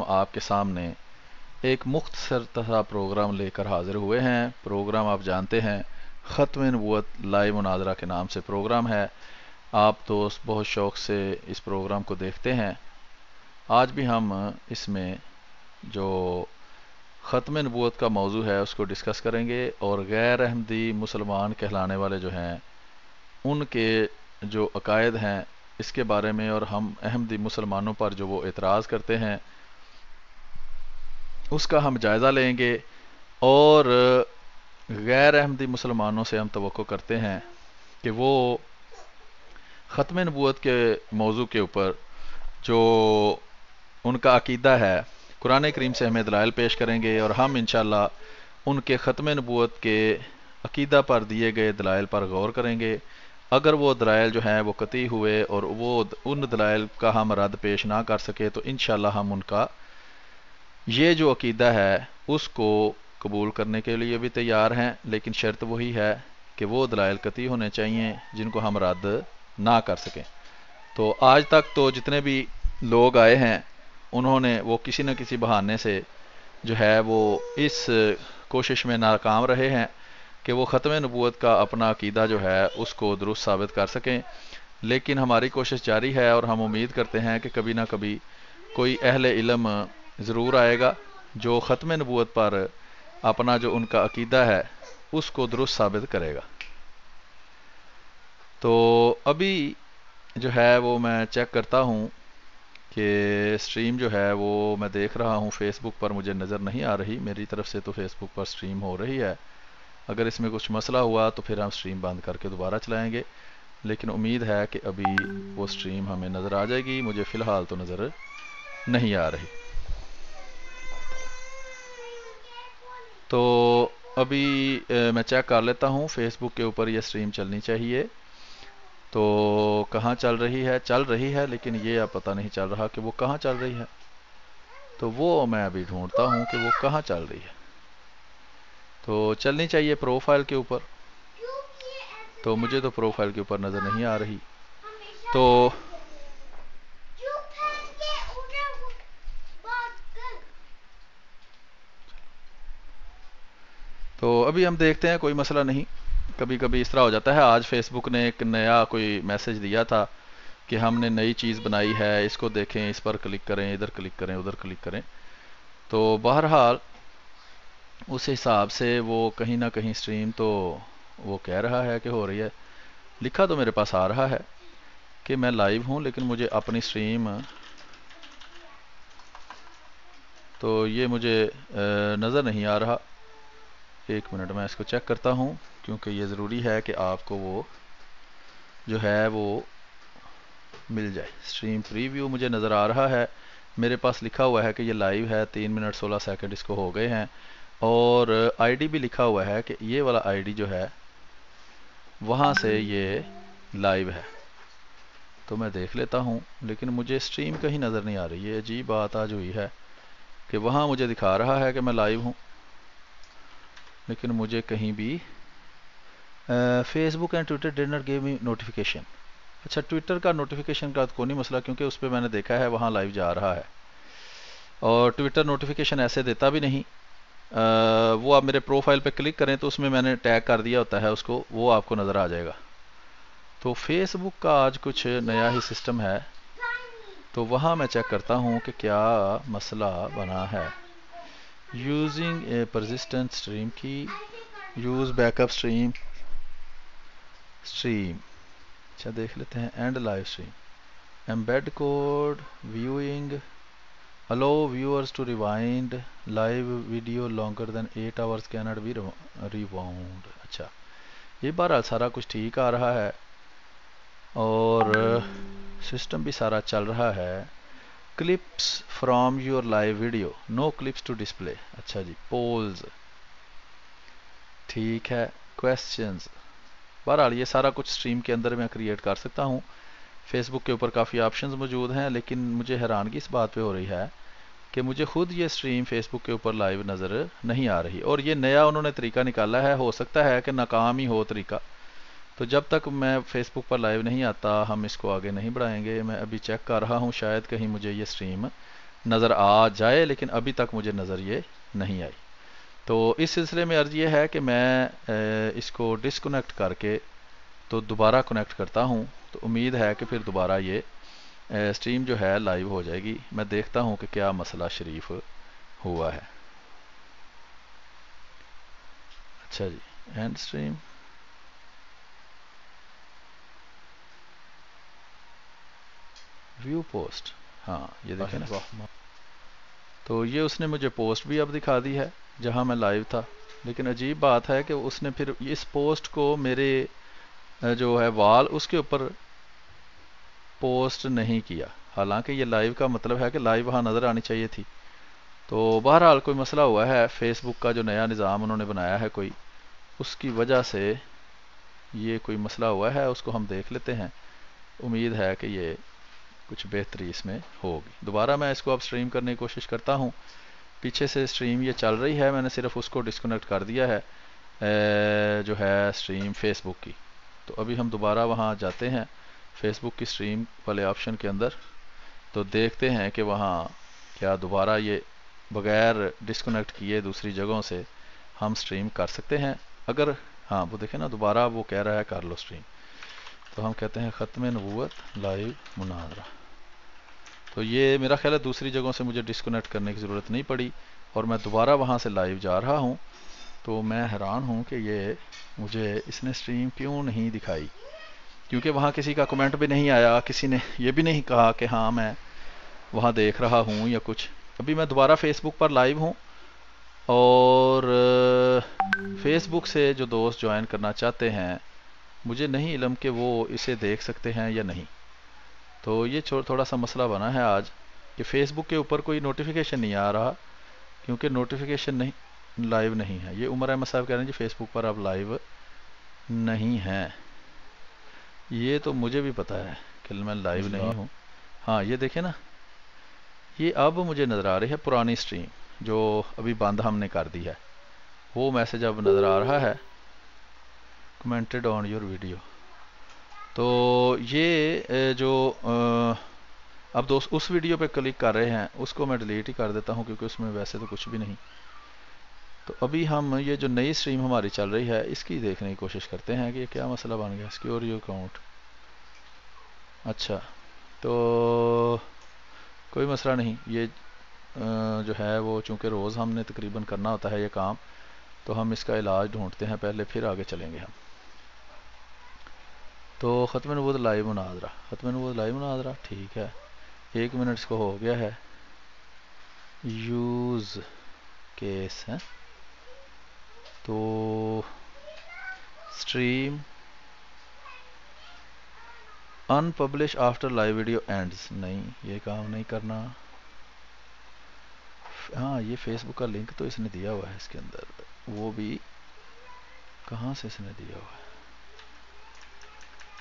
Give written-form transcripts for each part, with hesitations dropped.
ہم آپ کے سامنے ایک مختصر سا پروگرام لے کر حاضر ہوئے ہیں۔ پروگرام آپ جانتے ہیں، ختم نبوت لائیو مناظرہ کے نام سے پروگرام ہے۔ آپ دوست بہت شوق سے اس پروگرام کو دیکھتے ہیں۔ آج بھی ہم اس میں جو ختم نبوت کا موضوع ہے اس کو ڈسکس کریں گے، اور غیر احمدی مسلمان کہلانے والے جو ہیں ان کے جو عقائد ہیں اس کے بارے میں، اور ہم احمدی مسلمانوں پر جو وہ اعتراض کرتے ہیں اس کا ہم جائزہ لیں گے، اور غیر احمدی مسلمانوں سے ہم توقع کرتے ہیں کہ وہ ختم نبوت کے موضوع کے اوپر جو ان کا عقیدہ ہے قرآن کریم سے ہمیں دلائل پیش کریں گے، اور ہم انشاءاللہ ان کے ختم نبوت کے عقیدہ پر دیے گئے دلائل پر غور کریں گے۔ اگر وہ دلائل جو ہیں وہ قطعی ہوئے اور وہ ان دلائل کا ہم رد پیش نہ کر سکے تو انشاءاللہ ہم ان کا یہ جو عقیدہ ہے اس کو قبول کرنے کے لیے بھی تیار ہیں، لیکن شرط وہی ہے کہ وہ دلائل قطعی ہونے چاہیے جن کو ہم رد نہ کر سکیں۔ تو آج تک تو جتنے بھی لوگ آئے ہیں انہوں نے وہ کسی نہ کسی بہانے سے جو ہے وہ اس کوشش میں ناکام رہے ہیں کہ وہ ختم نبوت کا اپنا عقیدہ جو ہے اس کو درست ثابت کر سکیں، لیکن ہماری کوشش جاری ہے اور ہم امید کرتے ہیں کہ کبھی نہ کبھی کوئی اہل علم ضرور آئے گا جو ختم نبوت پر اپنا جو ان کا عقیدہ ہے اس کو درست ثابت کرے گا۔ تو ابھی جو ہے وہ میں چیک کرتا ہوں کہ سٹریم جو ہے وہ میں دیکھ رہا ہوں فیس بک پر مجھے نظر نہیں آ رہی، میری طرف سے تو فیس بک پر سٹریم ہو رہی ہے۔ اگر اس میں کچھ مسئلہ ہوا تو پھر ہم سٹریم بند کر کے دوبارہ چلائیں گے، لیکن امید ہے کہ ابھی وہ سٹریم ہمیں نظر آ جائے گی۔ مجھے فی الحال تو نظر نہیں آ رہی۔ تو ابھی میں چیک کر لیتا ہوں فیس بک کے اوپر یہ سٹریم چلنی چاہیے تو کہاں چل رہی ہے لیکن یہ اب پتہ نہیں چل رہا کہ وہ کہاں چل رہی ہے، تو وہ میں ابھی ڈھونڈتا ہوں کہ وہ کہاں چل رہی ہے۔ تو چلنی چاہیے پروفائل کے اوپر، تو مجھے تو پروفائل کے اوپر نظر نہیں آ رہی۔ تو ابھی ہم دیکھتے ہیں، کوئی مسئلہ نہیں، کبھی کبھی اس طرح ہو جاتا ہے۔ آج فیس بک نے ایک نیا کوئی میسج دیا تھا کہ ہم نے نئی چیز بنائی ہے، اس کو دیکھیں، اس پر کلک کریں، ادھر کلک کریں، ادھر کلک کریں۔ تو بہرحال اس حساب سے وہ کہیں نہ کہیں سٹریم تو وہ کہہ رہا ہے کہ ہو رہی ہے، لکھا تو میرے پاس آ رہا ہے کہ میں لائیو ہوں، لیکن مجھے اپنی سٹریم تو یہ مجھے نظر نہیں آ رہا۔ ایک منٹ میں اس کو چیک کرتا ہوں، کیونکہ یہ ضروری ہے کہ آپ کو وہ جو ہے وہ مل جائے۔ سٹریم پریویو مجھے نظر آ رہا ہے، میرے پاس لکھا ہوا ہے کہ یہ لائیو ہے، 3 منٹ 16 سیکنڈ اس کو ہو گئے ہیں، اور آئی ڈی بھی لکھا ہوا ہے کہ یہ والا آئی ڈی جو ہے وہاں سے یہ لائیو ہے۔ تو میں دیکھ لیتا ہوں، لیکن مجھے سٹریم کہیں نظر نہیں آ رہی۔ یہ عجیب بات آج ہوئی ہے کہ وہاں مجھے دکھا رہا ہے کہ میں لائیو ہوں، لیکن مجھے کہیں بھی Facebook and Twitter did not give me notification. اچھا، ٹویٹر کا نوٹیفیکیشن کا کوئی نہیں مسئلہ، کیونکہ اس پہ میں نے دیکھا ہے وہاں لائیو جا رہا ہے، اور ٹویٹر نوٹیفیکیشن ایسے دیتا بھی نہیں۔ وہ آپ میرے پروفائل پہ کلک کریں تو اس میں نے ٹیگ کر دیا ہوتا ہے اس کو، وہ آپ کو نظر آ جائے گا۔ تو فیس بک کا آج کچھ نیا ہی سسٹم ہے، تو وہاں میں چیک کرتا ہوں کہ کیا مسئلہ بنا ہے۔ یوزنگ اے پرسسٹنٹ سٹریم کی، یوز بیک اپ سٹریم، اچھا دیکھ لیتے ہیں، and live stream, embed code, viewing, allow viewers to rewind live video longer than 8 hours cannot be rewound۔ اچھا، یہ بہرحال سارا کچھ ٹھیک آ رہا ہے اور سسٹم بھی سارا چل رہا ہے۔ clips from your live video, no clips to display۔ اچھا جی، polls ٹھیک ہے، questions، بہرحال یہ سارا کچھ سٹریم کے اندر میں کریٹ کر سکتا ہوں۔ فیس بک کے اوپر کافی آپشنز موجود ہیں، لیکن مجھے حیرانگی اس بات پہ ہو رہی ہے کہ مجھے خود یہ سٹریم فیس بک کے اوپر لائیو نظر نہیں آ رہی، اور یہ نیا انہوں نے طریقہ نکالا ہے، ہو سکتا ہے کہ ناکام ہی ہو طریقہ۔ تو جب تک میں فیس بک پر لائیو نہیں آتا ہم اس کو آگے نہیں بڑھائیں گے۔ میں ابھی چیک کر رہا ہوں، شاید کہیں مجھے یہ سٹریم نظر آ جائے، لیکن ابھی تک مجھے نظر یہ نہیں آئی۔ تو اس سلسلے میں عرض یہ ہے کہ میں اس کو ڈسکنیکٹ کر کے تو دوبارہ کنیکٹ کرتا ہوں، تو امید ہے کہ پھر دوبارہ یہ سٹریم جو ہے لائیو ہو جائے گی۔ میں دیکھتا ہوں کہ کیا مسئلہ شریف ہوا ہے۔ اچھا جی، اینڈ سٹریم، ویو پوسٹ، ہاں یہ دیکھیں نا، تو یہ اس نے مجھے پوسٹ بھی اب دکھا دی ہے جہاں میں لائیو تھا، لیکن عجیب بات ہے کہ اس نے پھر اس پوسٹ کو میرے جو ہے وال اس کے اوپر پوسٹ نہیں کیا، حالانکہ یہ لائیو کا مطلب ہے کہ لائیو وہاں نظر آنی چاہیے تھی۔ تو بہرحال کوئی مسئلہ ہوا ہے، فیس بک کا جو نیا نظام انہوں نے بنایا ہے کوئی، اس کی وجہ سے یہ کوئی مسئلہ ہوا ہے، اس کو ہم دیکھ لیتے ہیں۔ امید ہے کہ یہ کچھ بہتری اس میں ہوگی۔ دوبارہ میں اس کو اب سٹریم کرنے کی کوشش کرتا ہوں۔ پیچھے سے سٹریم یہ چل رہی ہے، میں نے صرف اس کو ڈسکنیکٹ کر دیا ہے جو ہے سٹریم فیس بک کی۔ تو ابھی ہم دوبارہ وہاں جاتے ہیں فیس بک کی سٹریم والے آپشن کے اندر، تو دیکھتے ہیں کہ وہاں کیا دوبارہ یہ بغیر ڈسکنیکٹ کیے دوسری جگہوں سے ہم سٹریم کر سکتے ہیں۔ اگر ہاں وہ دیکھیں نا، دوبارہ وہ کہہ رہا ہے کر لو سٹریم، تو ہم کہتے ہیں ختم نبوت لائیو مناظرہ۔ تو یہ میرا خیال ہے دوسری جگہوں سے مجھے ڈسکنیکٹ کرنے کی ضرورت نہیں پڑی، اور میں دوبارہ وہاں سے لائیو جا رہا ہوں۔ تو میں حیران ہوں کہ یہ مجھے اس نے سٹریم کیوں نہیں دکھائی، کیونکہ وہاں کسی کا کمنٹ بھی نہیں آیا، کسی نے یہ بھی نہیں کہا کہ ہاں میں وہاں دیکھ رہا ہوں یا کچھ۔ ابھی میں دوبارہ فیس بک پر لائیو ہوں، اور فیس بک سے جو دوست جوائن کرنا چاہتے ہیں، مجھے نہیں علم کہ وہ اسے دیکھ سکتے ہیں یا نہیں۔ تو یہ تھوڑا سا مسئلہ بنا ہے آج کہ فیس بک کے اوپر کوئی نوٹیفیکیشن نہیں آ رہا، کیونکہ نوٹیفیکیشن نہیں، لائیو نہیں ہے۔ یہ عمر احمد صاحب کہہ رہے ہیں جی فیس بک پر اب لائیو نہیں ہے۔ یہ تو مجھے بھی پتا ہے کہ میں لائیو نہیں ہوں۔ ہاں یہ دیکھیں نا، یہ اب مجھے نظر آ رہی ہے پرانی سٹریم جو ابھی بند ہم نے کر دی ہے، وہ میسج اب نظر آ رہا ہے، کمنٹڈ آن یور ویڈیو۔ تو یہ جو اب دوست اس ویڈیو پہ کلک کر رہے ہیں، اس کو میں ڈیلیٹ ہی کر دیتا ہوں، کیونکہ اس میں ویسے تو کچھ بھی نہیں۔ تو ابھی ہم یہ جو نئی سٹریم ہماری چل رہی ہے، اس کی دیکھنے کی کوشش کرتے ہیں کہ یہ کیا مسئلہ بن گیا۔ سیکیور یور اکاؤنٹ، اچھا تو کوئی مسئلہ نہیں۔ یہ جو ہے وہ چونکہ روز ہم نے تقریباً کرنا ہوتا ہے یہ کام، تو ہم اس کا علاج ڈھونڈتے ہیں پہلے، پھر آگے چلیں گے ہم۔ تو ختم نبوت لائیو مناظرہ، ختم نبوت لائیو مناظرہ، ٹھیک ہے، 1 منٹ اس کو ہو گیا ہے۔ یوز کیس ہے، تو stream and publish after live video ends, نہیں یہ کام نہیں کرنا۔ ہاں یہ فیس بک کا لنک تو اس نے دیا ہوا ہے اس کے اندر، وہ بھی کہاں سے اس نے دیا ہوا ہے،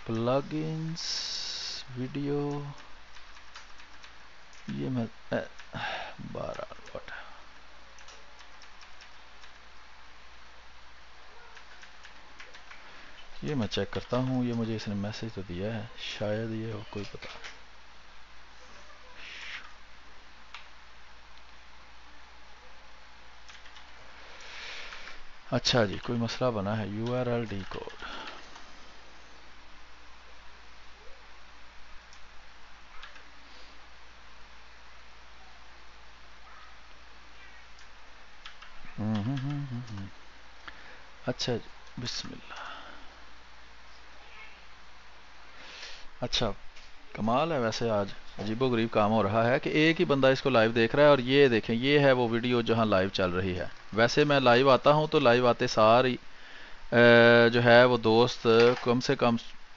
پلگ انس ویڈیو، یہ میں 12 واٹ، یہ میں چیک کرتا ہوں۔ یہ مجھے اس نے میسج تو دیا ہے، شاید یہ ہو، کوئی پتہ نہیں۔ اچھا جی، کوئی مسئلہ بنا ہے، URL ڈی کوڈ، اچھا جی، بسم اللہ۔ اچھا کمال ہے، ویسے آج عجیب و غریب کام ہو رہا ہے کہ ایک ہی بندہ اس کو لائیو دیکھ رہا ہے، اور یہ دیکھیں یہ ہے وہ ویڈیو جہاں لائیو چل رہی ہے۔ ویسے میں لائیو آتا ہوں تو لائیو آتے ساری جو ہے وہ دوست کم سے کم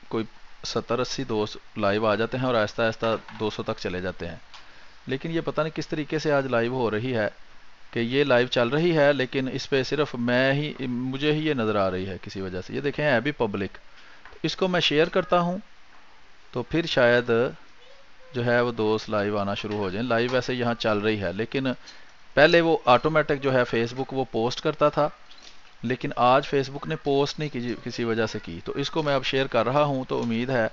کوئی 70-80 دوست لائیو آ جاتے ہیں، اور آہستہ آہستہ 200 تک چلے جاتے ہیں۔ لیکن یہ پتہ نہیں کس طریقے سے آج لائیو ہو رہی ہے کہ یہ لائیو چل رہی ہے، لیکن اس پہ صرف مجھے ہی یہ نظر آ رہی ہے کسی وجہ سے۔ یہ دیکھیں ہے بھی پبلک، اس کو میں شیئر کرتا ہوں تو پھر شاید جو ہے وہ دوست لائیو آنا شروع ہو جائیں۔ لائیو ویسے یہاں چل رہی ہے، لیکن پہلے وہ آٹومیٹک جو ہے فیس بک وہ پوسٹ کرتا تھا، لیکن آج فیس بک نے پوسٹ نہیں کسی وجہ سے کی، تو اس کو میں اب شیئر کر رہا ہوں، تو امید ہے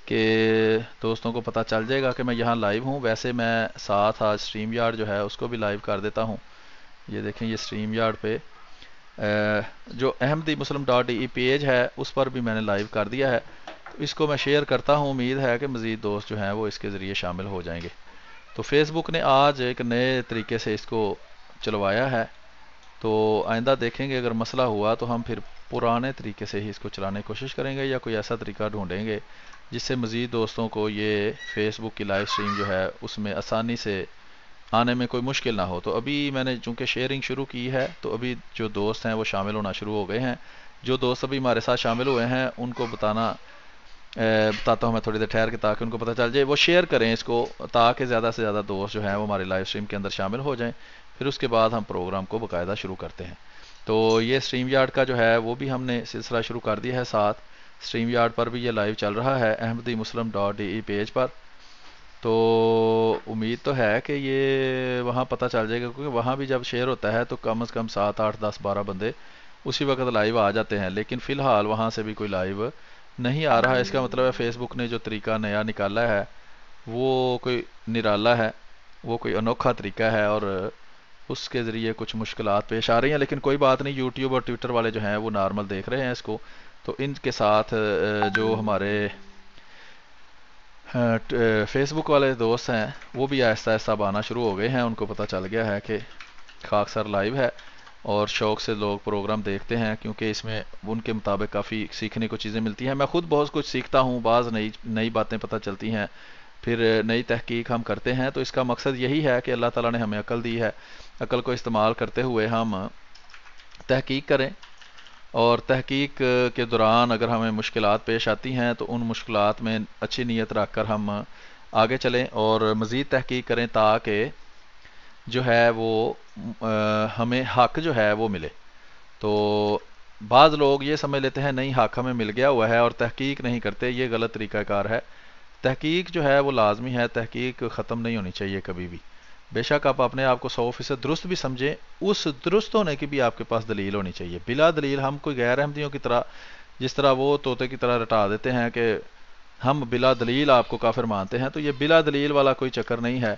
کہ دوستوں کو پتہ چل جائے گا کہ میں یہاں لائیو ہوں. ویسے میں ساتھ آج اسٹریم یارڈ جو ہے اس کو بھی لائیو کر دیتا ہوں. یہ دیکھیں یہ اسٹریم یارڈ پہ جو احمدی مسلم ڈاٹ ڈی ای پیج ہے اس پر بھی میں نے لائیو کر دیا ہے. تو اس کو میں شیئر کرتا ہوں, امید ہے کہ مزید دوست جو ہیں وہ اس کے ذریعے شامل ہو جائیں گے. تو فیس بک نے آج ایک نئے طریقے سے اس کو چلوایا ہے, تو آئندہ دیکھیں گے اگر مسئلہ ہوا تو ہم پھر پرانے طریقے سے ہی اس کو چلانے کی کوشش کریں گے, یا کوئی ایسا طریقہ ڈھونڈیں گے جس سے مزید دوستوں کو یہ فیس بک کی لائیو سٹریم جو ہے اس میں آسانی سے آنے میں کوئی مشکل نہ ہو. تو ابھی میں نے چونکہ شیئرنگ شروع کی ہے تو ابھی جو دوست ہیں وہ شامل ہونا شروع ہو گئے ہیں. جو دوست ابھی ہمارے ساتھ شامل ہوئے ہیں ان کو بتاتا ہوں میں تھوڑی دیر ٹھہر کے, تاکہ ان کو پتہ چل جائے. وہ شیئر کریں اس کو تاکہ زیادہ سے زیادہ دوست جو ہیں وہ ہماری لائیو سٹریم کے اندر شامل ہو جائیں. پھر اس کے بعد ہم پروگرام کو باقاعدہ شروع کرتے ہیں. تو یہ اسٹریم یارڈ کا جو ہے وہ بھی ہم نے سلسلہ شروع کر دیا ہے. ساتھ اسٹریم یارڈ پر بھی یہ لائیو چل رہا ہے احمدی مسلم ڈاٹ ڈی ای پیج پر. تو امید تو ہے کہ یہ وہاں پتہ چل جائے گا, کیونکہ وہاں بھی جب شیئر ہوتا ہے تو کم از کم 7 8 10 12 بندے اسی وقت لائیو آ جاتے ہیں. لیکن فی الحال وہاں سے بھی کوئی لائیو نہیں آ رہا ہے. اس کا مطلب ہے فیس بک نے جو طریقہ نیا نکالا ہے وہ کوئی نرالا ہے, وہ کوئی انوکھا طریقہ ہے, اور اس کے ذریعے کچھ مشکلات پیش آ رہی ہیں. لیکن کوئی بات نہیں, یوٹیوب اور ٹویٹر والے جو ہیں وہ نارمل دیکھ رہے ہیں اس کو. تو ان کے ساتھ جو ہمارے فیس بک والے دوست ہیں وہ بھی آہستہ آہستہ اب آنا شروع ہو گئے ہیں. ان کو پتہ چل گیا ہے کہ خاکسار لائیو ہے اور شوق سے لوگ پروگرام دیکھتے ہیں, کیونکہ اس میں ان کے مطابق کافی سیکھنے کو چیزیں ملتی ہیں. میں خود بہت کچھ سیکھتا ہوں, بعض نئی باتیں پتہ چلتی ہیں, پھر نئی تحقیق ہم کرتے ہیں. تو اس کا مقصد یہی ہے کہ اللہ تعالیٰ نے ہمیں عقل دی ہے, عقل کو استعمال کرتے ہوئے ہم تحقیق کریں, اور تحقیق کے دوران اگر ہمیں مشکلات پیش آتی ہیں تو ان مشکلات میں اچھی نیت رکھ کر ہم آگے چلیں اور مزید تحقیق کریں, تاکہ جو ہے وہ ہمیں حق جو ہے وہ ملے. تو بعض لوگ یہ سمجھ لیتے ہیں نہیں حق ہمیں مل گیا ہوا ہے اور تحقیق نہیں کرتے, یہ غلط طریقہ کار ہے. تحقیق جو ہے وہ لازمی ہے, تحقیق ختم نہیں ہونی چاہیے کبھی بھی. بے شک آپ اپنے آپ کو 100% درست بھی سمجھیں, اس درست ہونے کی بھی آپ کے پاس دلیل ہونی چاہیے. بلا دلیل ہم کوئی غیر احمدیوں کی طرح, جس طرح وہ طوطے کی طرح رٹا دیتے ہیں کہ ہم بلا دلیل آپ کو کافر مانتے ہیں, تو یہ بلا دلیل والا کوئی چکر نہیں ہے.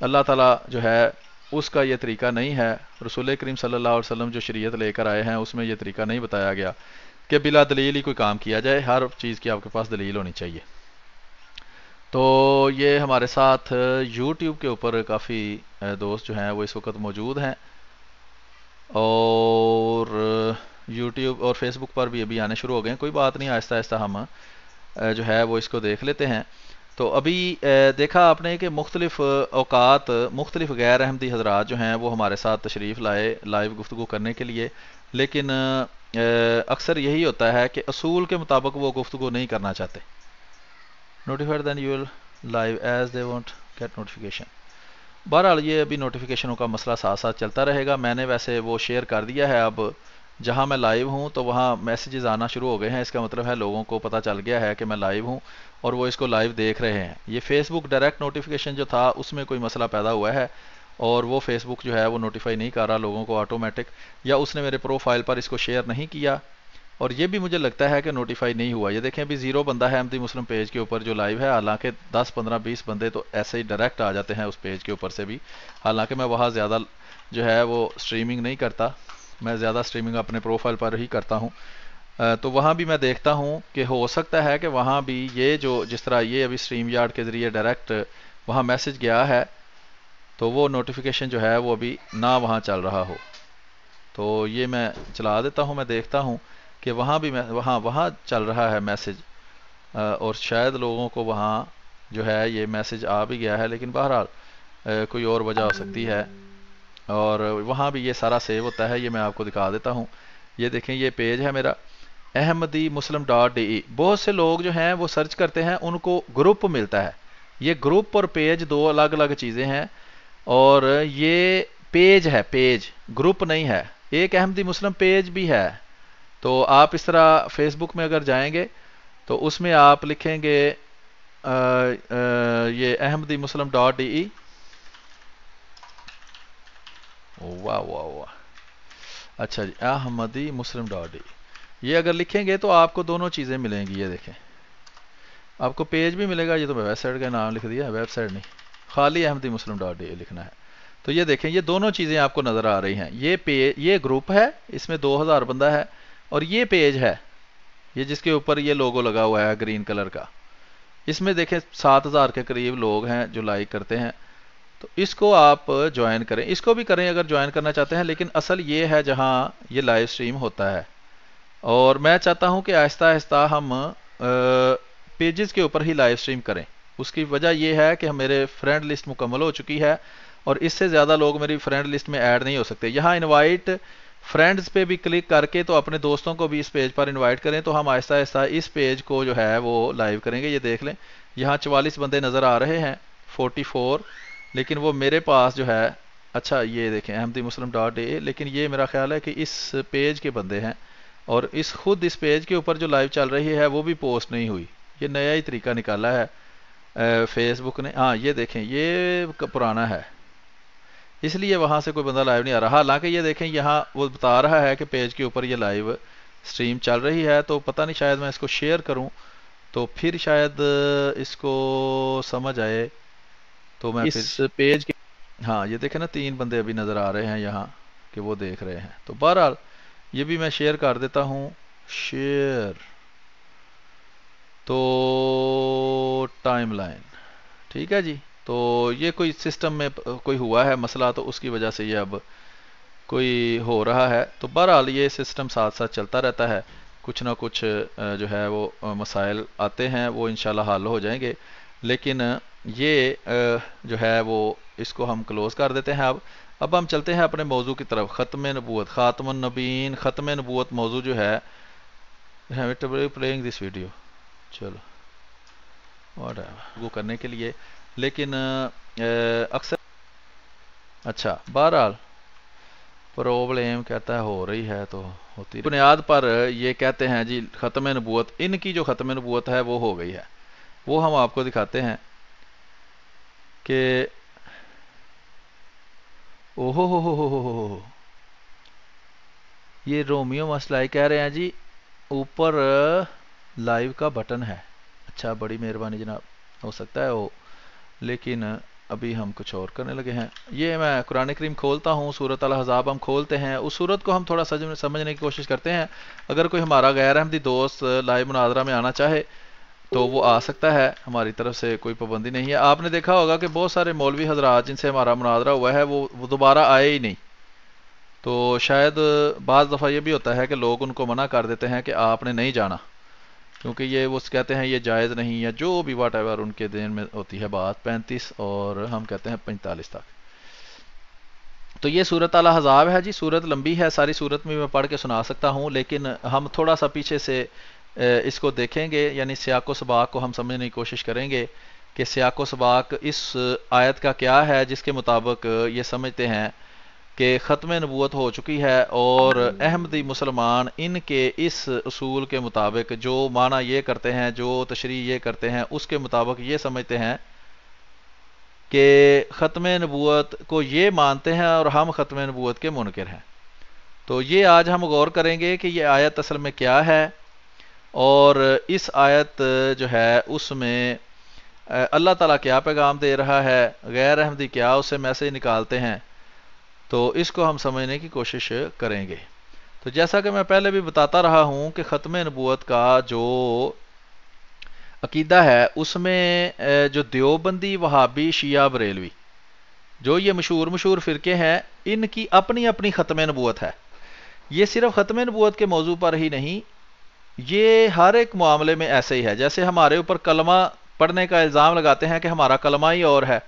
اللہ تعالیٰ جو ہے اس کا یہ طریقہ نہیں ہے. رسول کریم صلی اللہ علیہ وسلم جو شریعت لے کر آئے ہیں اس میں یہ طریقہ نہیں بتایا گیا کہ بلا دلیل ہی کوئی کام کیا جائے. ہر چیز کی آپ کے پاس دلیل ہونی چاہیے. تو یہ ہمارے ساتھ یوٹیوب کے اوپر کافی دوست جو ہیں وہ اس وقت موجود ہیں, اور یوٹیوب اور فیس بک پر بھی ابھی آنے شروع ہو گئے ہیں. کوئی بات نہیں, آہستہ آہستہ ہم جو ہے وہ اس کو دیکھ لیتے ہیں. تو ابھی دیکھا آپ نے کہ مختلف اوقات مختلف غیر احمدی حضرات جو ہیں وہ ہمارے ساتھ تشریف لائے لائیو گفتگو کرنے کے لیے, لیکن اکثر یہی ہوتا ہے کہ اصول کے مطابق وہ گفتگو نہیں کرنا چاہتے. notified then you will live as they won't get notification. بہرحال یہ ابھی نوٹیفیکیشنوں کا مسئلہ ساتھ ساتھ چلتا رہے گا. میں نے ویسے وہ شیئر کر دیا ہے, اب جہاں میں لائیو ہوں تو وہاں میسیجز آنا شروع ہو گئے ہیں. اس کا مطلب ہے لوگوں کو پتہ چل گیا ہے کہ میں لائیو ہوں اور وہ اس کو لائیو دیکھ رہے ہیں. یہ فیس بک ڈائریکٹ نوٹیفیکیشن جو تھا اس میں کوئی مسئلہ پیدا ہوا ہے, اور وہ فیس بک جو ہے وہ نوٹیفائی نہیں کر رہا لوگوں کو آٹومیٹک, یا اس نے میرے پروفائل پر اس کو شیئر نہیں کیا, اور یہ بھی مجھے لگتا ہے کہ نوٹیفائی نہیں ہوا. یہ دیکھیں ابھی 0 بندہ ہے احمدی مسلم پیج کے اوپر جو لائیو ہے, حالانکہ 10 15 20 بندے تو ایسے ہی ڈائریکٹ آ جاتے ہیں اس پیج کے اوپر سے بھی. حالانکہ میں وہاں زیادہ جو ہے وہ سٹریمنگ نہیں کرتا, میں زیادہ سٹریمنگ اپنے پروفائل پر ہی کرتا ہوں. تو وہاں بھی میں دیکھتا ہوں کہ ہو سکتا ہے کہ وہاں بھی یہ جو جس طرح یہ ابھی اسٹریم یارڈ کے ذریعے ڈائریکٹ وہاں میسج گیا ہے, تو وہ نوٹیفیکیشن جو ہے وہ ابھی نہ وہاں چل رہا ہو. تو یہ میں چلا دیتا ہوں, میں دیکھتا ہوں کہ وہاں بھی وہاں چل رہا ہے میسج, اور شاید لوگوں کو وہاں جو ہے یہ میسج آ بھی گیا ہے, لیکن بہرحال کوئی اور وجہ ہو سکتی ہے. اور وہاں بھی یہ سارا سیو ہوتا ہے, یہ میں آپ کو دکھا دیتا ہوں. یہ دیکھیں یہ پیج ہے میرا احمدی مسلم ڈاٹ ڈی ای. بہت سے لوگ جو ہیں وہ سرچ کرتے ہیں, ان کو گروپ ملتا ہے. یہ گروپ اور پیج 2 الگ الگ چیزیں ہیں, اور یہ پیج ہے, پیج گروپ نہیں ہے. ایک احمدی مسلم پیج بھی ہے. تو آپ اس طرح فیس بک میں اگر جائیں گے تو اس میں آپ لکھیں گے یہ احمدی مسلم ڈاٹ ڈی ای. واہ واہ واہ, اچھا جی, احمدی مسلم ڈاٹ ڈی ای. یہ اگر لکھیں گے تو آپ کو دونوں چیزیں ملیں گی. یہ دیکھیں آپ کو پیج بھی ملے گا، یہ تو میں ویب سائٹ کا نام لکھ دیا ہے، ویب سائٹ نہیں، خالی ahmadimuslim.de لکھنا ہے۔ تو یہ دیکھیں، یہ دونوں چیزیں آپ کو نظر آ رہی ہیں، یہ گروپ ہے، اس میں 2000 بندہ ہے، اور یہ پیج ہے، یہ جس کے اوپر یہ لوگو لگا ہوا ہے گرین کلر کا، اس میں دیکھیں 7000 کے قریب لوگ ہیں جو لائک کرتے ہیں۔ تو اس کو آپ جوائن کریں، اس کو بھی کریں اگر جوائن کرنا چاہتے ہیں، لیکن اصل یہ ہے جہاں یہ لائیو سٹریم ہوتا ہے، اور میں چاہتا ہوں کہ آہستہ آہستہ ہم پیجز کے اوپر ہی لائیو سٹریم کریں۔ اس کی وجہ یہ ہے کہ میرے فرینڈ لسٹ مکمل ہو چکی ہے، اور اس سے زیادہ لوگ میری فرینڈ لسٹ میں ایڈ نہیں ہو سکتے۔ یہاں انوائٹ فرینڈز پہ بھی کلک کر کے تو اپنے دوستوں کو بھی اس پیج پر انوائٹ کریں، تو ہم آہستہ آہستہ اس پیج کو جو ہے وہ لائیو کریں گے۔ یہ دیکھ لیں، یہاں 44 بندے نظر آ رہے ہیں، 44، لیکن وہ میرے پاس جو ہے، اچھا یہ دیکھیں ahmadimuslim.de، لیکن یہ میرا خیال ہے کہ اس پیج کے بندے ہیں، اور خود اس پیج کے اوپر جو لائیو چل رہی ہے وہ بھی پوسٹ نہیں ہوئی۔ یہ نیا ہی طریقہ نکالا ہے فیس بک نے۔ ہاں یہ دیکھیں، یہ پرانا ہے، اس لیے وہاں سے کوئی بندہ لائیو نہیں آ رہا۔ حالانکہ یہ دیکھیں یہاں وہ بتا رہا ہے کہ پیج کے اوپر یہ لائیو سٹریم چل رہی ہے، تو پتہ نہیں، شاید میں اس کو شیئر کروں تو پھر شاید اس کو سمجھ آئے، تو میں اس پیج کے، ہاں یہ دیکھیں نا 3 بندے ابھی نظر آ رہے ہیں یہاں کہ وہ دیکھ رہے ہیں۔ تو بہرحال یہ بھی میں شیئر کر دیتا ہوں، شیئر، تو ٹائم لائن، ٹھیک ہے جی۔ تو یہ کوئی سسٹم میں کوئی ہوا ہے مسئلہ، تو اس کی وجہ سے یہ اب کوئی ہو رہا ہے۔ تو بہرحال یہ سسٹم ساتھ ساتھ چلتا رہتا ہے، کچھ نہ کچھ جو ہے وہ مسائل آتے ہیں، وہ انشاءاللہ حل ہو جائیں گے، لیکن یہ جو ہے وہ اس کو ہم کلوز کر دیتے ہیں۔ اب ہم چلتے ہیں اپنے موضوع کی طرف، ختم نبوت، خاتم النبیین، ختم نبوت موضوع جو ہے، پلینگ دس ویڈیو، چلو وہ کرنے کے لیے، لیکن اکثر، اچھا بہرحال پرابلم کہتا ہے ہو رہی ہے تو ہوتی، بنیاد پر یہ کہتے ہیں جی ختم نبوت، ان کی جو ختم نبوت ہے وہ ہو گئی ہے۔ وہ ہم آپ کو دکھاتے ہیں کہ اوہو ہو، یہ رومیو مسئلہ کہہ رہے ہیں جی اوپر لائیو کا بٹن ہے۔ اچھا بڑی مہربانی جناب، ہو سکتا ہے ہو، لیکن ابھی ہم کچھ اور کرنے لگے ہیں۔ یہ میں قرآن کریم کھولتا ہوں، سورۃ الاحزاب ہم کھولتے ہیں، اس سورت کو ہم تھوڑا سمجھنے کی کوشش کرتے ہیں۔ اگر کوئی ہمارا غیر احمدی دوست لائیو مناظرہ میں آنا چاہے تو وہ آ سکتا ہے، ہماری طرف سے کوئی پابندی نہیں ہے۔ آپ نے دیکھا ہوگا کہ بہت سارے مولوی حضرات جن سے ہمارا مناظرہ ہوا ہے وہ دوبارہ آئے ہی نہیں، تو شاید بعض دفعہ یہ بھی ہوتا ہے کہ لوگ ان کو منع کر دیتے ہیں کہ آپ نے نہیں جانا، کیونکہ یہ وہ کہتے ہیں یہ جائز نہیں ہے، جو بھی واٹ ایور ان کے ذہن میں ہوتی ہے بات، 35 اور ہم کہتے ہیں 45 تک۔ تو یہ سورۃ الاحزاب ہے جی، سورت لمبی ہے، ساری سورت میں پڑھ کے سنا سکتا ہوں، لیکن ہم تھوڑا سا پیچھے سے اس کو دیکھیں گے، یعنی سیاق و سباق کو ہم سمجھنے کی کوشش کریں گے کہ سیاق و سباق اس آیت کا کیا ہے، جس کے مطابق یہ سمجھتے ہیں کہ ختم نبوت ہو چکی ہے، اور احمدی مسلمان ان کے اس اصول کے مطابق جو معنی یہ کرتے ہیں، جو تشریح یہ کرتے ہیں، اس کے مطابق یہ سمجھتے ہیں کہ ختم نبوت کو یہ مانتے ہیں اور ہم ختم نبوت کے منکر ہیں۔ تو یہ آج ہم غور کریں گے کہ یہ آیت اصل میں کیا ہے، اور اس آیت جو ہے اس میں اللہ تعالیٰ کیا پیغام دے رہا ہے، غیر احمدی کیا اس سے میسج نکالتے ہیں، تو اس کو ہم سمجھنے کی کوشش کریں گے۔ تو جیسا کہ میں پہلے بھی بتاتا رہا ہوں کہ ختم نبوت کا جو عقیدہ ہے، اس میں جو دیوبندی، وہابی، شیعہ، بریلوی، جو یہ مشہور فرقے ہیں، ان کی اپنی اپنی ختم نبوت ہے۔ یہ صرف ختم نبوت کے موضوع پر ہی نہیں، یہ ہر ایک معاملے میں ایسے ہی ہے۔ جیسے ہمارے اوپر کلمہ پڑھنے کا الزام لگاتے ہیں کہ ہمارا کلمہ ہی اور ہے،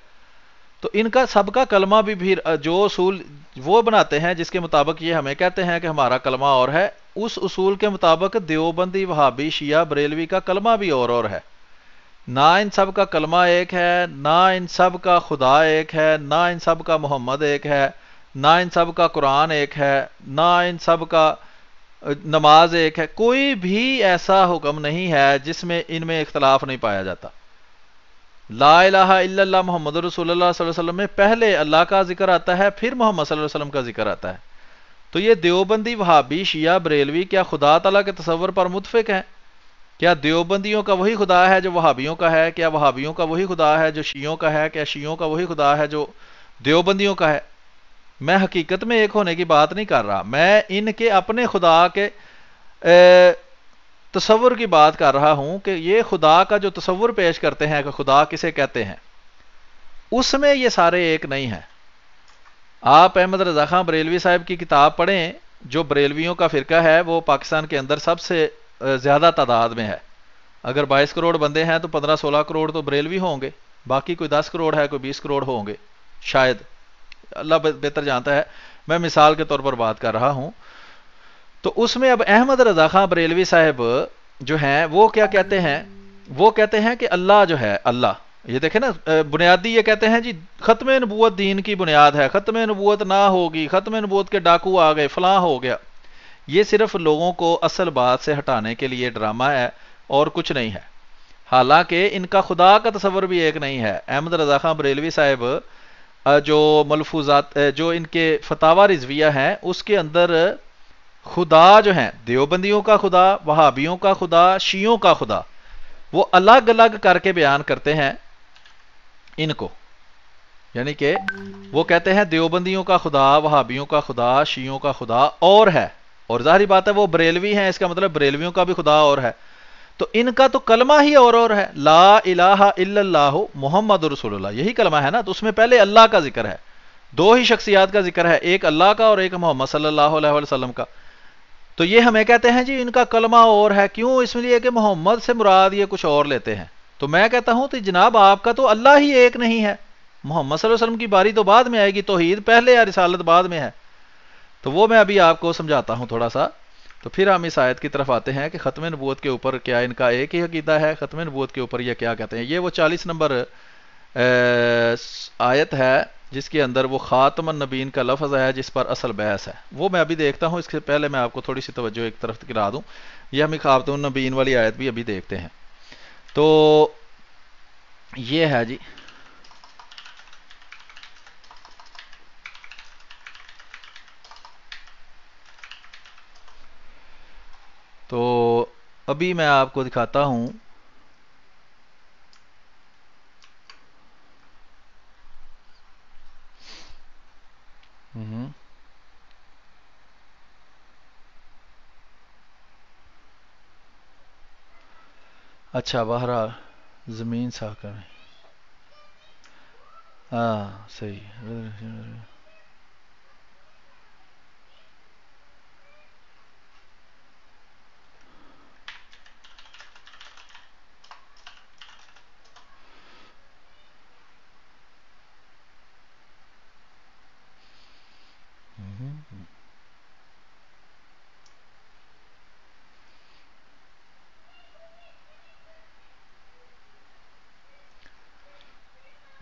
تو ان کا سب کا کلمہ بھی پھر جو اصول وہ بناتے ہیں جس کے مطابق یہ ہمیں کہتے ہیں کہ ہمارا کلمہ اور ہے، اس اصول کے مطابق دیوبندی، وہابی، شیعہ، بریلوی کا کلمہ بھی اور ہے۔ نہ ان سب کا کلمہ ایک ہے، نہ ان سب کا خدا ایک ہے، نہ ان سب کا محمد ایک ہے، نہ ان سب کا قرآن ایک ہے، نہ ان سب کا نماز ایک ہے۔ کوئی بھی ایسا حکم نہیں ہے جس میں ان میں اختلاف نہیں پایا جاتا۔ لا الہ الا اللہ محمد رسول اللہ صلی اللہ علیہ وسلم میں پہلے اللہ کا ذکر آتا ہے، پھر محمد صلی اللہ علیہ وسلم کا ذکر آتا ہے۔ تو یہ دیوبندی، وہابی، شیعہ، بریلوی کیا خدا تعالیٰ کے تصور پر متفق ہیں؟ کیا دیوبندیوں کا وہی خدا ہے جو وہابیوں کا ہے؟ کیا وہابیوں کا وہی خدا ہے جو شیعوں کا ہے؟ کیا شیعوں کا وہی خدا ہے جو دیوبندیوں کا ہے؟ میں حقیقت میں ایک ہونے کی بات نہیں کر رہا، میں ان کے اپنے خدا کے تصور کی بات کر رہا ہوں کہ یہ خدا کا جو تصور پیش کرتے ہیں کہ خدا کسے کہتے ہیں، اس میں یہ سارے ایک نہیں ہیں۔ آپ احمد رضا خان بریلوی صاحب کی کتاب پڑھیں، جو بریلویوں کا فرقہ ہے وہ پاکستان کے اندر سب سے زیادہ تعداد میں ہے۔ اگر 22 کروڑ بندے ہیں تو 15-16 کروڑ تو بریلوی ہوں گے، باقی کوئی 10 کروڑ ہے، کوئی 20 کروڑ ہوں گے شاید، اللہ بہتر جانتا ہے، میں مثال کے طور پر بات کر رہا ہوں۔ تو اس میں اب احمد رضا خان بریلوی صاحب جو ہیں وہ کیا کہتے ہیں؟ وہ کہتے ہیں کہ اللہ جو ہے، اللہ، یہ دیکھیں نا، بنیادی یہ کہتے ہیں جی ختم نبوت دین کی بنیاد ہے، ختم نبوت نہ ہوگی، ختم نبوت کے ڈاکو آ گئے، فلاں ہو گیا۔ یہ صرف لوگوں کو اصل بات سے ہٹانے کے لیے ڈرامہ ہے اور کچھ نہیں ہے، حالانکہ ان کا خدا کا تصور بھی ایک نہیں ہے۔ احمد رضا خان بریلوی صاحب جو ملفوظات جو ان کے فتاوی رضویہ ہیں اس کے اندر خدا جو ہیں، دیوبندیوں کا خدا، وہابیوں کا خدا، شیعوں کا خدا، وہ الگ الگ کر کے بیان کرتے ہیں ان کو، یعنی کہ وہ کہتے ہیں دیوبندیوں کا خدا، وہابیوں کا خدا، شیعوں کا خدا اور ہے، اور ظاہری بات ہے وہ بریلوی ہیں، اس کا مطلب بریلویوں کا بھی خدا اور ہے۔ تو ان کا تو کلمہ ہی اور ہے، لا الہ الا اللہ محمد رسول اللہ، یہی کلمہ ہے نا، تو اس میں پہلے اللہ کا ذکر ہے، دو ہی شخصیات کا ذکر ہے، ایک اللہ کا اور ایک محمد صلی اللہ علیہ وسلم کا۔ تو یہ ہمیں کہتے ہیں جی ان کا کلمہ اور ہے، کیوں؟ اس لیے کہ محمد سے مراد یہ کچھ اور لیتے ہیں۔ تو میں کہتا ہوں تو جناب آپ کا تو اللہ ہی ایک نہیں ہے، محمد صلی اللہ علیہ وسلم کی باری تو بعد میں آئے گی، توحید پہلے یا رسالت بعد میں ہے۔ تو وہ میں ابھی آپ کو سمجھاتا ہوں تھوڑا سا، تو پھر ہم اس آیت کی طرف آتے ہیں کہ ختم نبوت کے اوپر کیا ان کا ایک ہی عقیدہ ہے؟ ختم نبوت کے اوپر یہ کیا کہتے ہیں؟ یہ وہ 40 نمبر آیت ہے جس کے اندر وہ خاتم النبیین کا لفظ ہے جس پر اصل بحث ہے، وہ میں ابھی دیکھتا ہوں۔ اس سے پہلے میں آپ کو تھوڑی سی توجہ ایک طرف گرا دوں، یہ ہمیں خاتم النبیین والی آیت بھی ابھی دیکھتے ہیں۔ تو یہ ہے جی، تو ابھی میں آپ کو دکھاتا ہوں۔ اچھا، بہرحال زمین ساکن، ہاں صحیح۔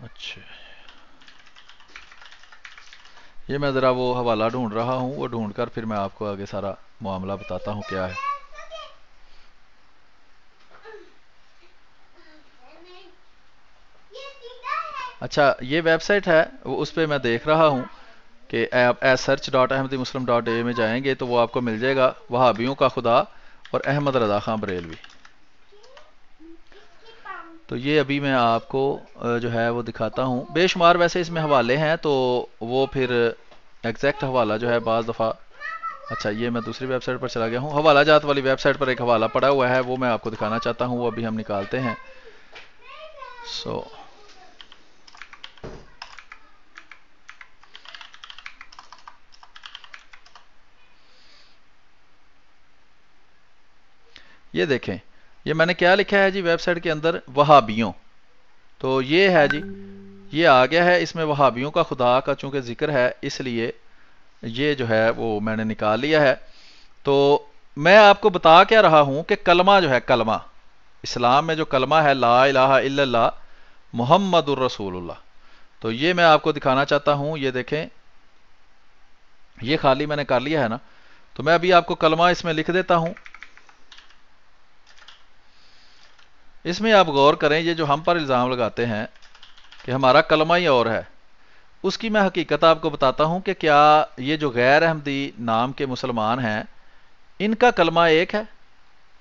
اچھا، یہ میں ذرا وہ حوالہ ڈھونڈ رہا ہوں، وہ ڈھونڈ کر پھر میں آپ کو آگے سارا معاملہ بتاتا ہوں کیا ہے۔ اچھا، یہ ویب سائٹ ہے، وہ اس پہ میں دیکھ رہا ہوں کہ آپ search.ahmadimuslim.a میں جائیں گے تو وہ آپ کو مل جائے گا، وہابیوں کا خدا اور احمد رضا خان بریلوی۔ تو یہ ابھی میں آپ کو جو ہے وہ دکھاتا ہوں، بے شمار ویسے اس میں حوالے ہیں، تو وہ پھر ایگزیکٹ حوالہ جو ہے بعض دفعہ، اچھا یہ میں دوسری ویب سائٹ پر چلا گیا ہوں، حوالہ جات والی ویب سائٹ پر ایک حوالہ پڑا ہوا ہے، وہ میں آپ کو دکھانا چاہتا ہوں، وہ ابھی ہم نکالتے ہیں۔ یہ دیکھیں، یہ میں نے کیا لکھا ہے جی ویب سائٹ کے اندر، وہابیوں، تو یہ ہے جی، یہ آ گیا ہے، اس میں وہابیوں کا خدا کا چونکہ ذکر ہے اس لیے یہ جو ہے وہ میں نے نکال لیا ہے۔ تو میں آپ کو بتا کیا رہا ہوں کہ کلمہ جو ہے، کلمہ اسلام میں جو کلمہ ہے، لا الہ الا اللہ محمد الرسول اللہ، تو یہ میں آپ کو دکھانا چاہتا ہوں، یہ دیکھیں، یہ خالی میں نے کر لیا ہے نا، تو میں ابھی آپ کو کلمہ اس میں لکھ دیتا ہوں۔ اس میں آپ غور کریں، یہ جو ہم پر الزام لگاتے ہیں کہ ہمارا کلمہ ہی اور ہے، اس کی میں حقیقت آپ کو بتاتا ہوں کہ کیا یہ جو غیر احمدی نام کے مسلمان ہیں ان کا کلمہ ایک ہے؟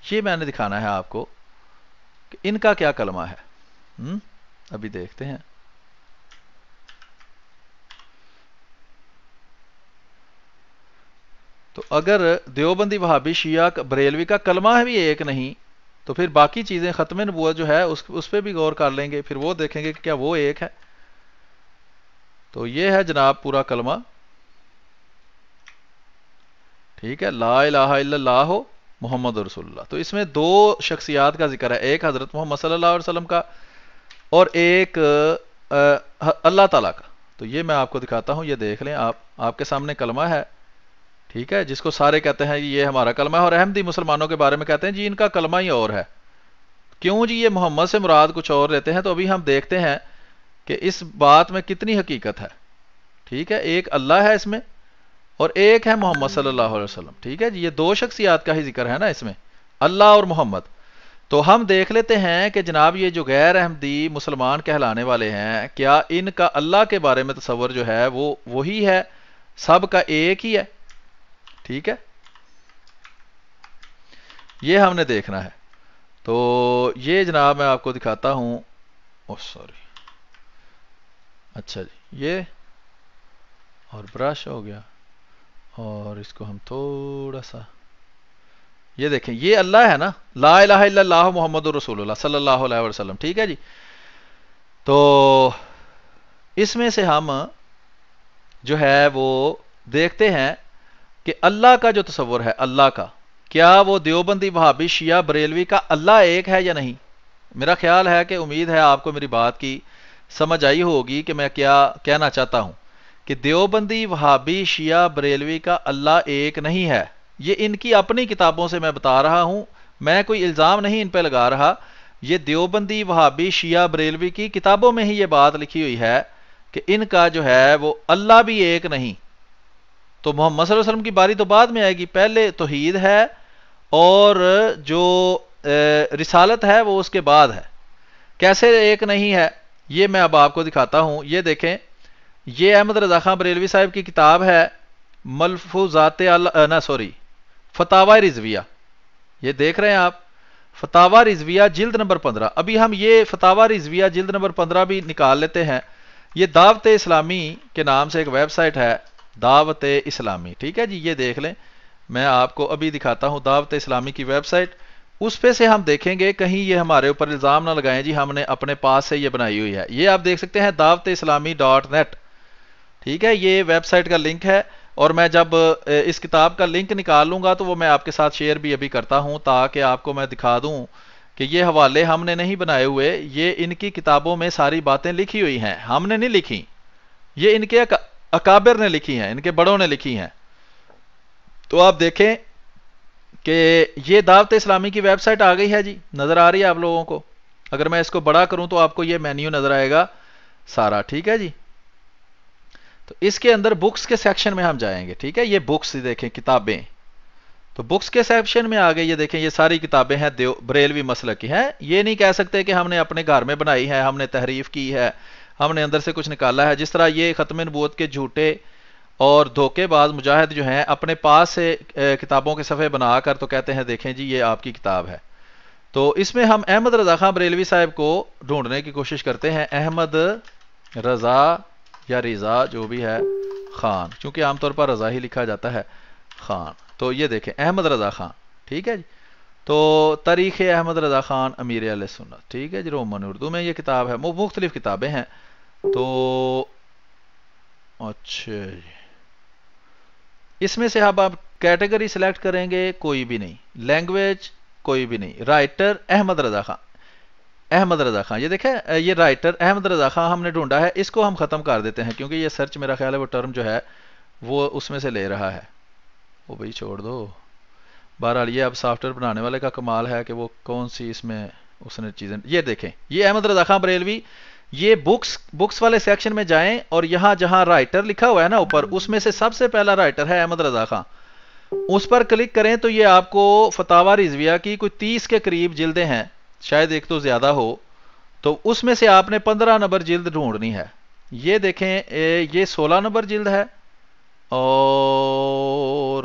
یہ میں نے دکھانا ہے آپ کو کہ ان کا کیا کلمہ ہے. ابھی دیکھتے ہیں. تو اگر دیوبندی وہابی شیعہ بریلوی کا کلمہ بھی ایک نہیں تو پھر باقی چیزیں ختم نبوت جو ہے اس پہ بھی غور کر لیں گے، پھر وہ دیکھیں گے کہ کیا وہ ایک ہے. تو یہ ہے جناب پورا کلمہ. ٹھیک ہے، لا الہ الا اللہ محمد رسول اللہ. تو اس میں دو شخصیات کا ذکر ہے، ایک حضرت محمد صلی اللہ علیہ وسلم کا اور ایک اللہ تعالیٰ کا. تو یہ میں آپ کو دکھاتا ہوں، یہ دیکھ لیں آپ کے سامنے کلمہ ہے. ٹھیک ہے، جس کو سارے کہتے ہیں یہ ہمارا کلمہ ہے، اور احمدی مسلمانوں کے بارے میں کہتے ہیں جی ان کا کلمہ ہی اور ہے. کیوں جی؟ یہ محمد سے مراد کچھ اور لیتے ہیں. تو ابھی ہم دیکھتے ہیں کہ اس بات میں کتنی حقیقت ہے. ٹھیک ہے، ایک اللہ ہے اس میں اور ایک ہے محمد صلی اللہ علیہ وسلم. ٹھیک ہے جی، یہ دو شخصیات کا ہی ذکر ہے نا اس میں، اللہ اور محمد. تو ہم دیکھ لیتے ہیں کہ جناب یہ جو غیر احمدی مسلمان کہلانے والے ہیں، کیا ان کا اللہ کے بارے میں تصور جو ہے وہ وہی ہے، سب کا ایک ہی ہے. ٹھیک ہے، یہ ہم نے دیکھنا ہے. تو یہ جناب میں آپ کو دکھاتا ہوں. سوری، اچھا جی، یہ اور برش ہو گیا، اور اس کو ہم تھوڑا سا، یہ دیکھیں یہ اللہ ہے نا، لا الہ الا اللہ محمد رسول اللہ صلی اللہ علیہ وسلم. ٹھیک ہے جی. تو اس میں سے ہم جو ہے وہ دیکھتے ہیں کہ اللہ کا جو تصور ہے، اللہ کا، کیا وہ دیوبندی وہابی شیعہ بریلوی کا اللہ ایک ہے یا نہیں. میرا خیال ہے کہ امید ہے آپ کو میری بات کی سمجھ آئی ہوگی کہ میں کیا کہنا چاہتا ہوں، کہ دیوبندی وہابی شیعہ بریلوی کا اللہ ایک نہیں ہے. یہ ان کی اپنی کتابوں سے میں بتا رہا ہوں، میں کوئی الزام نہیں ان پہ لگا رہا. یہ دیوبندی وہابی شیعہ بریلوی کی کتابوں میں ہی یہ بات لکھی ہوئی ہے کہ ان کا جو ہے وہ اللہ بھی ایک نہیں. تو محمد صلی اللہ علیہ وسلم کی باری تو بعد میں آئے گی، پہلے توحید ہے اور جو رسالت ہے وہ اس کے بعد ہے. کیسے ایک نہیں ہے یہ میں اب آپ کو دکھاتا ہوں. یہ دیکھیں، یہ احمد رضا خان بریلوی صاحب کی کتاب ہے ملفوظات فتاوی رضویہ. یہ دیکھ رہے ہیں آپ، فتاوی رضویہ جلد نمبر 15. ابھی ہم یہ فتاوی رضویہ جلد نمبر 15 بھی نکال لیتے ہیں. یہ دعوت اسلامی کے نام سے ایک ویب سائٹ ہے، دعوت اسلامی. ٹھیک ہے جی، یہ دیکھ لیں، میں آپ کو ابھی دکھاتا ہوں دعوت اسلامی کی ویب سائٹ. اس پہ سے ہم دیکھیں گے کہیں یہ ہمارے اوپر الزام نہ لگائیں جی ہم نے اپنے پاس سے یہ بنائی ہوئی ہے. یہ آپ دیکھ سکتے ہیں دعوت اسلامی .net. ٹھیک ہے، یہ ویب سائٹ کا لنک ہے، اور میں جب اس کتاب کا لنک نکال لوں گا تو وہ میں آپ کے ساتھ شیئر بھی ابھی کرتا ہوں، تاکہ آپ کو میں دکھا دوں کہ یہ حوالے ہم نے نہیں بنائے ہوئے، یہ ان کی کتابوں میں ساری باتیں لکھی ہوئی ہیں، ہم نے نہیں لکھی، یہ ان کے اکابر نے لکھی ہیں، ان کے بڑوں نے لکھی ہیں. تو آپ دیکھیں کہ یہ دعوت اسلامی کی ویب سائٹ آ گئی ہے جی، نظر آ رہی ہے آپ لوگوں کو. اگر میں اس کو بڑا کروں تو آپ کو یہ مینیو نظر آئے گا سارا. ٹھیک ہے جی. تو اس کے اندر بکس کے سیکشن میں ہم جائیں گے. ٹھیک ہے، یہ بکس دیکھیں، کتابیں. تو بکس کے سیکشن میں آگے یہ دیکھیں، یہ ساری کتابیں ہیں بریلوی مسلک کی ہیں. یہ نہیں کہہ سکتے کہ ہم نے اپنے گھر میں بنائی ہے، ہم نے تحریف کی ہے، ہم نے اندر سے کچھ نکالا ہے. جس طرح یہ ختم نبوت کے جھوٹے اور دھوکے باز مجاہد جو ہیں اپنے پاس سے کتابوں کے صفحے بنا کر تو کہتے ہیں دیکھیں جی یہ آپ کی کتاب ہے. تو اس میں ہم احمد رضا خان بریلوی صاحب کو ڈھونڈنے کی کوشش کرتے ہیں. احمد رضا یا رضا جو بھی ہے خان، چونکہ عام طور پر رضا ہی لکھا جاتا ہے، خان. تو یہ دیکھیں احمد رضا خان. ٹھیک ہے جی. تو تاریخ احمد رضا خان امیر اہل سنت. ٹھیک ہے جی، رومن اردو میں یہ کتاب ہے، مختلف کتابیں ہیں. تو اچھا جی، اس میں سے اب آپ کیٹیگری سلیکٹ کریں گے، کوئی بھی نہیں، لینگویج کوئی بھی نہیں، رائٹر احمد رضا خان. احمد رضا خان، یہ دیکھیں یہ رائٹر احمد رضا خان ہم نے ڈھونڈا ہے. اس کو ہم ختم کر دیتے ہیں کیونکہ یہ سرچ میرا خیال ہے وہ ٹرم جو ہے وہ اس میں سے لے رہا ہے. وہ بھائی چھوڑ دو. بہرحال یہ اب سافٹ ویئر بنانے والے کا کمال ہے کہ وہ کون سی اس میں اس نے چیزیں. یہ دیکھیں یہ احمد رضا خان بریلوی، یہ بکس والے سیکشن میں جائیں اور یہاں جہاں رائٹر لکھا ہوا ہے نا اوپر، اس میں سے سب سے پہلا رائٹر ہے احمد رضا خان. اس پر کلک کریں تو یہ آپ کو فتاوی رضویہ کی کوئی 30 کے قریب جلدیں ہیں، شاید ایک تو زیادہ ہو. تو اس میں سے آپ نے 15 نمبر جلد ڈھونڈنی ہے. یہ دیکھیں یہ 16 نمبر جلد ہے، اور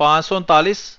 539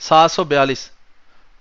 742,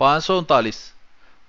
539।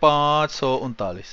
539।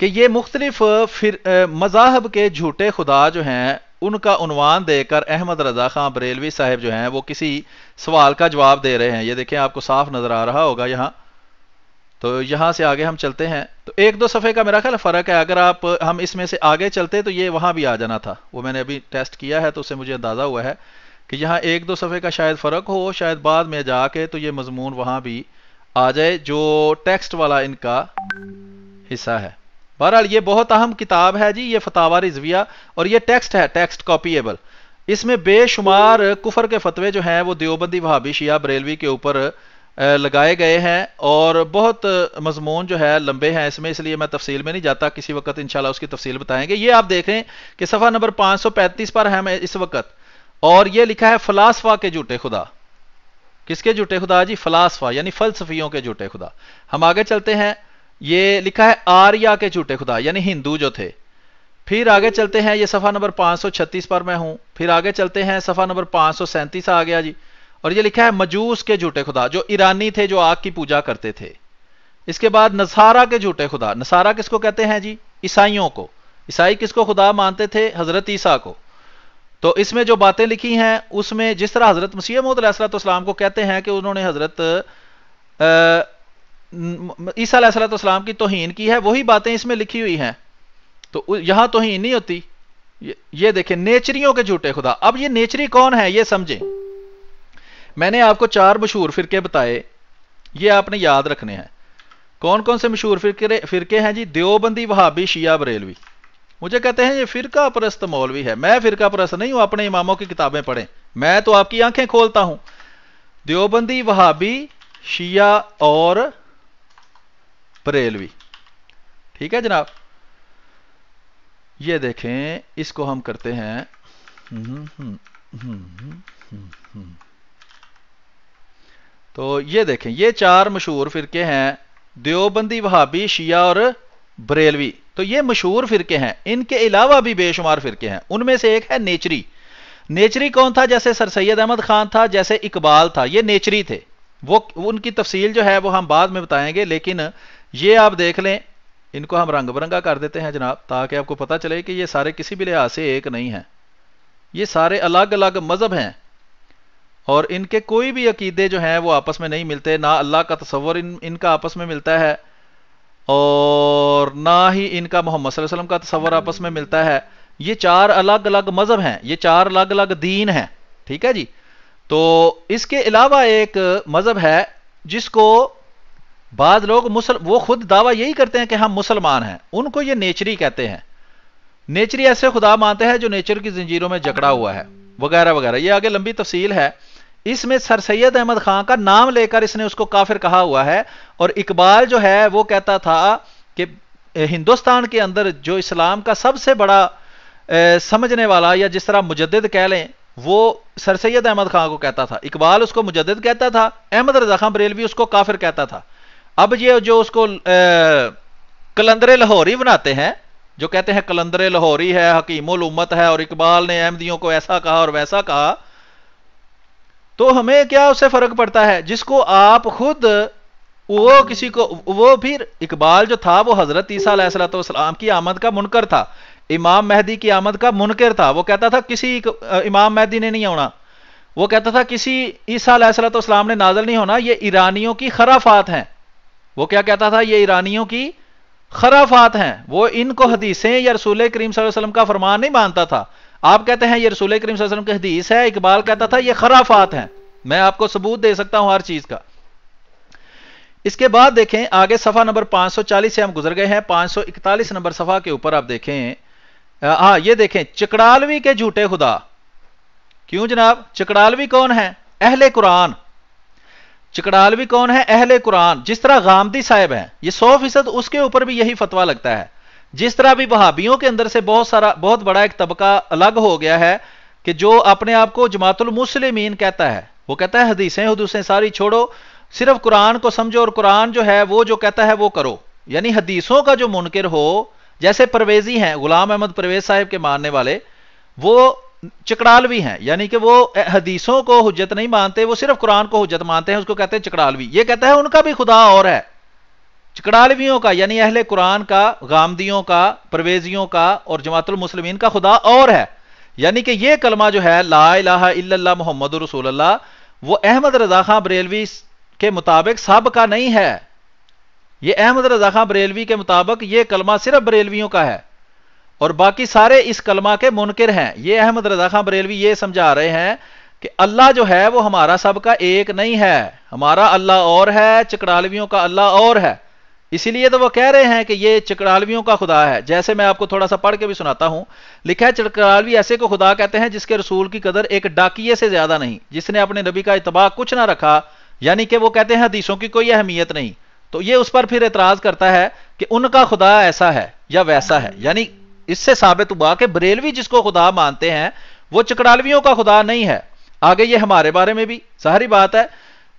کہ یہ مختلف مذاہب کے جھوٹے خدا جو ہیں ان کا عنوان دے کر احمد رضا خان بریلوی صاحب جو ہیں وہ کسی سوال کا جواب دے رہے ہیں. یہ دیکھیں آپ کو صاف نظر آ رہا ہوگا یہاں. تو یہاں سے آگے ہم چلتے ہیں تو ایک دو صفحے کا میرا خیال فرق ہے. اگر ہم اس میں سے آگے چلتے تو یہ وہاں بھی آ جانا تھا. وہ میں نے ابھی ٹیسٹ کیا ہے تو اس سے مجھے اندازہ ہوا ہے کہ یہاں ایک دو صفحے کا شاید فرق ہو, شاید بعد میں جا کے تو یہ مضمون وہاں بھی آ جائے جو ٹیکسٹ والا ان کا حصہ ہے. بہرحال یہ بہت اہم کتاب ہے جی, یہ فتاوی رضویہ, اور یہ ٹیکسٹ ہے, ٹیکسٹ کاپیبل. اس میں بے شمار کفر کے فتوے جو ہیں وہ دیوبندی وہابی شیعہ بریلوی کے اوپر لگائے گئے ہیں, اور بہت مضمون جو ہے لمبے ہیں اس میں, اس لیے میں تفصیل میں نہیں جاتا, کسی وقت انشاءاللہ اس کی تفصیل بتائیں گے. یہ آپ دیکھیں کہ صفحہ نمبر 535 پر ہے میں اس وقت, اور یہ لکھا ہے فلاسفہ کے جھوٹے خدا. کس کے جھوٹے خدا جی؟ فلاسفہ یعنی فلسفیوں کے جھوٹے خدا. ہم آگے چلتے ہیں. یہ لکھا ہے آریا کے جھوٹے خدا یعنی ہندو جو تھے. پھر آگے چلتے ہیں, یہ صفحہ نمبر 536 پر میں ہوں. پھر آگے چلتے ہیں, صفحہ نمبر 537 آ گیا جی, اور یہ لکھا ہے مجوس کے جھوٹے خدا جو ایرانی تھے جو آگ کی پوجا کرتے تھے. اس کے بعد نصارہ کے جھوٹے خدا. نصارہ کس کو کہتے ہیں جی؟ عیسائیوں کو. عیسائی کس کو خدا مانتے تھے؟ حضرت عیسیٰ کو. تو اس میں جو باتیں لکھی ہیں اس میں جس طرح حضرت مسیح موعود علیہ السلام کو کہتے ہیں کہ انہوں نے حضرت عیسیٰ علیہ السلام کی توہین کی ہے, وہی باتیں اس میں لکھی ہوئی ہیں. تو یہاں توہین نہیں ہوتی. یہ دیکھیں نیچریوں کے جھوٹے خدا. اب یہ نیچری کون ہے یہ سمجھیں. میں نے آپ کو 4 مشہور فرقے بتائے, یہ آپ نے یاد رکھنے ہیں. کون کون سے مشہور فرقے ہیں جی؟ دیوبندی وہابی شیعہ بریلوی. مجھے کہتے ہیں یہ فرقہ پرست مولوی ہے. میں فرقہ پرست نہیں ہوں, اپنے اماموں کی کتابیں پڑھیں, میں تو آپ کی آنکھیں کھولتا ہوں. دیوبندی وہابی شیعہ اور بریلوی, ٹھیک ہے جناب. یہ دیکھیں اس کو ہم کرتے ہیں. تو یہ دیکھیں یہ 4 مشہور فرقے ہیں, دیوبندی وہابی شیعہ اور بریلوی. تو یہ مشہور فرقے ہیں. ان کے علاوہ بھی بے شمار فرقے ہیں. ان میں سے ایک ہے نیچری. نیچری کون تھا؟ جیسے سر سید احمد خان تھا, جیسے اقبال تھا, یہ نیچری تھے. وہ ان کی تفصیل جو ہے وہ ہم بعد میں بتائیں گے, لیکن یہ آپ دیکھ لیں. ان کو ہم رنگ برنگا کر دیتے ہیں جناب, تاکہ آپ کو پتہ چلے کہ یہ سارے کسی بھی لحاظ سے ایک نہیں ہیں. یہ سارے الگ الگ مذہب ہیں, اور ان کے کوئی بھی عقیدے جو ہیں وہ آپس میں نہیں ملتے. نہ اللہ کا تصور ان کا آپس میں ملتا ہے, اور نہ ہی ان کا محمد صلی اللہ علیہ وسلم کا تصور آپس میں ملتا ہے. یہ 4 الگ الگ مذہب ہیں, یہ 4 الگ الگ دین ہیں, ٹھیک ہے جی. تو اس کے علاوہ ایک مذہب ہے جس کو بعض لوگ وہ خود دعویٰ یہی کرتے ہیں کہ ہم مسلمان ہیں, ان کو یہ نیچری کہتے ہیں. نیچری ایسے خدا مانتے ہیں جو نیچر کی زنجیروں میں جکڑا ہوا ہے وغیرہ وغیرہ. یہ آگے لمبی تفصیل ہے. اس میں سر سید احمد خان کا نام لے کر اس نے اس کو کافر کہا ہوا ہے. اور اقبال جو ہے وہ کہتا تھا کہ ہندوستان کے اندر جو اسلام کا سب سے بڑا سمجھنے والا, یا جس طرح مجدد کہہ لیں, وہ سر سید احمد خان کو کہتا تھا. اقبال اس کو مجدد کہتا تھا, احمد رضا خان بریلوی اس کو کافر کہتا تھا. اب یہ جو اس کو کلندر لاہوری بناتے ہیں, جو کہتے ہیں کلندر لاہوری ہے, حکیم الامت ہے, اور اقبال نے احمدیوں کو ایسا کہا اور ویسا کہا, تو ہمیں کیا اس سے فرق پڑتا ہے؟ جس کو آپ خود وہ کسی کو, وہ پھر اقبال جو تھا وہ حضرت عیسیٰ علیہ السلام کی آمد کا منکر تھا, امام مہدی کی آمد کا منکر تھا. وہ کہتا تھا کسی امام مہدی نے نہیں ہونا, وہ کہتا تھا کسی عیسیٰ علیہ السلام نے نازل نہیں ہونا, یہ ایرانیوں کی خرافات ہیں. وہ کیا کہتا تھا؟ یہ ایرانیوں کی خرافات ہیں. وہ ان کو حدیثیں یا رسول کریم صلی اللہ علیہ وسلم کا فرمان نہیں مانتا تھا. آپ کہتے ہیں یہ رسول کریم صلی اللہ علیہ وسلم کی حدیث ہے, اقبال کہتا تھا یہ خرافات ہیں. میں آپ کو ثبوت دے سکتا ہوں ہر چیز کا. اس کے بعد دیکھیں آگے صفحہ نمبر 540 سے ہم گزر گئے ہیں. 541 نمبر صفحہ کے اوپر آپ دیکھیں, ہاں یہ دیکھیں چکڑالوی کے جھوٹے خدا. کیوں جناب؟ چکڑالوی کون ہے؟ اہل قرآن. چکڑالوی کون ہے؟ اہل قرآن. جس طرح غامدی صاحب ہیں, یہ 100% اس کے اوپر بھی یہی فتویٰ لگتا ہے. جس طرح بھی وہابیوں کے اندر سے بہت بڑا ایک طبقہ الگ ہو گیا ہے کہ جو اپنے آپ کو جماعت المسلمین کہتا ہے. وہ کہتا ہے حدیثیں ساری چھوڑو, صرف قرآن کو سمجھو, اور قرآن جو ہے وہ جو کہتا ہے وہ کرو. یعنی حدیثوں کا جو منکر ہو, جیسے پرویزی ہیں, غلام احمد پرویز صاحب کے ماننے والے, وہ چکڑالوی ہیں. یعنی کہ وہ حدیثوں کو حجت نہیں مانتے, وہ صرف قرآن کو حجت مانتے ہیں, اس کو کہتے ہیں چکڑالوی. یہ کہتا ہے ان کا بھی خدا اور ہے. چکڑالویوں کا یعنی اہل قرآن کا، غامدیوں کا، پرویزیوں کا اور جماعت المسلمین کا خدا اور ہے. یعنی کہ یہ کلمہ جو ہے لا الہ الا اللہ محمد رسول اللہ، وہ احمد رضا خان بریلوی کے مطابق سب کا نہیں ہے. یہ احمد رضا خان بریلوی کے مطابق یہ کلمہ صرف بریلویوں کا ہے اور باقی سارے اس کلمہ کے منکر ہیں. یہ احمد رضا خان بریلوی یہ سمجھا رہے ہیں کہ اللہ جو ہے وہ ہمارا سب کا ایک نہیں ہے، ہمارا اللہ اور ہے، چکڑالویوں کا اللہ اور ہے. اسی لیے تو وہ کہہ رہے ہیں کہ یہ چکڑالویوں کا خدا ہے. جیسے میں آپ کو تھوڑا سا پڑھ کے بھی سناتا ہوں. لکھا ہے چکڑالوی ایسے کو خدا کہتے ہیں جس کے رسول کی قدر ایک ڈاکیے سے زیادہ نہیں، جس نے اپنے نبی کا اتباع کچھ نہ رکھا، یعنی کہ وہ کہتے ہیں حدیثوں کی کوئی اہمیت نہیں. تو یہ اس پر پھر اعتراض کرتا ہے کہ ان کا خدا ایسا ہے یا ویسا ہے. یعنی اس سے ثابت ہوا کہ بریلوی جس کو خدا مانتے ہیں وہ چکڑالویوں کا خدا نہیں ہے. آگے یہ ہمارے بارے میں بھی ظاہری بات ہے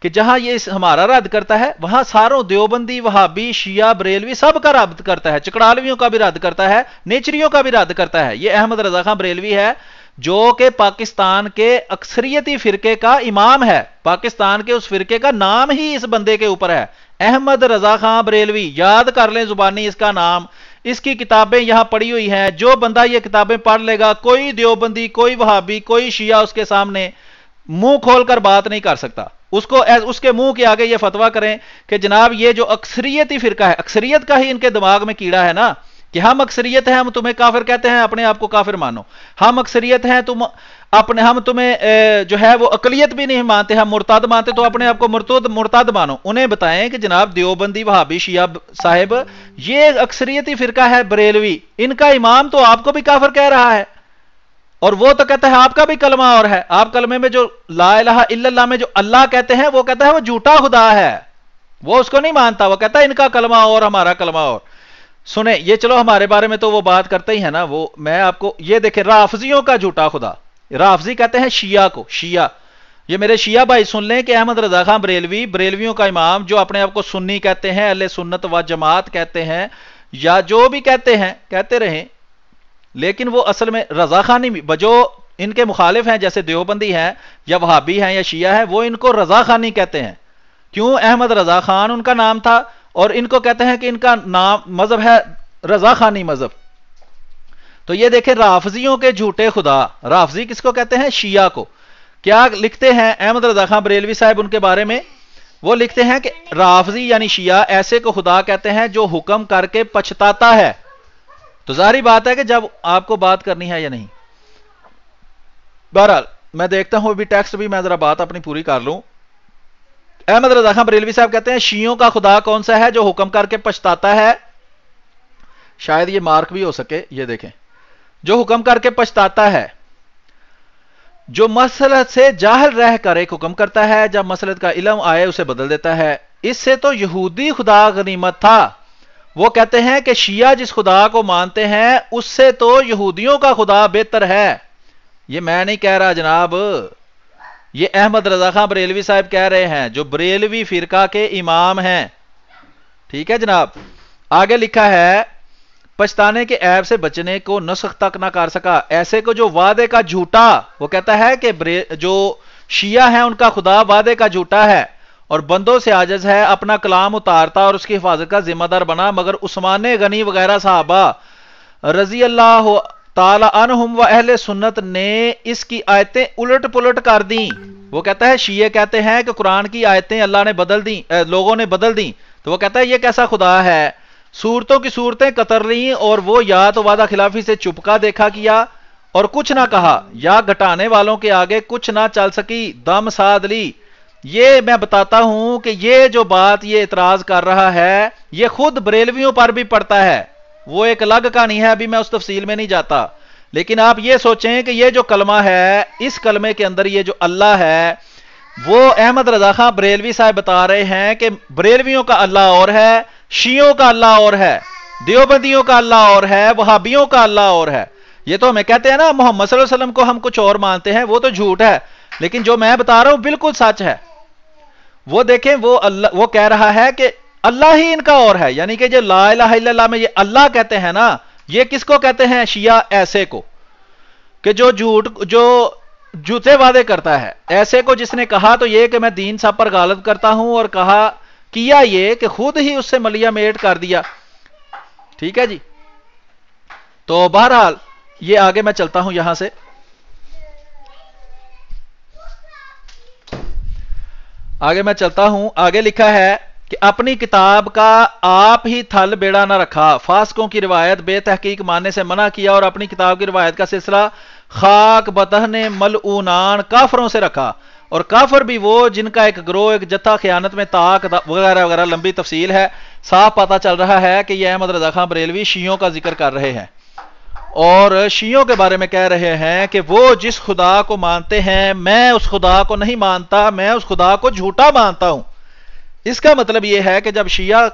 کہ جہاں یہ ہمارا رد کرتا ہے وہاں ساروں دیوبندی، وہابی، شیعہ، بریلوی سب کا رد کرتا ہے، چکڑالویوں کا بھی رد کرتا ہے، نیچریوں کا بھی رد کرتا ہے. یہ احمد رضا خان بریلوی ہے جو کہ پاکستان کے اکثریتی فرقے کا امام ہے. پاکستان کے اس فرقے کا نام ہی اس بندے کے اوپر ہے، احمد رضا خان بریلوی. یاد کر لیں زبانی اس کا نام، اس کی کتابیں یہاں پڑی ہوئی ہیں. جو بندہ یہ کتابیں پڑھ لے گا، کوئی دیوبندی، کوئی وہابی، کوئی شیعہ اس کے سامنے منہ کھول کر بات نہیں کر سکتا. اس کے منہ کے آگے یہ فتویٰ کریں کہ جناب یہ جو اکثریتی فرقہ ہے، اکثریت کا ہی ان کے دماغ میں کیڑا ہے نا کہ ہم اکثریت ہیں، ہم تمہیں کافر کہتے ہیں، اپنے آپ کو کافر مانو. ہم اکثریت ہیں، ہم تمہیں جو ہے وہ اقلیت بھی نہیں مانتے، ہم مرتد مانتے، تو اپنے آپ کو مرتد مانو. انہیں بتائیں کہ جناب دیوبندی، وہابی، شیعہ صاحب، یہ اکثریتی فرقہ ہے بریلوی، ان کا امام تو آپ کو بھی کافر کہہ رہا ہے اور وہ تو کہتا ہے آپ کا بھی کلمہ اور ہے. آپ کلمے میں جو لا الہ الا اللہ میں جو اللہ کہتے ہیں وہ کہتا ہے وہ جھوٹا خدا ہے، وہ اس کو نہیں مانتا. وہ کہتا ہے ان کا کلمہ اور ہمارا کلمہ اور. سنیں یہ چلو ہمارے بارے میں تو وہ بات کرتے ہی ہے نا. وہ میں آپ کو یہ دیکھیں رافضیوں کا جھوٹا خدا. رافضی کہتے ہیں شیعہ کو. شیعہ یہ میرے شیعہ بھائی سن لیں کہ احمد رضا خان بریلوی، بریلویوں کا امام، جو اپنے آپ کو سنی کہتے ہیں، اہل سنت و جماعت کہتے ہیں، یا جو بھی کہتے ہیں کہتے رہیں، لیکن وہ اصل میں رضا خانی جو ان کے مخالف ہیں جیسے دیوبندی ہیں یا وہابی ہیں یا شیعہ ہیں، وہ ان کو رضا خانی کہتے ہیں. کیوں؟ احمد رضا خان ان کا نام تھا اور ان کو کہتے ہیں کہ ان کا نام مذہب ہے رضا خانی مذہب. تو یہ دیکھیں رافضیوں کے جھوٹے خدا. رافضی کس کو کہتے ہیں؟ شیعہ کو. کیا لکھتے ہیں احمد رضا خان بریلوی صاحب ان کے بارے میں؟ وہ لکھتے ہیں کہ رافضی یعنی شیعہ ایسے کو خدا کہتے ہیں جو حکم کر کے پچھتاتا ہے. تو ظاہری بات ہے کہ جب آپ کو بات کرنی ہے یا نہیں. بہرحال میں دیکھتا ہوں ابھی ٹیکسٹ بھی میں ذرا بات اپنی پوری کر لوں. احمد رضا خان بریلوی صاحب کہتے ہیں شیعوں کا خدا کون سا ہے؟ جو حکم کر کے پچھتاتا ہے. شاید یہ مارک بھی ہو سکے. یہ دیکھیں، جو حکم کر کے پچھتاتا ہے، جو مسلط سے جاہل رہ کر ایک حکم کرتا ہے، جب مسلط کا علم آئے اسے بدل دیتا ہے. اس سے تو یہودی خدا غنیمت تھا. وہ کہتے ہیں کہ شیعہ جس خدا کو مانتے ہیں اس سے تو یہودیوں کا خدا بہتر ہے. یہ میں نہیں کہہ رہا جناب، یہ احمد رضا خان بریلوی صاحب کہہ رہے ہیں جو بریلوی فرقہ کے امام ہیں. ٹھیک ہے جناب. آگے لکھا ہے پچھتانے کے عیب سے بچنے کو نسخ تک نہ کر سکا ایسے کو جو وعدے کا جھوٹا. وہ کہتا ہے کہ جو شیعہ ہیں ان کا خدا وعدے کا جھوٹا ہے اور بندوں سے عاجز ہے، اپنا کلام اتارتا اور اس کی حفاظت کا ذمہ دار بنا. مگر عثمان غنی وغیرہ صحابہ رضی اللہ تعالی عنہم و اہل سنت نے اس کی آیتیں الٹ پلٹ کر دیں. وہ کہتا ہے شیعہ کہتے ہیں کہ قرآن کی آیتیں اللہ نے بدل دیں، لوگوں نے بدل دیں. تو وہ کہتا ہے یہ کیسا خدا ہے؟ صورتوں کی صورتیں کتر لیں اور وہ یا تو وعدہ خلافی سے چپکا دیکھا کیا اور کچھ نہ کہا، یا گھٹانے والوں کے آگے کچھ نہ چل سکی، دم ساد لی. یہ میں بتاتا ہوں کہ یہ جو بات یہ اعتراض کر رہا ہے یہ خود بریلویوں پر بھی پڑتا ہے. وہ ایک الگ کہانی ہے، ابھی میں اس تفصیل میں نہیں جاتا. لیکن آپ یہ سوچیں کہ یہ جو کلمہ ہے، اس کلمے کے اندر یہ جو اللہ ہے، وہ احمد رضا خان بریلوی صاحب بتا رہے ہیں کہ بریلویوں کا اللہ اور ہے، شیعوں کا اللہ اور ہے، دیوبندیوں کا اللہ اور ہے، وہابیوں کا اللہ اور ہے. یہ تو ہمیں کہتے ہیں نا محمد صلی اللہ علیہ وسلم کو ہم کچھ اور مانتے ہیں، وہ تو جھوٹ ہے. لیکن جو میں بتا رہا ہوں بالکل سچ ہے. وہ دیکھیں وہ کہہ رہا ہے کہ اللہ ہی ان کا اور ہے. یعنی کہ جو لا الہ الا اللہ میں یہ اللہ کہتے ہیں نا، یہ کس کو کہتے ہیں؟ شیعہ ایسے کو کہ جو جھوٹے وعدے کرتا ہے. ایسے کو جس نے کہا تو یہ کہ میں دین سب پر غالب کرتا ہوں اور کہا کیا یہ کہ خود ہی اس سے ملیا میٹ کر دیا. ٹھیک ہے جی. تو بہرحال یہ آگے میں چلتا ہوں یہاں سے. آگے میں چلتا ہوں. آگے لکھا ہے کہ اپنی کتاب کا آپ ہی تھل بیڑا نہ رکھا، فاسقوں کی روایت بے تحقیق ماننے سے منع کیا، اور اپنی کتاب کی روایت کا سلسلہ خاک بطحن ملعونان کافروں سے رکھا. اور کافر بھی وہ جن کا ایک گروہ ایک جتھا خیانت میں طاق وغیرہ وغیرہ. لمبی تفصیل ہے. صاف پتہ چل رہا ہے کہ یہ احمد رضا خان بریلوی شیعوں کا ذکر کر رہے ہیں اور شیعوں کے بارے میں کہہ رہے ہیں کہ وہ جس خدا کو مانتے ہیں میں اس خدا کو نہیں مانتا، میں اس خدا کو جھوٹا مانتا ہوں. اس کا مطلب یہ ہے کہ جب شیعہ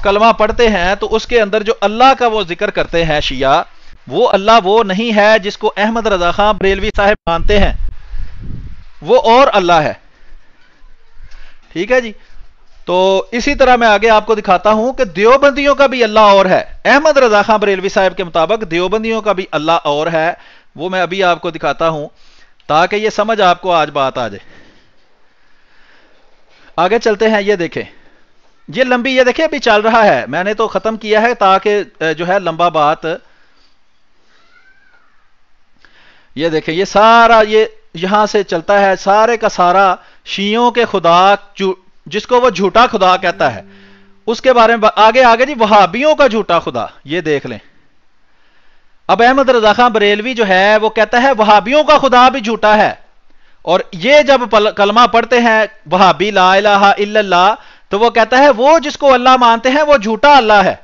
کلمہ پڑھتے ہیں تو اس کے اندر جو اللہ کا وہ ذکر کرتے ہیں شیعہ، وہ اللہ وہ نہیں ہے جس کو احمد رضا خان بریلوی صاحب مانتے ہیں، وہ اور اللہ ہے. ٹھیک ہے جی. تو اسی طرح میں آگے آپ کو دکھاتا ہوں کہ دیوبندیوں کا بھی اللہ اور ہے. احمد رضا خان بریلوی صاحب کے مطابق دیوبندیوں کا بھی اللہ اور ہے. وہ میں ابھی آپ کو دکھاتا ہوں تاکہ یہ سمجھ آپ کو آج بات آ جائے. آگے چلتے ہیں. یہ دیکھیں، یہ لمبی، یہ دیکھیں ابھی چل رہا ہے. میں نے تو ختم کیا ہے تاکہ جو ہے لمبا بات. یہ دیکھیں، یہ سارا یہ یہاں سے چلتا ہے سارے کا سارا شیعوں کے خدا جس کو وہ جھوٹا خدا کہتا ہے اس کے بارے میں. آگے جی وہابیوں کا جھوٹا خدا. یہ دیکھ لیں. اب احمد رضا خان بریلوی جو ہے وہ کہتا ہے وہابیوں کا خدا بھی جھوٹا ہے. اور یہ جب کلمہ پڑھتے ہیں وہابی لا الہ الا اللہ تو وہ کہتا ہے وہ جس کو اللہ مانتے ہیں وہ جھوٹا اللہ ہے.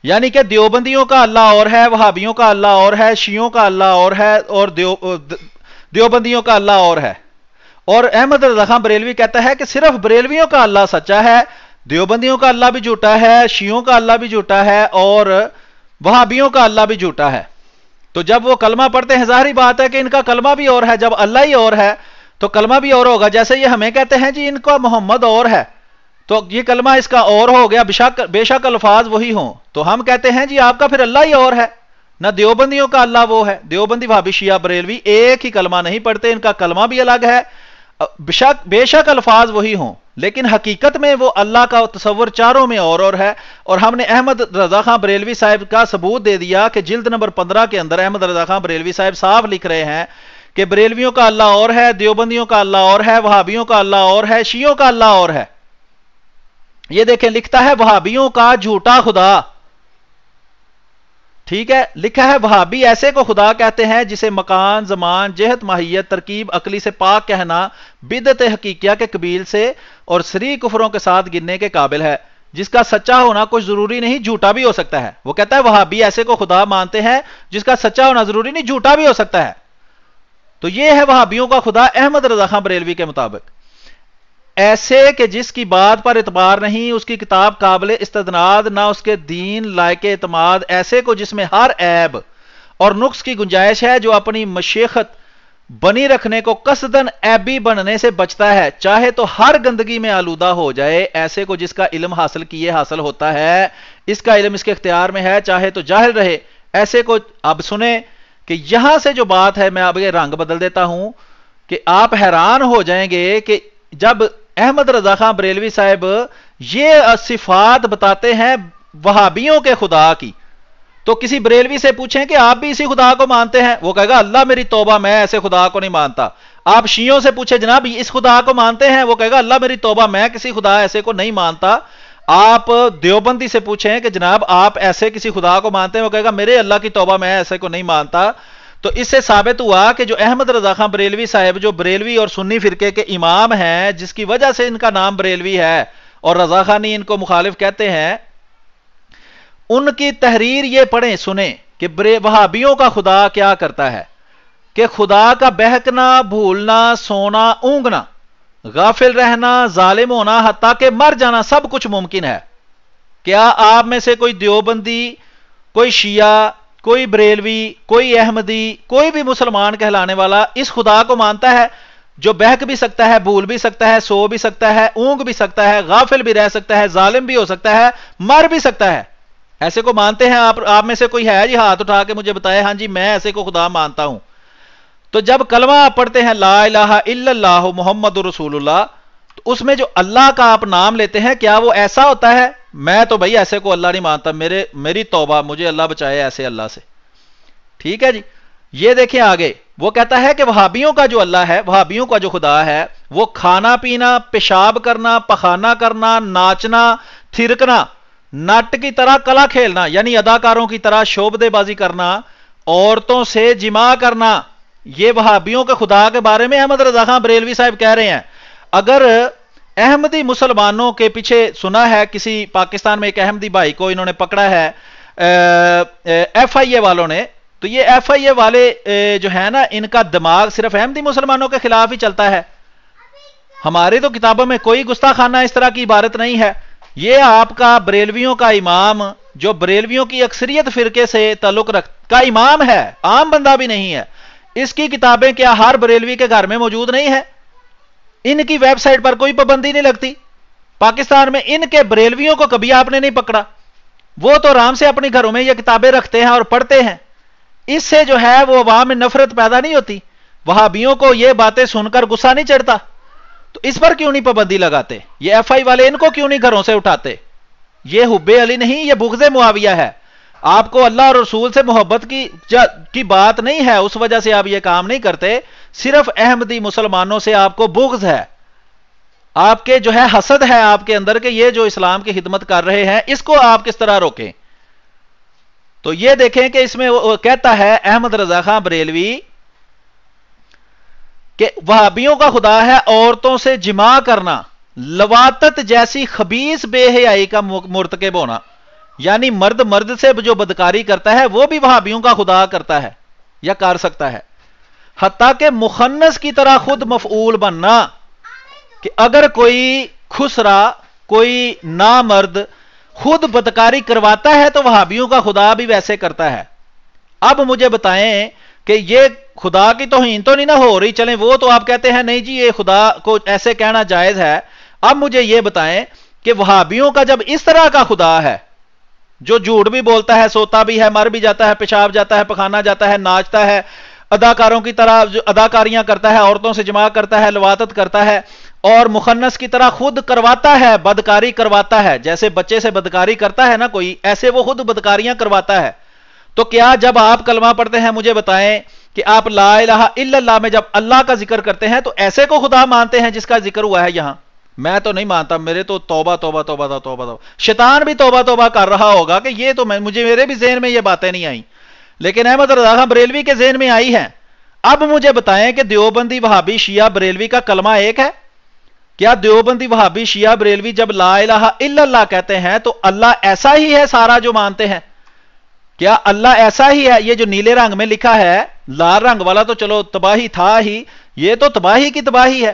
یعنی کہ دیوبندیوں کا اللہ اور ہے، وہابیوں کا اللہ اور ہے، شیعوں کا اللہ اور ہے، اور دیوبندیوں کا اللہ اور ہے. اور احمد رضا خان بریلوی کہتا ہے کہ صرف بریلویوں کا اللہ سچا ہے، دیوبندیوں کا اللہ بھی جھوٹا ہے، شیعوں کا اللہ بھی جھوٹا ہے، اور وہابیوں کا اللہ بھی جھوٹا ہے. تو جب وہ کلمہ پڑھتے ہیں ظاہری بات ہے کہ ان کا کلمہ بھی اور ہے. جب اللہ ہی اور ہے تو کلمہ بھی اور ہوگا. جیسے یہ ہمیں کہتے ہیں جی ان کا محمد اور ہے تو یہ کلمہ اس کا اور ہو گیا، بے شک الفاظ وہی ہوں. تو ہم کہتے ہیں جی آپ کا پھر اللہ ہی اور ہے. نہ دیوبندیوں کا اللہ وہ ہے. دیوبندی وہابی شیعہ بریلوی ایک ہی کلمہ نہیں پڑھتے، ان کا کلمہ بھی الگ ہے، بے شک الفاظ وہی ہوں، لیکن حقیقت میں وہ اللہ کا تصور چاروں میں اور ہے. اور ہم نے احمد رضا خان بریلوی صاحب کا ثبوت دے دیا کہ جلد نمبر 15 کے اندر احمد رضا خان بریلوی صاحب صاف لکھ رہے ہیں کہ بریلویوں کا اللہ اور ہے، دیوبندیوں کا اللہ اور ہے، وہابیوں کا اللہ اور ہے، شیعوں کا اللہ اور ہے. یہ دیکھیں لکھتا ہے وہابیوں کا جھوٹا خدا. ٹھیک ہے. لکھا ہے وہابی ایسے کو خدا کہتے ہیں جسے مکان، زمان، جہت، ماہیت، ترکیب، عقلی سے پاک کہنا بدعت حقیقیہ کے قبیل سے اور صریح کفروں کے ساتھ گننے کے قابل ہے، جس کا سچا ہونا کچھ ضروری نہیں، جھوٹا بھی ہو سکتا ہے. وہ کہتا ہے وہابی ایسے کو خدا مانتے ہیں جس کا سچا ہونا ضروری نہیں، جھوٹا بھی ہو سکتا ہے. تو یہ ہے وہابیوں کا خدا احمد رضا خان بریلوی کے مطابق. ایسے کہ جس کی بات پر اعتبار نہیں، اس کی کتاب قابل استدناد نہ اس کے دین لائق اعتماد، ایسے کو جس میں ہر عیب اور نقص کی گنجائش ہے، جو اپنی مشیخت بنی رکھنے کو قصدن عیبی بننے سے بچتا ہے، چاہے تو ہر گندگی میں آلودہ ہو جائے. ایسے کو جس کا علم حاصل کیے حاصل ہوتا ہے، اس کا علم اس کے اختیار میں ہے، چاہے تو جاہل رہے. ایسے کو اب سنیں کہ یہاں سے جو بات ہے، میں اب یہ رنگ بدل دیتا ہوں کہ آپ حیران ہو جائیں گے کہ جب احمد رضا خان بریلوی صاحب یہ صفات بتاتے ہیں وہابیوں کے خدا کی، تو کسی بریلوی سے پوچھیں کہ آپ بھی اسی خدا کو مانتے ہیں، وہ کہے گا اللہ میری توبہ میں ایسے خدا کو نہیں مانتا. آپ شیعوں سے پوچھیں جناب اس خدا کو مانتے ہیں، وہ کہے گا اللہ میری توبہ میں کسی خدا ایسے کو نہیں مانتا. آپ دیوبندی سے پوچھیں کہ جناب آپ ایسے کسی خدا کو مانتے ہیں، وہ کہے گا میرے اللہ کی توبہ میں ایسے کو نہیں مانتا. تو اس سے ثابت ہوا کہ جو احمد رضا خان بریلوی صاحب جو بریلوی اور سنی فرقے کے امام ہیں، جس کی وجہ سے ان کا نام بریلوی ہے اور رضا خانی ان کو مخالف کہتے ہیں، ان کی تحریر یہ پڑھیں سنیں کہ وہابیوں کا خدا کیا کرتا ہے کہ خدا کا بہکنا، بھولنا، سونا، اونگنا، غافل رہنا، ظالم ہونا، حتیٰ کہ مر جانا سب کچھ ممکن ہے. کیا آپ میں سے کوئی دیوبندی، کوئی شیعہ، کوئی بریلوی، کوئی احمدی، کوئی بھی مسلمان کہلانے والا اس خدا کو مانتا ہے جو بہک بھی سکتا ہے، بھول بھی سکتا ہے، سو بھی سکتا ہے، اونگ بھی سکتا ہے، غافل بھی رہ سکتا ہے، ظالم بھی ہو سکتا ہے، مر بھی سکتا ہے؟ ایسے کو مانتے ہیں آپ میں سے کوئی ہے جی ہاتھ اٹھا کے مجھے بتائے ہاں جی میں ایسے کو خدا مانتا ہوں. تو جب کلمہ پڑھتے ہیں لا الہ الا اللہ محمد رسول اللہ، تو تو اس میں جو اللہ کا آپ نام لیتے ہیں کیا وہ ایسا ہوتا ہے؟ میں تو بھائی ایسے کو اللہ نہیں مانتا، میری توبہ، مجھے اللہ بچائے ایسے اللہ سے. ٹھیک ہے جی. یہ دیکھیں آگے وہ کہتا ہے کہ وہابیوں کا جو اللہ ہے، وہابیوں کا جو خدا ہے، وہ کھانا پینا، پیشاب کرنا، پخانا کرنا، ناچنا، تھرکنا، نٹ کی طرح کلا کھیلنا یعنی اداکاروں کی طرح شوبدے بازی کرنا، عورتوں سے جماع کرنا، یہ وہابیوں کے خدا کے بارے میں احمد رضا خان بریلوی صاحب کہہ رہے ہیں. اگر احمدی مسلمانوں کے پیچھے سنا ہے، کسی پاکستان میں ایک احمدی بھائی کو انہوں نے پکڑا ہے ایف آئی اے والوں نے، تو یہ ایف آئی اے والے جو ہے نا، ان کا دماغ صرف احمدی مسلمانوں کے خلاف ہی چلتا ہے. ہماری تو کتابوں میں کوئی گستاخانہ اس طرح کی عبارت نہیں ہے. یہ آپ کا بریلویوں کا امام، جو بریلویوں کی اکثریت فرقے سے تعلق کا امام ہے، عام بندہ بھی نہیں ہے. اس کی کتابیں کیا ہر بریلوی کے گھر میں موجود نہیں ہے؟ ان کی ویب سائٹ پر کوئی پابندی نہیں لگتی. پاکستان میں ان کے بریلویوں کو کبھی آپ نے نہیں پکڑا. وہ تو آرام سے اپنے گھروں میں یہ کتابیں رکھتے ہیں اور پڑھتے ہیں. اس سے جو ہے وہ عوام میں نفرت پیدا نہیں ہوتی. وہابیوں کو یہ باتیں سن کر غصہ نہیں چڑھتا. تو اس پر کیوں نہیں پابندی لگاتے؟ یہ ایف آئی والے ان کو کیوں نہیں گھروں سے اٹھاتے؟ یہ حب علی نہیں، یہ بغض معاویہ ہے. آپ کو اللہ اور رسول سے محبت کی بات نہیں ہے، اس وجہ سے آپ یہ کام نہیں کرتے. صرف احمدی مسلمانوں سے آپ کو بغض ہے، آپ کے جو ہے حسد ہے آپ کے اندر کہ یہ جو اسلام کی خدمت کر رہے ہیں اس کو آپ کس طرح روکیں. تو یہ دیکھیں کہ اس میں وہ کہتا ہے احمد رضا خان بریلوی کہ وہابیوں کا خدا ہے عورتوں سے جماع کرنا، لواطت جیسی خبیث بے حیائی کا مرتکب ہونا. یعنی مرد سے جو بدکاری کرتا ہے وہ بھی وہابیوں کا خدا کرتا ہے یا کر سکتا ہے. حتیٰ کہ مخنث کی طرح خود مفعول بننا، کہ اگر کوئی خسرا، کوئی نامرد خود بدکاری کرواتا ہے تو وہابیوں کا خدا بھی ویسے کرتا ہے. اب مجھے بتائیں کہ یہ خدا کی توہین تو نہیں نہ ہو رہی؟ چلیں وہ تو آپ کہتے ہیں نہیں جی یہ خدا کو ایسے کہنا جائز ہے. اب مجھے یہ بتائیں کہ وہابیوں کا جب اس طرح کا خدا ہے جو جھوٹ بھی بولتا ہے، سوتا بھی ہے، مر بھی جاتا ہے، پیشاب جاتا ہے، پخانا جاتا ہے، ناچتا ہے، اداکاروں کی طرح جو اداکاریاں کرتا ہے، عورتوں سے جماع کرتا ہے، لواطت کرتا ہے، اور مخنث کی طرح خود کرواتا ہے، بدکاری کرواتا ہے، جیسے بچے سے بدکاری کرتا ہے نا کوئی، ایسے وہ خود بدکاریاں کرواتا ہے. تو کیا جب آپ کلمہ پڑھتے ہیں، مجھے بتائیں کہ آپ لا الہ الا اللہ میں جب اللہ کا ذکر کرتے ہیں تو ایسے کو خدا مانتے ہیں جس کا ذکر ہوا ہے یہاں؟ میں تو نہیں مانتا. میرے تو توبہ توبہ توبہ توبہ توبہ. شیطان بھی توبہ توبہ کر رہا ہوگا کہ یہ تو میرے بھی ذہن میں یہ باتیں نہیں آئیں، لیکن احمد رضا خان بریلوی کے ذہن میں آئی ہیں. اب مجھے بتائیں کہ دیوبندی وہابی شیعہ بریلوی کا کلمہ ایک ہے؟ کیا دیوبندی وہابی شیعہ بریلوی جب لا الہ الا اللہ کہتے ہیں تو اللہ ایسا ہی ہے سارا جو مانتے ہیں؟ کیا اللہ ایسا ہی ہے؟ یہ جو نیلے رنگ میں لکھا ہے، لال رنگ والا تو چلو تباہی تھا ہی، یہ تو تباہی کی تباہی ہے.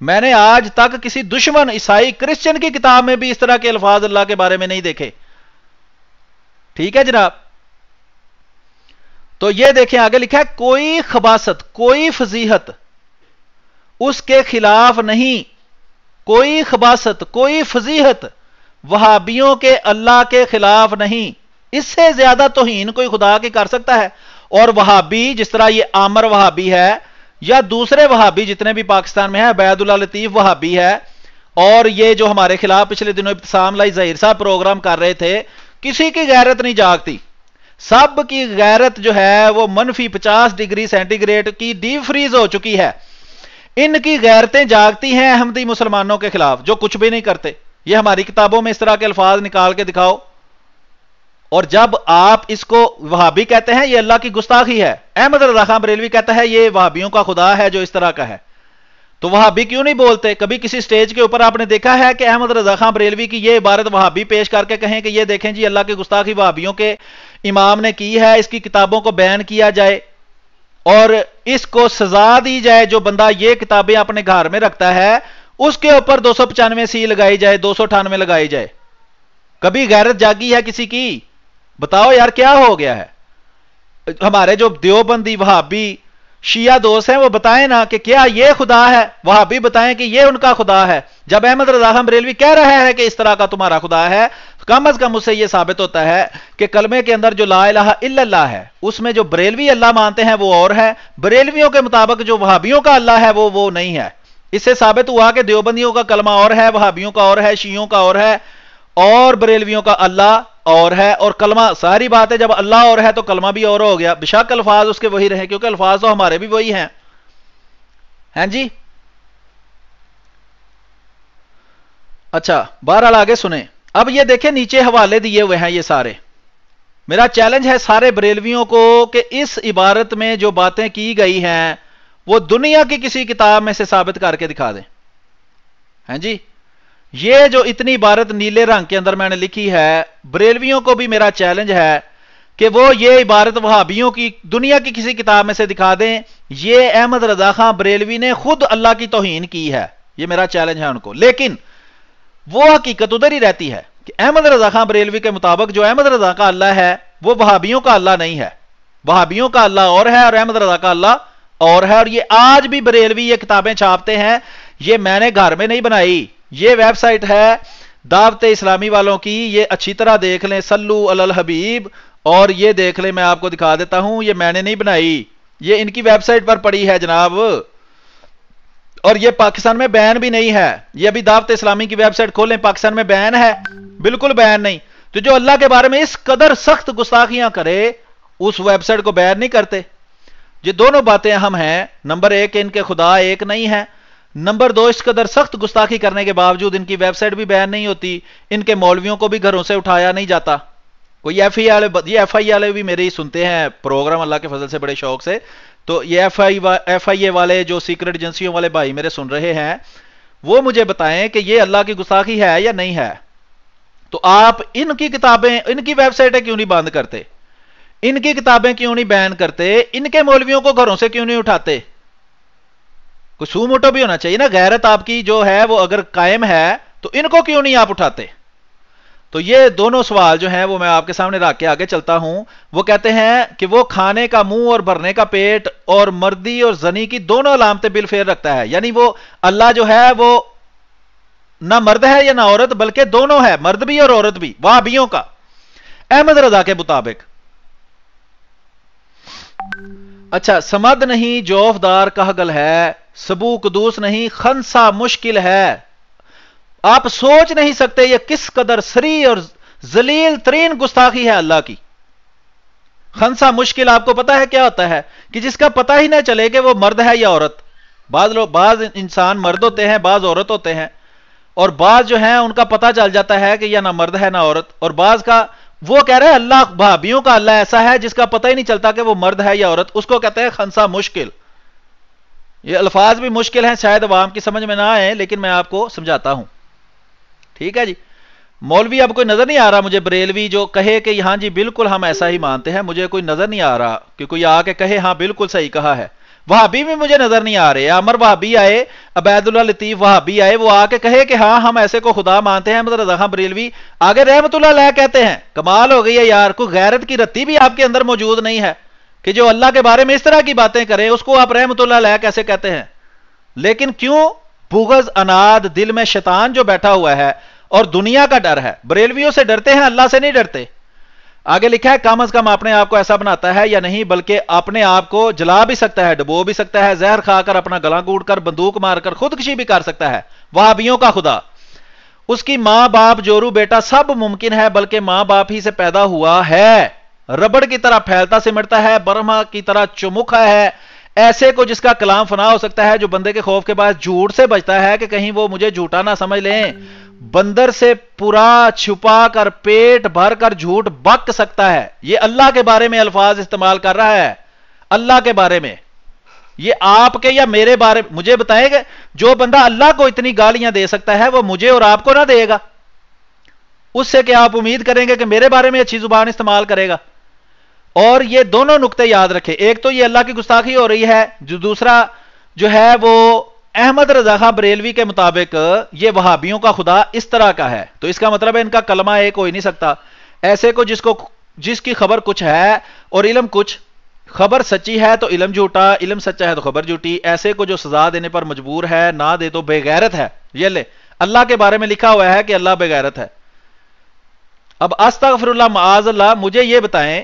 میں نے آج تک کسی دشمن عیسائی کرسچن کی کتاب میں بھی اس طرح کے الفاظ اللہ کے بارے میں نہیں دیکھے. ٹھیک ہے جناب. تو یہ دیکھیں آگے لکھا ہے کوئی خباثت، کوئی فضیحت اس کے خلاف نہیں. کوئی خباثت، کوئی فضیحت وہابیوں کے اللہ کے خلاف نہیں. اس سے زیادہ توہین کوئی خدا کی کر سکتا ہے؟ اور وہابی جس طرح یہ عامر وہابی ہے یا دوسرے وہابی جتنے بھی پاکستان میں ہیں، عبید اللہ لطیف وہابی ہے، اور یہ جو ہمارے خلاف پچھلے دنوں ابتسام لائی ظہیر صاحب پروگرام کر رہے تھے، کسی کی غیرت نہیں جاگتی. سب کی غیرت جو ہے وہ -50 ڈگری سینٹی گریڈ کی ڈیپ فریز ہو چکی ہے. ان کی غیرتیں جاگتی ہیں احمدی مسلمانوں کے خلاف جو کچھ بھی نہیں کرتے. یہ ہماری کتابوں میں اس طرح کے الفاظ نکال کے دکھاؤ. اور جب آپ اس کو وہابی کہتے ہیں یہ اللہ کی گستاخی ہے. احمد رضا خان بریلوی کہتا ہے یہ وہابیوں کا خدا ہے جو اس طرح کا ہے. تو وہابی کیوں نہیں بولتے؟ کبھی کسی سٹیج کے اوپر آپ نے دیکھا ہے کہ احمد رضا خان بریلوی کی یہ عبارت وہابی پیش کر کے کہیں کہ یہ دیکھیں جی اللہ کی گستاخی وہابیوں کے امام نے کی ہے، اس کی کتابوں کو بین کیا جائے اور اس کو سزا دی جائے؟ جو بندہ یہ کتابیں اپنے گھر میں رکھتا ہے اس کے اوپر 295 سی لگائی جائے، 298 لگائی جائے. کبھی غیرت جاگی ہے کسی کی؟ بتاؤ یار کیا ہو گیا ہے؟ ہمارے جو دیوبندی وہابی شیعہ دوست ہیں وہ بتائیں نا کہ کیا یہ خدا ہے؟ وہابی بتائیں کہ یہ ان کا خدا ہے. جب احمد رضا خان بریلوی کہہ رہا ہے کہ اس طرح کا تمہارا خدا ہے، کم از کم اس سے یہ ثابت ہوتا ہے کہ کلمے کے اندر جو لا الہ الا اللہ ہے اس میں جو بریلوی اللہ مانتے ہیں وہ اور ہے، بریلویوں کے مطابق جو وہابیوں کا اللہ ہے وہ نہیں ہے. اس سے ثابت ہوا کہ دیوبندیوں کا کلمہ اور ہے، وہابیوں کا اور ہے، شیعوں کا اور ہے، اور بریلویوں کا اللہ اور ہے، اور کلمہ ساری بات ہے جب اللہ اور ہے تو کلمہ بھی اور ہو گیا، بشک الفاظ اس کے وہی رہے کیونکہ الفاظ تو ہمارے بھی وہی ہیں. ہیں جی. اچھا بہرحال آگے سنیں. اب یہ دیکھیں نیچے حوالے دیے ہوئے ہیں یہ سارے. میرا چیلنج ہے سارے بریلویوں کو کہ اس عبارت میں جو باتیں کی گئی ہیں وہ دنیا کی کسی کتاب میں سے ثابت کر کے دکھا دیں. ہیں جی. یہ جو اتنی عبارت نیلے رنگ کے اندر میں نے لکھی ہے، بریلویوں کو بھی میرا چیلنج ہے کہ وہ یہ عبارت وہابیوں کی دنیا کی کسی کتاب میں سے دکھا دیں. یہ احمد رضا خان بریلوی نے خود اللہ کی توہین کی ہے، یہ میرا چیلنج ہے ان کو. لیکن وہ حقیقت ادھر ہی رہتی ہے کہ احمد رضا خان بریلوی کے مطابق جو احمد رضا کا اللہ ہے وہ وہابیوں کا اللہ نہیں ہے. وہابیوں کا اللہ اور ہے اور احمد رضا کا اللہ اور ہے. اور یہ آج بھی بریلوی یہ کتابیں چھاپتے ہیں. یہ میں نے گھر میں نہیں بنائی، یہ ویب سائٹ ہے دعوت اسلامی والوں کی، یہ اچھی طرح دیکھ لیں، سلو علی الحبیب، اور یہ دیکھ لیں، میں آپ کو دکھا دیتا ہوں، یہ میں نے نہیں بنائی، یہ ان کی ویب سائٹ پر پڑی ہے جناب. اور یہ پاکستان میں بین بھی نہیں ہے. یہ ابھی دعوت اسلامی کی ویب سائٹ کھولیں، پاکستان میں بین ہے؟ بالکل بین نہیں. تو جو اللہ کے بارے میں اس قدر سخت گستاخیاں کرے اس ویب سائٹ کو بین نہیں کرتے. یہ دونوں باتیں اہم ہیں. نمبر ایک ان کے خدا ایک نہیں ہے. نمبر دو اس قدر سخت گستاخی کرنے کے باوجود ان کی ویب سائٹ بھی بین نہیں ہوتی. ان کے مولویوں کو بھی گھروں سے اٹھایا نہیں جاتا. کوئی ایف آئی والے بھی میری سنتے ہیں پروگرام اللہ کے فضل سے بڑے شوق سے. تو یہ ایف آئی اے والے جو سیکرٹ ایجنسیوں والے بھائی میرے سن رہے ہیں وہ مجھے بتائیں کہ یہ اللہ کی گستاخی ہے یا نہیں ہے. تو آپ ان کی کتابیں، ان کی ویب سائٹیں کیوں نہیں بند کرتے؟ ان کی کتابیں کیوں نہیں بین کرتے؟ ان کے مولویوں کو گھروں سے کیوں نہیں اٹھاتے؟ کوئی سو موٹو بھی ہونا چاہیے نا. غیرت آپ کی جو ہے وہ اگر قائم ہے تو ان کو کیوں نہیں آپ اٹھاتے؟ تو یہ دونوں سوال جو ہیں وہ میں آپ کے سامنے رکھ کے آگے چلتا ہوں. وہ کہتے ہیں کہ وہ کھانے کا منہ اور بھرنے کا پیٹ اور مردی اور زنی کی دونوں علامتیں بالفعل رکھتا ہے. یعنی وہ اللہ جو ہے وہ نہ مرد ہے یا نہ عورت بلکہ دونوں ہے، مرد بھی اور عورت بھی، وہابیوں کا احمد رضا کے مطابق. اچھا سمد نہیں جوفدار کہگل ہے، سبو قدوس نہیں خنسا مشکل ہے. آپ سوچ نہیں سکتے یہ کس قدر سری اور ذلیل ترین گستاخی ہے اللہ کی. خنسا مشکل آپ کو پتا ہے کیا ہوتا ہے؟ کہ جس کا پتہ ہی نہ چلے کہ وہ مرد ہے یا عورت. بعض انسان مرد ہوتے ہیں، بعض عورت ہوتے ہیں، اور بعض جو ہیں ان کا پتہ چل جاتا ہے کہ یہ نہ مرد ہے نہ عورت. اور بعض کا وہ کہہ رہے ہیں اللہ بھابیوں کا اللہ ایسا ہے جس کا پتہ ہی نہیں چلتا کہ وہ مرد ہے یا عورت. اس کو کہتے ہیں خنسا مشکل. یہ الفاظ بھی مشکل ہیں، شاید عوام کی سمجھ میں نہ آئے لیکن میں آپ کو سمجھاتا ہوں. ٹھیک ہے جی. مولوی اب کوئی نظر نہیں آ رہا مجھے بریلوی جو کہے کہ ہاں جی بالکل ہم ایسا ہی مانتے ہیں، مجھے کوئی نظر نہیں آ رہا کہ کوئی آ کے کہے ہاں بالکل صحیح کہا ہے. وہابی بھی مجھے نظر نہیں آ رہے. عمر وہابی آئے، عبید اللہ لطیف وہابی آئے، وہ آ کے کہے کہ ہاں ہم ایسے کو خدا مانتے ہیں. مطلب رضا خان بریلوی آگے رحمت اللہ علیہ کہتے ہیں. کمال ہو گئی ہے یار، کوئی غیرت کی رتی بھی آپ کے اندر موجود نہیں ہے کہ جو اللہ کے بارے میں اس طرح کی باتیں کرے اس کو آپ رحمت اللہ علیہ کیسے کہتے ہیں؟ لیکن کیوں؟ بغض اناد دل میں شیطان جو بیٹھا ہوا ہے اور دنیا کا ڈر ہے. بریلویوں سے ڈرتے ہیں، اللہ سے نہیں ڈرتے. آگے لکھا ہے کم از کم اپنے آپ کو ایسا بناتا ہے یا نہیں بلکہ اپنے آپ کو جلا بھی سکتا ہے، ڈبو بھی سکتا ہے، زہر کھا کر اپنا گلا گھونٹ کر بندوق مار کر خودکشی بھی کر سکتا ہے. وہابیوں کا خدا، اس کی ماں باپ جورو بیٹا سب ممکن ہے بلکہ ماں باپ ہی سے پیدا ہوا ہے. ربڑ کی طرح پھیلتا سمٹتا ہے، برہما کی طرح چمکا ہے. ایسے کو جس کا کلام فنا ہو سکتا ہے، جو بندے کے خوف کے بعد جھوٹ سے بچتا ہے کہ کہیں وہ مجھے جھوٹا نہ سمجھ لیں. بندر سے پورا چھپا کر پیٹ بھر کر جھوٹ بک سکتا ہے. یہ اللہ کے بارے میں الفاظ استعمال کر رہا ہے. اللہ کے بارے میں، یہ آپ کے یا میرے بارے میں مجھے بتائے گا. جو بندہ اللہ کو اتنی گالیاں دے سکتا ہے وہ مجھے اور آپ کو نہ دے گا. اس سے کہ آپ امید کریں گے کہ میرے بارے میں اچھی زبان استعمال کرے گا. اور یہ دونوں نقطے یاد رکھیں. ایک تو یہ اللہ کی گستاخی ہو رہی ہے، جو دوسرا جو ہے وہ احمد رضا خان بریلوی کے مطابق یہ وہابیوں کا خدا اس طرح کا ہے. تو اس کا مطلب ہے ان کا کلمہ ایک ہو ہی نہیں سکتا. ایسے کو جس کی خبر کچھ ہے اور علم کچھ، خبر سچی ہے تو علم جھوٹا، علم سچا ہے تو خبر جھوٹی. ایسے کو جو سزا دینے پر مجبور ہے نہ دے تو بے غیرت ہے. یہ لے اللہ کے بارے میں لکھا ہوا ہے کہ اللہ بے غیرت ہے. اب استغفر اللہ معاذ اللہ، مجھے یہ بتائیں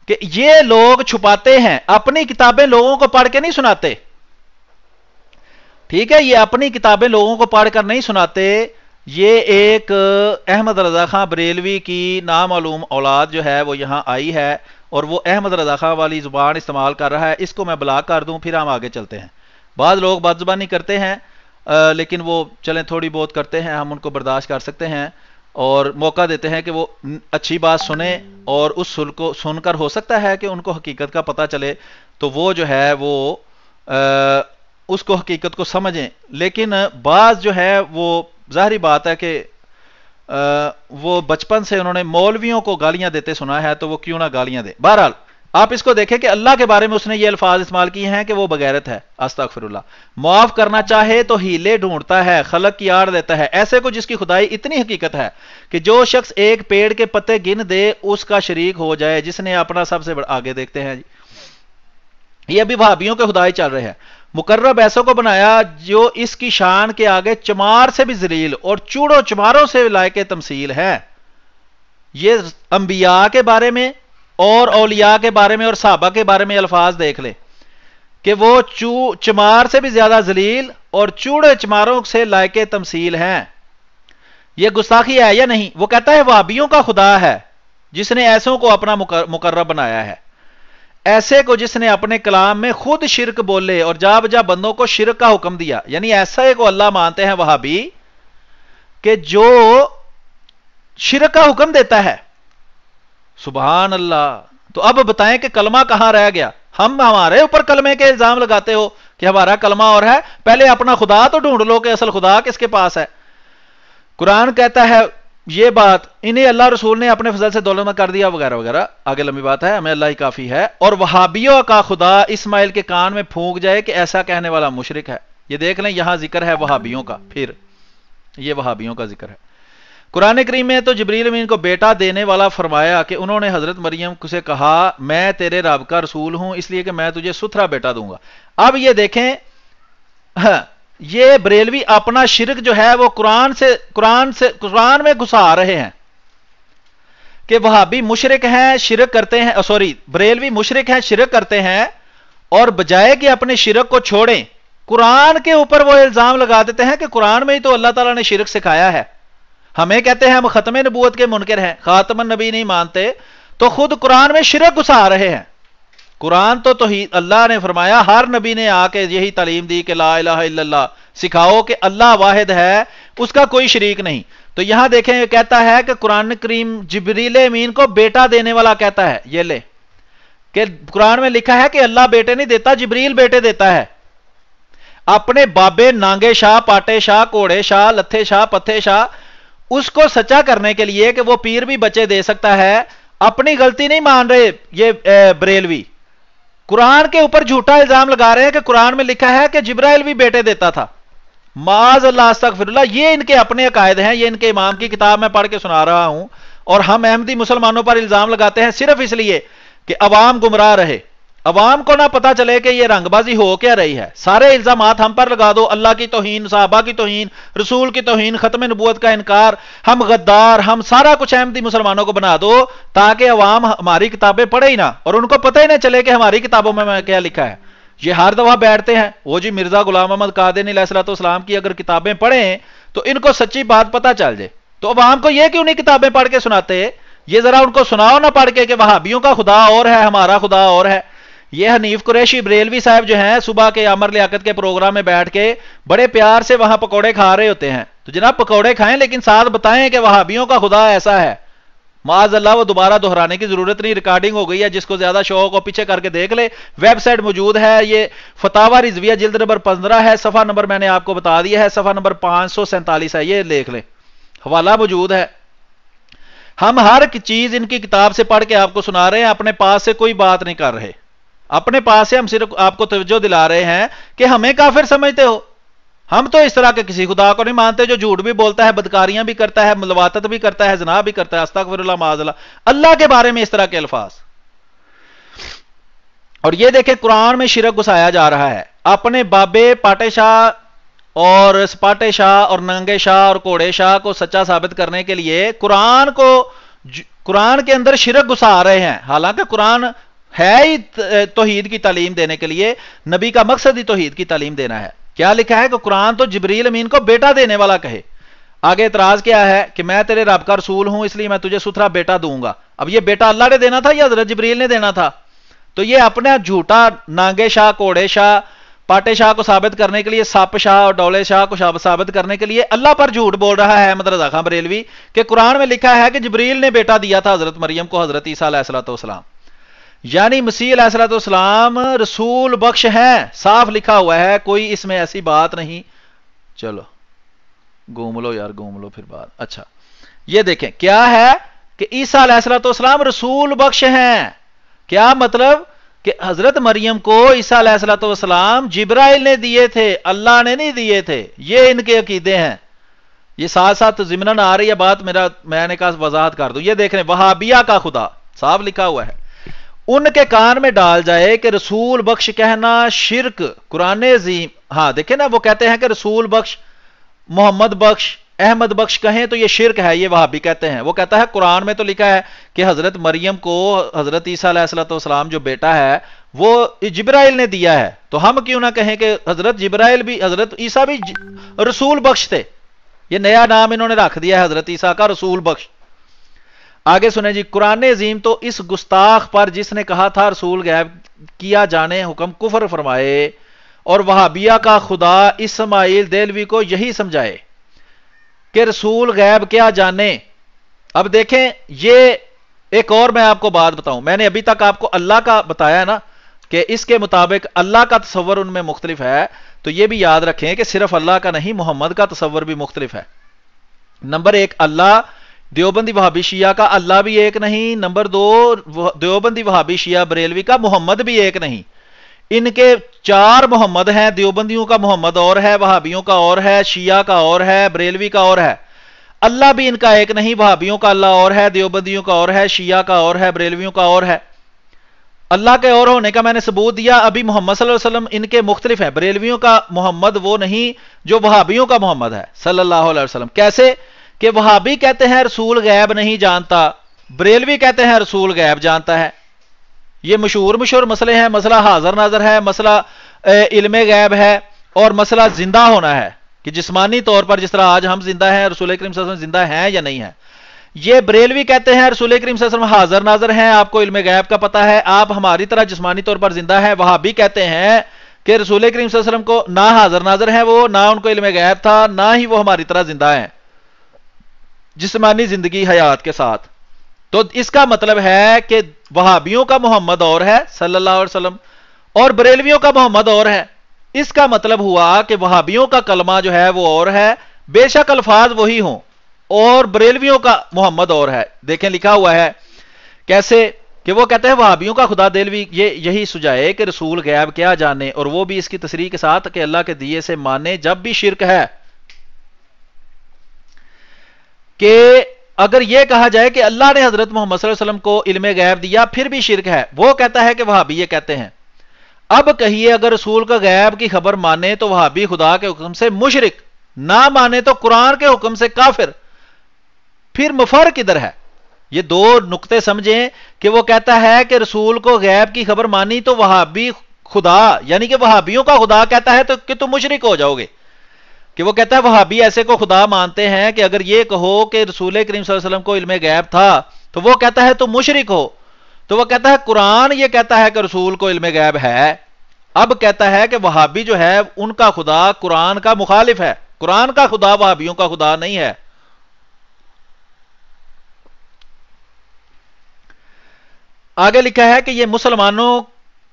کہ یہ لوگ چھپاتے ہیں، اپنی کتابیں لوگوں کو پڑھ کے نہیں سناتے. ٹھیک ہے، یہ اپنی کتابیں لوگوں کو پڑھ کر نہیں سناتے، یہ ایک احمد رضا خان بریلوی کی نامعلوم اولاد جو ہے وہ یہاں آئی ہے اور وہ احمد رضا خان والی زبان استعمال کر رہا ہے. اس کو میں بلاک کر دوں پھر ہم آگے چلتے ہیں. بعض لوگ بد زبانی کرتے ہیں لیکن وہ چلیں تھوڑی بہت کرتے ہیں، ہم ان کو برداشت کر سکتے ہیں اور موقع دیتے ہیں کہ وہ اچھی بات سنیں اور اس سن کو سن کر ہو سکتا ہے کہ ان کو حقیقت کا پتہ چلے تو وہ جو ہے وہ اس کو حقیقت کو سمجھیں. لیکن بعض جو ہے وہ ظاہری بات ہے کہ وہ بچپن سے انہوں نے مولویوں کو گالیاں دیتے سنا ہے تو وہ کیوں نہ گالیاں دے. بہرحال آپ اس کو دیکھیں کہ اللہ کے بارے میں اس نے یہ الفاظ استعمال کیے ہیں کہ وہ بغیرت ہے، استغفر اللہ. معاف کرنا چاہے تو ہیلے ڈھونڈتا ہے، خلق کی آڑ دیتا ہے، ایسے کو جس کی خدائی اتنی حقیقت ہے کہ جو شخص ایک پیڑ کے پتے گن دے اس کا شریک ہو جائے، جس نے اپنا سب سے آگے دیکھتے ہیں جی. یہ ابھی وہابیوں کے خدائی چل رہے ہیں. مقرب ایسوں کو بنایا جو اس کی شان کے آگے چمار سے بھی ذلیل اور چوڑوں چماروں سے لائق تمثیل ہے. یہ انبیاء کے بارے میں اور اولیاء کے بارے میں اور صحابہ کے بارے میں الفاظ دیکھ لیں کہ وہ چمار سے بھی زیادہ ذلیل اور چوڑے چماروں سے لائق تمثیل ہیں. یہ گستاخی ہے یا نہیں؟ وہ کہتا ہے وہابیوں کا خدا ہے جس نے ایسوں کو اپنا مقرب بنایا ہے، ایسے کو جس نے اپنے کلام میں خود شرک بولے اور جا بجا بندوں کو شرک کا حکم دیا. یعنی ایسے کو اللہ مانتے ہیں وہابی کہ جو شرک کا حکم دیتا ہے. سبحان اللہ. تو اب بتائیں کہ کلمہ کہاں رہ گیا؟ ہمارے اوپر کلمے کے الزام لگاتے ہو کہ ہمارا کلمہ اور ہے. پہلے اپنا خدا تو ڈھونڈ لو کہ اصل خدا کس کے پاس ہے. قرآن کہتا ہے یہ بات انہیں اللہ رسول نے اپنے فضل سے دولت میں کر دیا وغیرہ وغیرہ، آگے لمبی بات ہے، ہمیں اللہ ہی کافی ہے. اور وہابیوں کا خدا اسماعیل کے کان میں پھونک جائے کہ ایسا کہنے والا مشرک ہے. یہ دیکھ لیں یہاں ذکر ہے وہابیوں کا، پھر یہ وہابیوں کا ذکر ہے. قرآن کریم میں تو جبریل امین کو بیٹا دینے والا فرمایا کہ انہوں نے حضرت مریم سے کہا میں تیرے رب کا رسول ہوں اس لیے کہ میں تجھے ستھرا بیٹا دوں گا. اب یہ دیکھیں یہ بریلوی اپنا شرک جو ہے وہ قرآن میں گھسا رہے ہیں کہ وہابی مشرک ہیں، شرک کرتے ہیں، سوری بریلوی مشرک ہیں، شرک کرتے ہیں اور بجائے کہ اپنے شرک کو چھوڑیں قرآن کے اوپر وہ الزام لگا دیتے ہیں کہ قرآن میں ہی تو اللہ تعالیٰ نے شرک سکھایا ہے. ہمیں کہتے ہیں ہم ختم نبوت کے منکر ہیں، خاتم النبی نہیں مانتے، تو خود قرآن میں شرک گھسا رہے ہیں. قرآن تو توحید، اللہ نے فرمایا ہر نبی نے آ کے یہی تعلیم دی کہ لا الہ الا اللہ سکھاؤ کہ اللہ واحد ہے، اس کا کوئی شریک نہیں. تو یہاں دیکھیں یہ کہتا ہے کہ قرآن کریم جبریل امین کو بیٹا دینے والا کہتا ہے. یہ لے کہ قرآن میں لکھا ہے کہ اللہ بیٹے نہیں دیتا، جبریل بیٹے دیتا ہے. اپنے بابے نانگے شاہ، پاٹے شاہ، کوڑے شاہ، لتھے شاہ، پتھے شاہ اس کو سچا کرنے کے لیے کہ وہ پیر بھی بچے دے سکتا ہے، اپنی غلطی نہیں مان رہے. یہ بریلوی قرآن کے اوپر جھوٹا الزام لگا رہے ہیں کہ قرآن میں لکھا ہے کہ جبرائیل بھی بیٹے دیتا تھا. معاذ اللہ استغفر اللہ. یہ ان کے اپنے عقائد ہیں، یہ ان کے امام کی کتاب میں پڑھ کے سنا رہا ہوں اور ہم احمدی مسلمانوں پر الزام لگاتے ہیں صرف اس لیے کہ عوام گمراہ رہے، عوام کو نہ پتا چلے کہ یہ رنگ بازی ہو کیا رہی ہے. سارے الزامات ہم پر لگا دو، اللہ کی توہین، صحابہ کی توہین، رسول کی توہین، ختم نبوت کا انکار، ہم غدار، ہم سارا کچھ احمدی مسلمانوں کو بنا دو تاکہ عوام ہماری کتابیں پڑھے ہی نہ اور ان کو پتہ ہی نہ چلے کہ ہماری کتابوں میں کیا لکھا ہے. یہ ہر دفعہ بیٹھتے ہیں وہ جی مرزا غلام احمد قادری علیہ الصلوۃ والسلام کی اگر کتابیں پڑھیں تو ان کو سچی بات پتہ چل جائے. تو عوام کو یہ کیوں نہیں کتابیں پڑھ کے سناتے؟ یہ ذرا ان کو سناؤ نہ پڑھ کے کہ وہابیوں کا خدا اور ہے، ہمارا خدا اور ہے. یہ حنیف قریشی بریلوی صاحب جو ہیں صبح کے امر لیاقت کے پروگرام میں بیٹھ کے بڑے پیار سے وہاں پکوڑے کھا رہے ہوتے ہیں. تو جناب پکوڑے کھائیں لیکن ساتھ بتائیں کہ وہابیوں کا خدا ایسا ہے. معاذ اللہ وہ دوبارہ دہرانے کی ضرورت نہیں، ریکارڈنگ ہو گئی ہے، جس کو زیادہ شوق ہو پیچھے کر کے دیکھ لے. ویب سائٹ موجود ہے، یہ فتاوی رضویہ جلد نمبر 15 ہے، صفحہ نمبر میں نے آپ کو بتا دیا ہے، صفحہ نمبر 547 ہے، یہ دیکھ لیں، حوالہ موجود ہے. ہم ہر چیز ان کی کتاب سے پڑھ کے آپ کو سنا رہے ہیں، اپنے پاس سے کوئی بات نہیں کر رہے. اپنے پاس سے ہم صرف آپ کو توجہ دلا رہے ہیں کہ ہمیں کافر سمجھتے ہو. ہم تو اس طرح کے کسی خدا کو نہیں مانتے جو جھوٹ بھی بولتا ہے، بدکاریاں بھی کرتا ہے، ملواتت بھی کرتا ہے، زنا بھی کرتا ہے، استغفر اللہ معاذ اللہ. اللہ کے بارے میں اس طرح کے الفاظ. اور یہ دیکھیں قرآن میں شرک گھسایا جا رہا ہے. اپنے بابے پاٹے شاہ اور سپاٹے شاہ اور ننگے شاہ اور کوڑے شاہ کو سچا ثابت کرنے کے لیے قرآن کے اندر شرک گھسا رہے ہیں. حالانکہ قرآن ہے ہی توحید کی تعلیم دینے کے لیے، نبی کا مقصد ہی توحید کی تعلیم دینا ہے. کیا لکھا ہے کہ قرآن تو جبریل امین کو بیٹا دینے والا کہے. آگے اعتراض کیا ہے کہ میں تیرے رب کا رسول ہوں اس لیے میں تجھے ستھرا بیٹا دوں گا. اب یہ بیٹا اللہ نے دینا تھا یا حضرت جبریل نے دینا تھا؟ تو یہ اپنا جھوٹا نانگے شاہ، کوڑے شاہ، پاٹے شاہ کو ثابت کرنے کے لیے، سپ شاہ اور ڈولے شاہ کو ثابت کرنے کے لیے اللہ پر جھوٹ بول رہا ہے احمد رضا خان بریلوی کہ قرآن میں لکھا ہے کہ جبریل نے بیٹا دیا تھا حضرت مریم کو حضرت عیسیٰ علیہ الصلوۃ والسلام. یعنی مسیح علیہ الصلوۃ والسلام رسول بخش ہیں، صاف لکھا ہوا ہے، کوئی اس میں ایسی بات نہیں. چلو گھوم لو یار، گھوم لو پھر بات. اچھا یہ دیکھیں کیا ہے کہ عیسیٰ علیہ الصلوۃ والسلام رسول بخش ہیں. کیا مطلب کہ حضرت مریم کو عیسیٰ علیہ الصلوۃ والسلام جبرائیل نے دیے تھے، اللہ نے نہیں دیے تھے. یہ ان کے عقیدے ہیں. یہ ساتھ ساتھ ضمناً آ رہی ہے بات، میں نے کہا وضاحت کر دوں. یہ دیکھ رہے ہیں وہابیہ کا خدا صاف لکھا ہوا ہے. ان کے کان میں ڈال جائے کہ رسول بخش کہنا شرک، قرآن عظیم. ہاں دیکھیں نا، وہ کہتے ہیں کہ رسول بخش، محمد بخش، احمد بخش کہیں تو یہ شرک ہے، یہ وہابی کہتے ہیں. وہ کہتا ہے قرآن میں تو لکھا ہے کہ حضرت مریم کو حضرت عیسیٰ علیہ الصلوۃ والسلام جو بیٹا ہے وہ جبرائیل نے دیا ہے، تو ہم کیوں نہ کہیں کہ حضرت جبرائیل بھی، حضرت عیسیٰ بھی رسول بخش تھے. یہ نیا نام انہوں نے رکھ دیا ہے حضرت عیسیٰ کا، رسول بخش. آگے سنیں جی، قرآن عظیم تو اس گستاخ پر جس نے کہا تھا رسول غیب کیا جانے حکم کفر فرمائے، اور وہابیہ کا خدا اسماعیل دہلوی کو یہی سمجھائے کہ رسول غیب کیا جانے. اب دیکھیں یہ ایک اور میں آپ کو بات بتاؤں، میں نے ابھی تک آپ کو اللہ کا بتایا نا کہ اس کے مطابق اللہ کا تصور ان میں مختلف ہے، تو یہ بھی یاد رکھیں کہ صرف اللہ کا نہیں، محمد کا تصور بھی مختلف ہے. نمبر ایک، اللہ دیوبندی وہابی شیعہ کا اللہ بھی ایک نہیں. نمبر دو، دیوبندی وہابی شیعہ بریلوی کا محمد بھی ایک نہیں. ان کے 4 محمد ہیں. دیوبندیوں کا محمد اور ہے، وہابیوں کا اور ہے، شیعہ کا اور ہے، بریلوی کا اور ہے. اللہ بھی ان کا ایک نہیں، وہابیوں کا اللہ اور ہے، دیوبندیوں کا اور ہے، شیعہ کا اور ہے، بریلویوں کا اور ہے. اللہ کے اور ہونے کا میں نے ثبوت دیا. ابھی محمد صلی اللہ علیہ وسلم ان کے مختلف ہیں. بریلویوں کا محمد وہ نہیں جو وہابیوں کا محمد ہے صلی اللہ علیہ وسلم. کیسے کہ وہابی کہتے ہیں رسول غیب نہیں جانتا، بریلوی کہتے ہیں رسول غیب جانتا ہے. یہ مشہور مسئلے ہیں. مسئلہ حاضر ناظر ہے، مسئلہ علم غیب ہے، اور مسئلہ زندہ ہونا ہے کہ جسمانی طور پر جس طرح آج ہم زندہ ہیں، رسول کریم صلی اللہ علیہ وسلم زندہ ہیں یا نہیں ہیں. یہ بریلوی کہتے ہیں رسول کریم صلی اللہ علیہ وسلم حاضر ناظر ہیں، آپ کو علم غیب کا پتہ ہے، آپ ہماری طرح جسمانی طور پر زندہ ہیں. وہابی کہتے ہیں کہ رسول کریم صلی اللہ علیہ وسلم کو نہ حاضر ناظر ہیں، وہ نہ ان کو علم غیب تھا، نہ ہی وہ ہماری طرح زندہ ہیں جسمانی زندگی حیات کے ساتھ. تو اس کا مطلب ہے کہ وہابیوں کا محمد اور ہے صلی اللہ علیہ وسلم، اور بریلویوں کا محمد اور ہے. اس کا مطلب ہوا کہ وہابیوں کا کلمہ جو ہے وہ اور ہے، بے شک الفاظ وہی ہوں، اور بریلویوں کا محمد اور ہے. دیکھیں لکھا ہوا ہے کیسے کہ وہ کہتے ہیں وہابیوں کا خدا دہلوی یہی سجائے کہ رسول غیب کیا جانے، اور وہ بھی اس کی تصریح کے ساتھ کہ اللہ کے دیے سے مانے، جب بھی شرک ہے. کہ اگر یہ کہا جائے کہ اللہ نے حضرت محمد صلی اللہ علیہ وسلم کو علم غیب دیا پھر بھی شرک ہے. وہ کہتا ہے کہ وہابی یہ کہتے ہیں. اب کہیے اگر رسول کا غیب کی خبر مانے تو وہابی خدا کے حکم سے مشرک، نہ مانے تو قرآن کے حکم سے کافر. پھر مفر کدھر ہے؟ یہ 2 نقطے سمجھیں کہ وہ کہتا ہے کہ رسول کو غیب کی خبر مانی تو وہابی خدا، یعنی کہ وہابیوں کا خدا کہتا ہے تو کہ تم مشرک ہو جاؤ گے. کہ وہ کہتا ہے وہابی ایسے کو خدا مانتے ہیں کہ اگر یہ کہو کہ رسول کریم صلی اللہ علیہ وسلم کو علم غیب تھا تو وہ کہتا ہے تم مشرک ہو. تو وہ کہتا ہے قرآن یہ کہتا ہے کہ رسول کو علم غیب ہے. اب کہتا ہے کہ وہابی جو ہے ان کا خدا قرآن کا مخالف ہے، قرآن کا خدا وہابیوں کا خدا نہیں ہے. آگے لکھا ہے کہ یہ مسلمانوں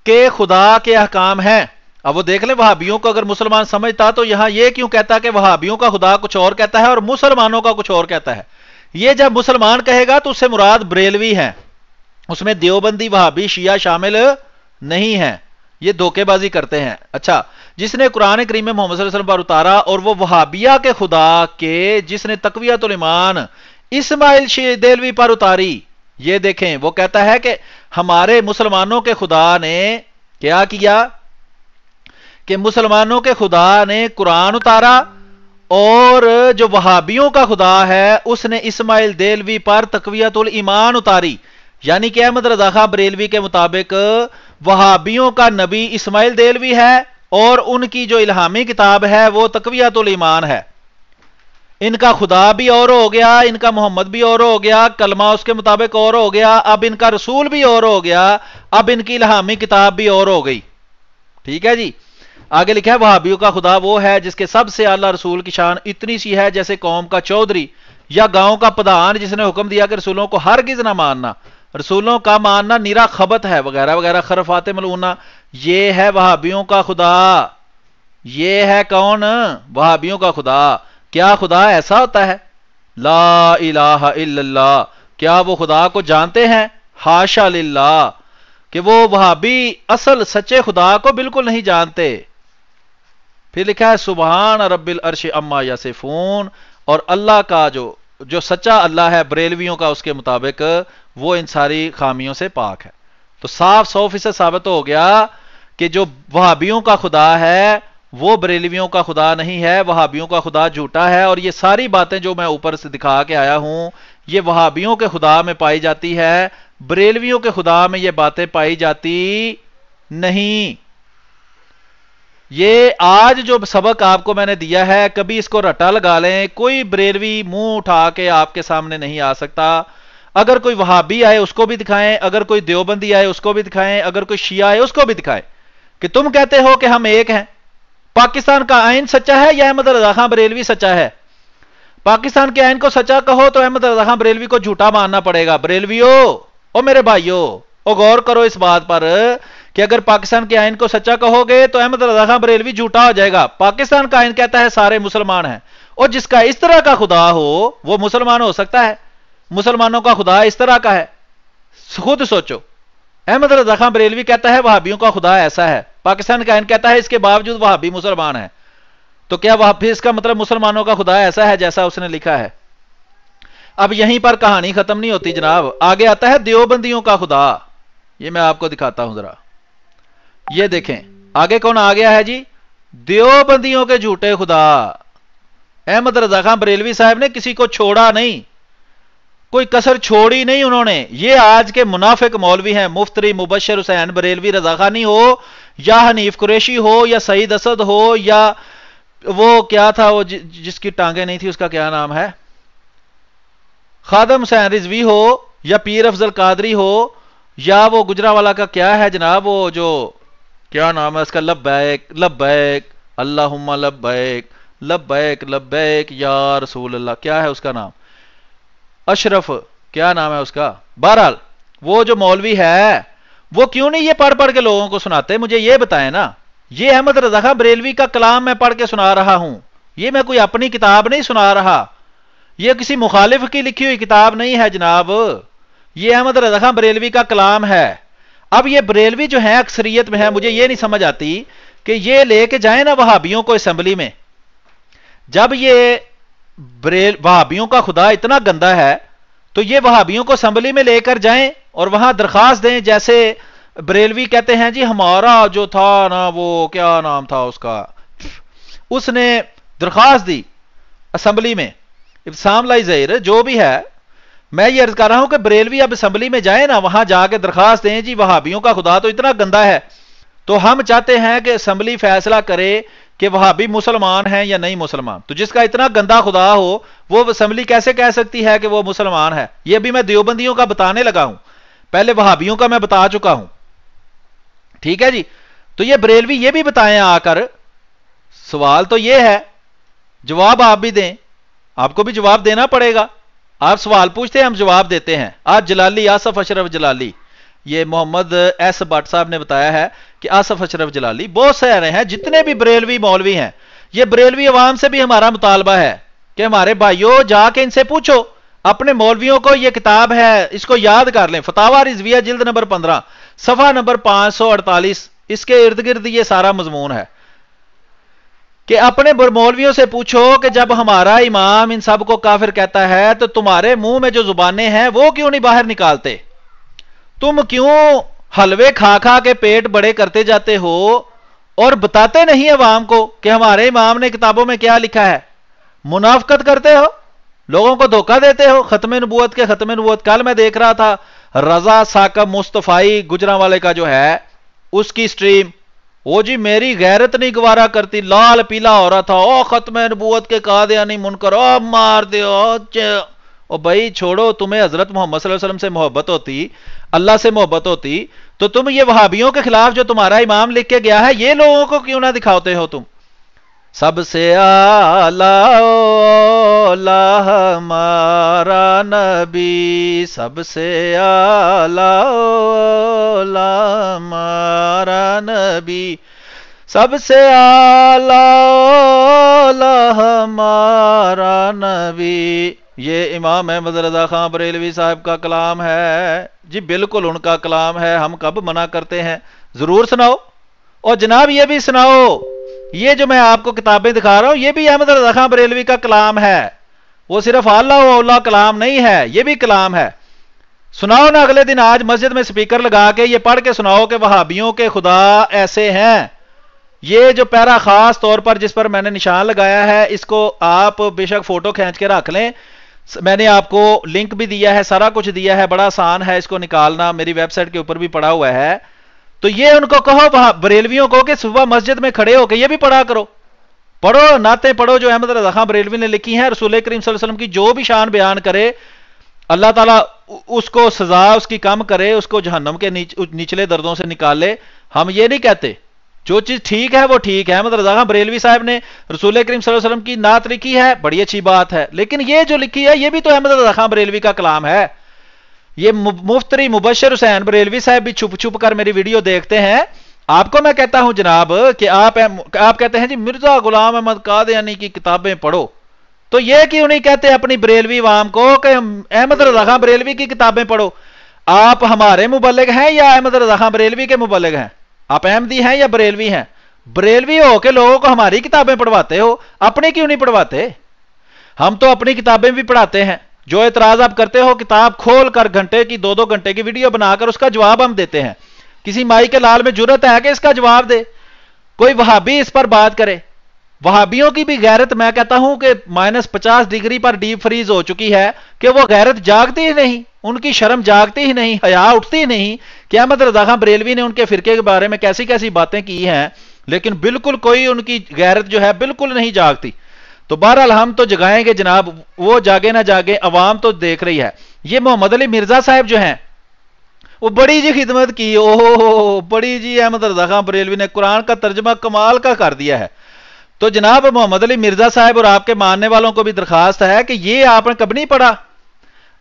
کے خدا کے احکام ہیں. اب وہ دیکھ لیں وہابیوں کو اگر مسلمان سمجھتا تو یہاں یہ کیوں کہتا کہ وہابیوں کا خدا کچھ اور کہتا ہے اور مسلمانوں کا کچھ اور کہتا ہے. یہ جب مسلمان کہے گا تو اس سے مراد بریلوی ہیں، اس میں دیوبندی وہابی شیعہ شامل نہیں ہیں. یہ دھوکے بازی کرتے ہیں. اچھا، جس نے قرآن کریم میں محمد صلی اللہ علیہ وسلم پر اتارا اور وہ وہابیہ کے خدا کے جس نے تقویۃ الایمان اسماعیل دہلوی پر اتاری. یہ دیکھیں وہ کہتا ہے کہ ہمارے مسلمانوں کے خدا نے کیا کیا کہ مسلمانوں کے خدا نے قرآن اتارا، اور جو وہابیوں کا خدا ہے اس نے اسماعیل دہلوی پر تقویۃ الایمان اتاری. یعنی کہ احمد رضا خان بریلوی کے مطابق وہابیوں کا نبی اسماعیل دہلوی ہے اور ان کی جو الہامی کتاب ہے وہ تقویۃ الایمان ہے. ان کا خدا بھی اور ہو گیا، ان کا محمد بھی اور ہو گیا، کلمہ اس کے مطابق اور ہو گیا، اب ان کا رسول بھی اور ہو گیا، اب ان کی الہامی کتاب بھی اور ہو گئی. ٹھیک ہے جی. آگے لکھا ہے وہابیوں کا خدا وہ ہے جس کے سب سے اعلیٰ رسول کی شان اتنی سی ہے جیسے قوم کا چودھری یا گاؤں کا پردھان جس نے حکم دیا کہ رسولوں کو ہرگز نہ ماننا، رسولوں کا ماننا نیرا خبت ہے، وغیرہ وغیرہ خرفات ملعونہ. یہ ہے وہابیوں کا خدا. یہ ہے کون؟ وہابیوں کا خدا. کیا خدا ایسا ہوتا ہے؟ لا الہ الا اللہ. کیا وہ خدا کو جانتے ہیں؟ حاشا للہ. کہ وہ وہابی اصل سچے خدا کو بالکل نہیں جانتے. پھر لکھا ہے سبحان رب العرش اما یصفون. اور اللہ کا جو سچا اللہ ہے بریلویوں کا اس کے مطابق وہ ان ساری خامیوں سے پاک ہے. تو صاف 100% ثابت ہو گیا کہ جو وہابیوں کا خدا ہے وہ بریلویوں کا خدا نہیں ہے، وہابیوں کا خدا جھوٹا ہے. اور یہ ساری باتیں جو میں اوپر سے دکھا کے آیا ہوں یہ وہابیوں کے خدا میں پائی جاتی ہے، بریلویوں کے خدا میں یہ باتیں پائی جاتی نہیں. یہ آج جو سبق آپ کو میں نے دیا ہے کبھی اس کو رٹا لگا لیں، کوئی بریلوی منہ اٹھا کے آپ کے سامنے نہیں آ سکتا. اگر کوئی وہابی آئے اس کو بھی دکھائیں، اگر کوئی دیوبندی آئے اس کو بھی دکھائیں، اگر کوئی شیعہ آئے اس کو بھی دکھائیں کہ تم کہتے ہو کہ ہم ایک ہیں. پاکستان کا آئین سچا ہے یا احمد رضا خان بریلوی سچا ہے؟ پاکستان کے آئین کو سچا کہو تو احمد رضا خان بریلوی کو جھوٹا ماننا پڑے گا. بریلویو او میرے بھائیو او غور کرو اس بات پر کہ اگر پاکستان کے آئین کو سچا کہو گے تو احمد رضا خان بریلوی جھوٹا ہو جائے گا. پاکستان کا آئین کہتا ہے سارے مسلمان ہیں، اور جس کا اس طرح کا خدا ہو وہ مسلمان ہو سکتا ہے؟ مسلمانوں کا خدا اس طرح کا ہے؟ خود سوچو. احمد رضا خان بریلوی کہتا ہے وہابیوں کا خدا ایسا ہے، پاکستان کا آئین کہتا ہے اس کے باوجود وہابی مسلمان ہیں. تو کیا وہابی اس کا مطلب مسلمانوں کا خدا ایسا ہے جیسا اس نے لکھا ہے؟ اب یہیں پر کہانی ختم نہیں ہوتی جناب، آگے آتا ہے دیوبندیوں کا خدا. یہ میں آپ کو دکھاتا ہوں ذرا. یہ دیکھیں آگے کون آ گیا ہے جی؟ دیوبندیوں کے جھوٹے خدا. احمد رضا خان بریلوی صاحب نے کسی کو چھوڑا نہیں، کوئی کسر چھوڑی نہیں انہوں نے. یہ آج کے منافق مولوی ہیں، مفتری مبشر حسین بریلوی رضا خانی ہو یا حنیف قریشی ہو یا سعید اسد ہو یا وہ کیا تھا وہ جس کی ٹانگیں نہیں تھی اس کا کیا نام ہے، خادم حسین رضوی ہو یا پیر افضل قادری ہو یا وہ گجرانوالہ کا کیا ہے جناب وہ جو کیا نام ہے اس کا، لبیک لبیک اللہم لبیک لبیک لبیک یا رسول اللہ، کیا ہے اس کا نام، اشرف کیا نام ہے اس کا. بہرحال وہ جو مولوی ہے وہ کیوں نہیں یہ پڑھ پڑھ کے لوگوں کو سناتے؟ مجھے یہ بتائیں نا. یہ احمد رضا خان بریلوی کا کلام میں پڑھ کے سنا رہا ہوں، یہ میں کوئی اپنی کتاب نہیں سنا رہا، یہ کسی مخالف کی لکھی ہوئی کتاب نہیں ہے جناب، یہ احمد رضا خان بریلوی کا کلام ہے. اب یہ بریلوی جو ہیں اکثریت میں ہیں، مجھے یہ نہیں سمجھ آتی کہ یہ لے کے جائیں نا وہابیوں کو اسمبلی میں. جب یہ وہابیوں کا خدا اتنا گندا ہے تو یہ وہابیوں کو اسمبلی میں لے کر جائیں اور وہاں درخواست دیں، جیسے بریلوی کہتے ہیں جی ہمارا جو تھا نا وہ کیا نام تھا اس کا، اس نے درخواست دی اسمبلی میں، ابتسام لائی ظہیر جو بھی ہے. میں یہ عرض کر رہا ہوں کہ بریلوی اب اسمبلی میں جائیں نا، وہاں جا کے درخواست دیں جی وہابیوں کا خدا تو اتنا گندا ہے، تو ہم چاہتے ہیں کہ اسمبلی فیصلہ کرے کہ وہابی مسلمان ہیں یا نہیں مسلمان. تو جس کا اتنا گندا خدا ہو وہ اسمبلی کیسے کہہ سکتی ہے کہ وہ مسلمان ہے؟ یہ ابھی میں دیوبندیوں کا بتانے لگا ہوں، پہلے وہابیوں کا میں بتا چکا ہوں. ٹھیک ہے جی. تو یہ بریلوی یہ بھی بتائیں آ کر. سوال تو یہ ہے، جواب آپ بھی دیں، آپ کو بھی جواب دینا پڑے گا. آپ سوال پوچھتے ہیں ہم جواب دیتے ہیں. آج جلالی آصف اشرف جلالی، یہ محمد ایس بٹ صاحب نے بتایا ہے کہ آصف اشرف جلالی بہت سارے ہیں جتنے بھی بریلوی مولوی ہیں. یہ بریلوی عوام سے بھی ہمارا مطالبہ ہے کہ ہمارے بھائیوں جا کے ان سے پوچھو، اپنے مولویوں کو یہ کتاب ہے اس کو یاد کر لیں، فتاوی رضویہ جلد نمبر 15 صفحہ نمبر 548، اس کے ارد گرد یہ سارا مضمون ہے کہ اپنے مولویوں سے پوچھو کہ جب ہمارا امام ان سب کو کافر کہتا ہے تو تمہارے منہ میں جو زبانیں ہیں وہ کیوں نہیں باہر نکالتے؟ تم کیوں حلوے کھا کھا کے پیٹ بڑے کرتے جاتے ہو اور بتاتے نہیں عوام کو کہ ہمارے امام نے کتابوں میں کیا لکھا ہے؟ منافقت کرتے ہو، لوگوں کو دھوکہ دیتے ہو. ختم نبوت کے ختم نبوت کل میں دیکھ رہا تھا، رضا ثاقب مصطفی گجرانوالے کا جو ہے اس کی سٹریم، وہ جی میری غیرت نہیں گوارا کرتی، لال پیلا ہو رہا تھا، او ختم نبوت کے قادیانی منکر، او مار دے، او بھائی چھوڑو، تمہیں حضرت محمد صلی اللہ علیہ وسلم سے محبت ہوتی، اللہ سے محبت ہوتی، تو تم یہ وہابیوں کے خلاف جو تمہارا امام لکھ کے گیا ہے یہ لوگوں کو کیوں نہ دکھاتے ہو تم؟ سب سے اعلیٰ اولیٰ ہمارا نبی، سب سے اعلیٰ اولیٰ ہمارا نبی، سب سے اعلیٰ اولیٰ ہمارا نبی۔ یہ امام احمد رضا خان بریلوی صاحب کا کلام ہے جی، بالکل ان کا کلام ہے، ہم کب منع کرتے ہیں؟ ضرور سناؤ، اور جناب یہ بھی سناؤ، یہ جو میں آپ کو کتابیں دکھا رہا ہوں یہ بھی احمد رضا خان بریلوی کا کلام ہے، وہ صرف اللہ و اللہ کلام نہیں ہے، یہ بھی کلام ہے۔ سناؤ نا اگلے دن، آج مسجد میں سپیکر لگا کے یہ پڑھ کے سناؤ کہ وہابیوں کے خدا ایسے ہیں۔ یہ جو پیرا خاص طور پر جس پر میں نے نشان لگایا ہے، اس کو آپ بے شک فوٹو کھینچ کے رکھ لیں، میں نے آپ کو لنک بھی دیا ہے، سارا کچھ دیا ہے، بڑا آسان ہے اس کو نکالنا، میری ویب سائٹ کے اوپر بھی پڑا ہوا ہے۔ تو یہ ان کو کہو بریلویوں کو کہ صبح مسجد میں کھڑے ہو کے یہ بھی پڑھا کرو، پڑھو نعتیں پڑھو جو احمد رضا خان بریلوی نے لکھی ہیں، رسول کریم صلی اللہ علیہ وسلم کی جو بھی شان بیان کرے اللہ تعالیٰ اس کو سزا اس کی کم کرے، اس کو جہنم کے نچلے دردوں سے نکالے۔ ہم یہ نہیں کہتے، جو چیز ٹھیک ہے وہ ٹھیک ہے۔ احمد رضا خان بریلوی صاحب نے رسول کریم صلی اللہ علیہ وسلم کی نعت لکھی ہے، بڑی اچھی بات ہے، لیکن یہ جو لکھی ہے یہ بھی تو احمد رضا خان بریلوی کا کلام ہے۔ یہ مفتری مبشر حسین بریلوی صاحب بھی چھپ چھپ کر میری ویڈیو دیکھتے ہیں۔ آپ کو میں کہتا ہوں جناب کہ آپ کہتے ہیں جی مرزا غلام احمد قادیانی کی کتابیں پڑھو، تو یہ کیوں نہیں کہتے اپنی بریلوی عوام کو کہ احمد رضا خان بریلوی کی کتابیں پڑھو؟ آپ ہمارے مبلغ ہیں یا احمد رضا خان بریلوی کے مبلغ ہیں؟ آپ احمدی ہیں یا بریلوی ہیں؟ بریلوی ہو کے لوگوں کو ہماری کتابیں پڑھواتے ہو، اپنی کیوں نہیں پڑھواتے؟ ہم تو اپنی کتابیں بھی پڑھاتے ہیں، جو اعتراض آپ کرتے ہو کتاب کھول کر گھنٹے کی 2-2 گھنٹے کی ویڈیو بنا کر اس کا جواب ہم دیتے ہیں۔ کسی مائی کے لال میں جرت ہے کہ اس کا جواب دے؟ کوئی وہابی اس پر بات کرے؟ وہابیوں کی بھی غیرت میں کہتا ہوں کہ -50 ڈگری پر ڈیپ فریز ہو چکی ہے کہ وہ غیرت جاگتی ہی نہیں، ان کی شرم جاگتی ہی نہیں، حیا اٹھتی ہی نہیں کہ احمد رضا خان بریلوی نے ان کے فرقے کے بارے میں کیسی کیسی باتیں کی ہیں، لیکن بالکل کوئی ان کی غیرت جو ہے بالکل نہیں جاگتی۔ تو بہرحال ہم تو جگائیں گے جناب، وہ جاگے نہ جاگے، عوام تو دیکھ رہی ہے۔ یہ محمد علی مرزا صاحب جو ہیں وہ بڑی جی خدمت کی، بڑی جی احمد رضا خان بریلوی نے قرآن کا ترجمہ کمال کا کر دیا ہے۔ تو جناب محمد علی مرزا صاحب اور آپ کے ماننے والوں کو بھی درخواست ہے کہ یہ آپ نے کب نہیں پڑھا؟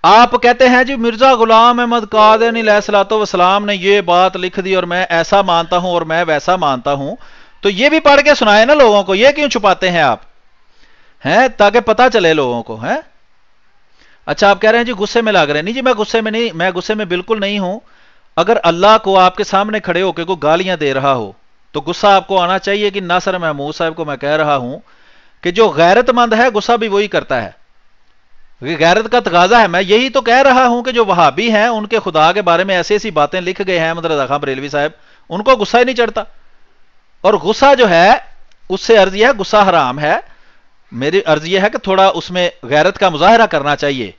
آپ کہتے ہیں جی مرزا غلام احمد قادیانی علیہ الصلوۃ والسلام نے یہ بات لکھ دی اور میں ایسا مانتا ہوں اور میں ویسا مانتا ہوں، تو یہ بھی پڑھ کے سنائے نا لوگوں کو، یہ کیوں چھپاتے ہیں آپ ہیں؟ تاکہ پتہ چلے لوگوں کو ہیں۔ اچھا آپ کہہ رہے ہیں جی غصے میں لگ رہے ہیں، نہیں جی میں غصے میں نہیں، میں غصے میں بالکل نہیں ہوں۔ اگر اللہ کو آپ کے سامنے کھڑے ہو کے کوئی گالیاں دے رہا ہو تو غصہ آپ کو آنا چاہیے کہ ناصر محمود صاحب کو میں کہہ رہا ہوں کہ جو غیرت مند ہے غصہ بھی وہی کرتا ہے، غیرت کا تقاضا ہے۔ میں یہی تو کہہ رہا ہوں کہ جو وہابی ہیں ان کے خدا کے بارے میں ایسی ایسی باتیں لکھ گئے ہیں احمد رضا خان بریلوی صاحب، ان کو غصہ ہی نہیں چڑھتا، اور غصہ جو ہے اس سے عرض یہ ہے غصہ حرام ہے۔ میری عرض یہ ہے کہ تھوڑا اس میں غیرت کا مظاہرہ کرنا چاہیے۔